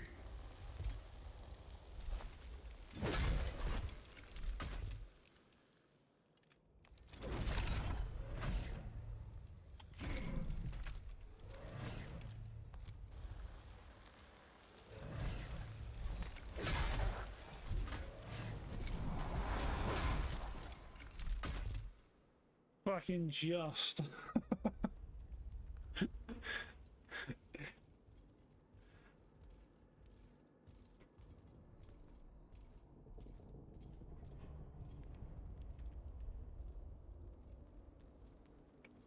Fucking just.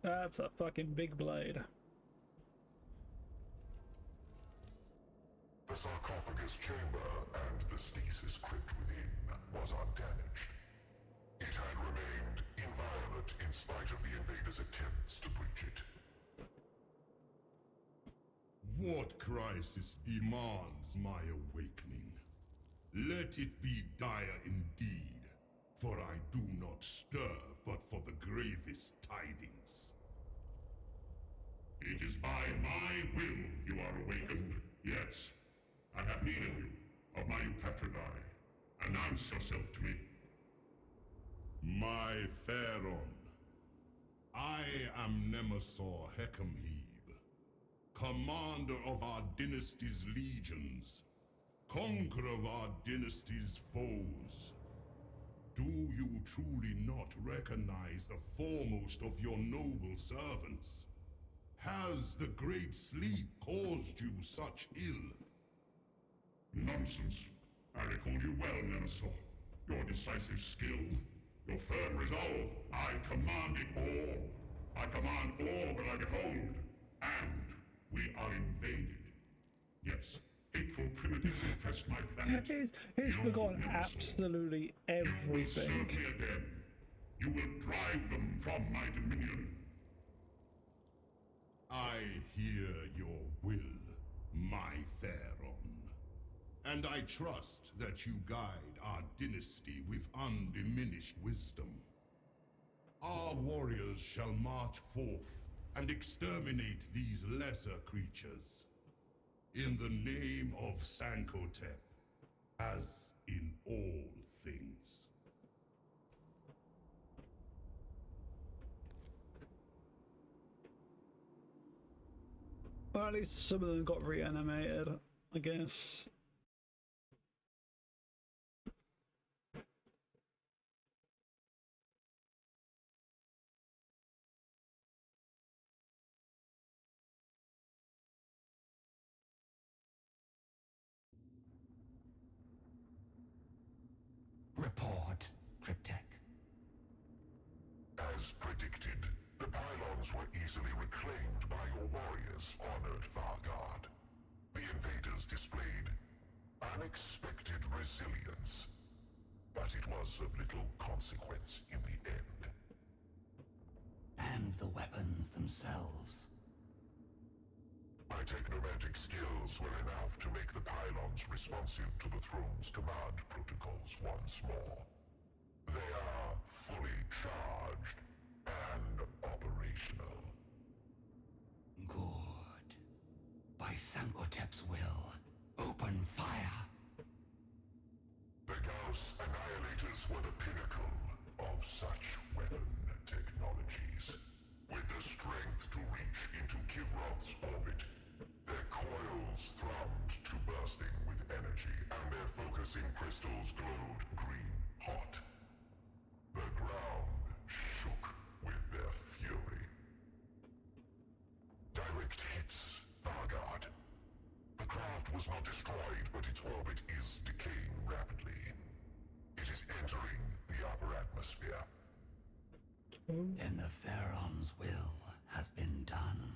That's a fucking big blade. The sarcophagus chamber and the stasis crypt within was undamaged. It had remained inviolate in spite of the invaders' attempts to breach it. What crisis demands my awakening? Let it be dire indeed, for I do not stir but for the gravest tidings. It is by my will you are awakened. Yes, I have need of you, of my Eupatridae. Announce yourself to me. My Pharaon, I am Nemesaur Hekimhebe, commander of our dynasty's legions, conqueror of our dynasty's foes. Do you truly not recognize the foremost of your noble servants? Has the Great Sleep caused you such ill? Nonsense. I recall you well, Nemesaur. Your decisive skill, your firm resolve. I command it all. I command all that I behold, and we are invaded. Yes, hateful primitives infest my planet. He's You, forgotten Nemesis, absolutely you will serve everything. me again. You will drive them from my dominion. I hear your will, my Pharaon. And I trust that you guide our dynasty with undiminished wisdom. Our warriors shall march forth and exterminate these lesser creatures. In the name of Sankotep, as in all things. Well, at least some of them got reanimated, I guess. Report, Cryptek. As predicted, the pylons were easily reclaimed by your warriors, honored Thargard. The invaders displayed unexpected resilience, but it was of little consequence in the end. And the weapons themselves. My technomagic skills were enough to make the pylons responsive to the throne's command protocols once more. They are fully charged and operational. Good. By Sankotep's will, open fire. The Gauss Annihilators were the pinnacle of such weapon technologies. With the strength to reach into Kivroth's orbit, their coils thrummed to bursting with energy, and their focusing crystals glowed green-hot. The ground shook with their fury. Direct hits, Thargard. The craft was not destroyed, but its orbit is decaying rapidly. It is entering the upper atmosphere. Then the Pharaon's will has been done.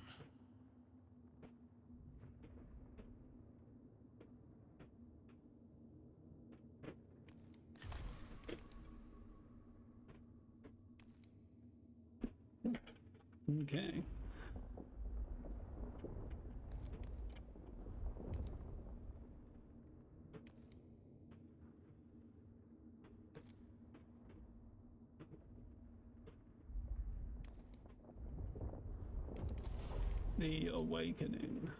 Okay. The Awakening.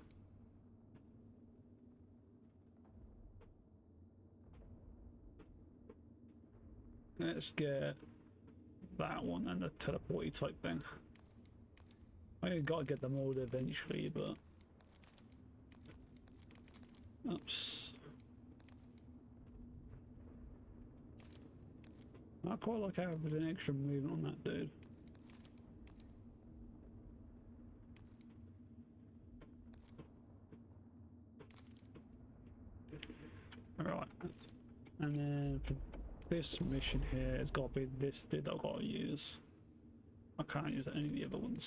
Let's get that one and the teleporty type thing. I gotta get them all eventually, but oops. I quite like having an extra movement on that dude. Alright, and then for this mission here, it's got to be this dude I've got to use. I can't use any of the other ones.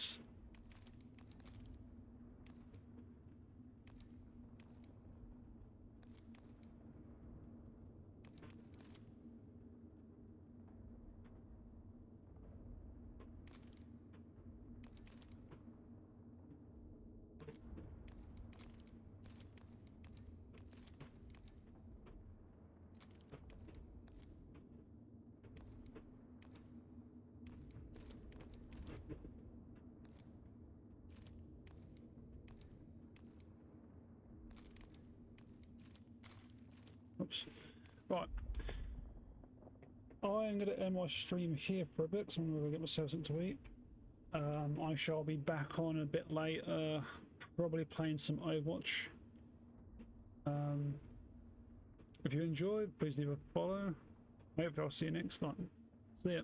Oops. Right. I'm going to end my stream here for a bit because I'm going to get myself something to eat. I shall be back on a bit later, probably playing some Overwatch. If you enjoyed, please leave a follow. Hopefully I'll see you next time. See ya.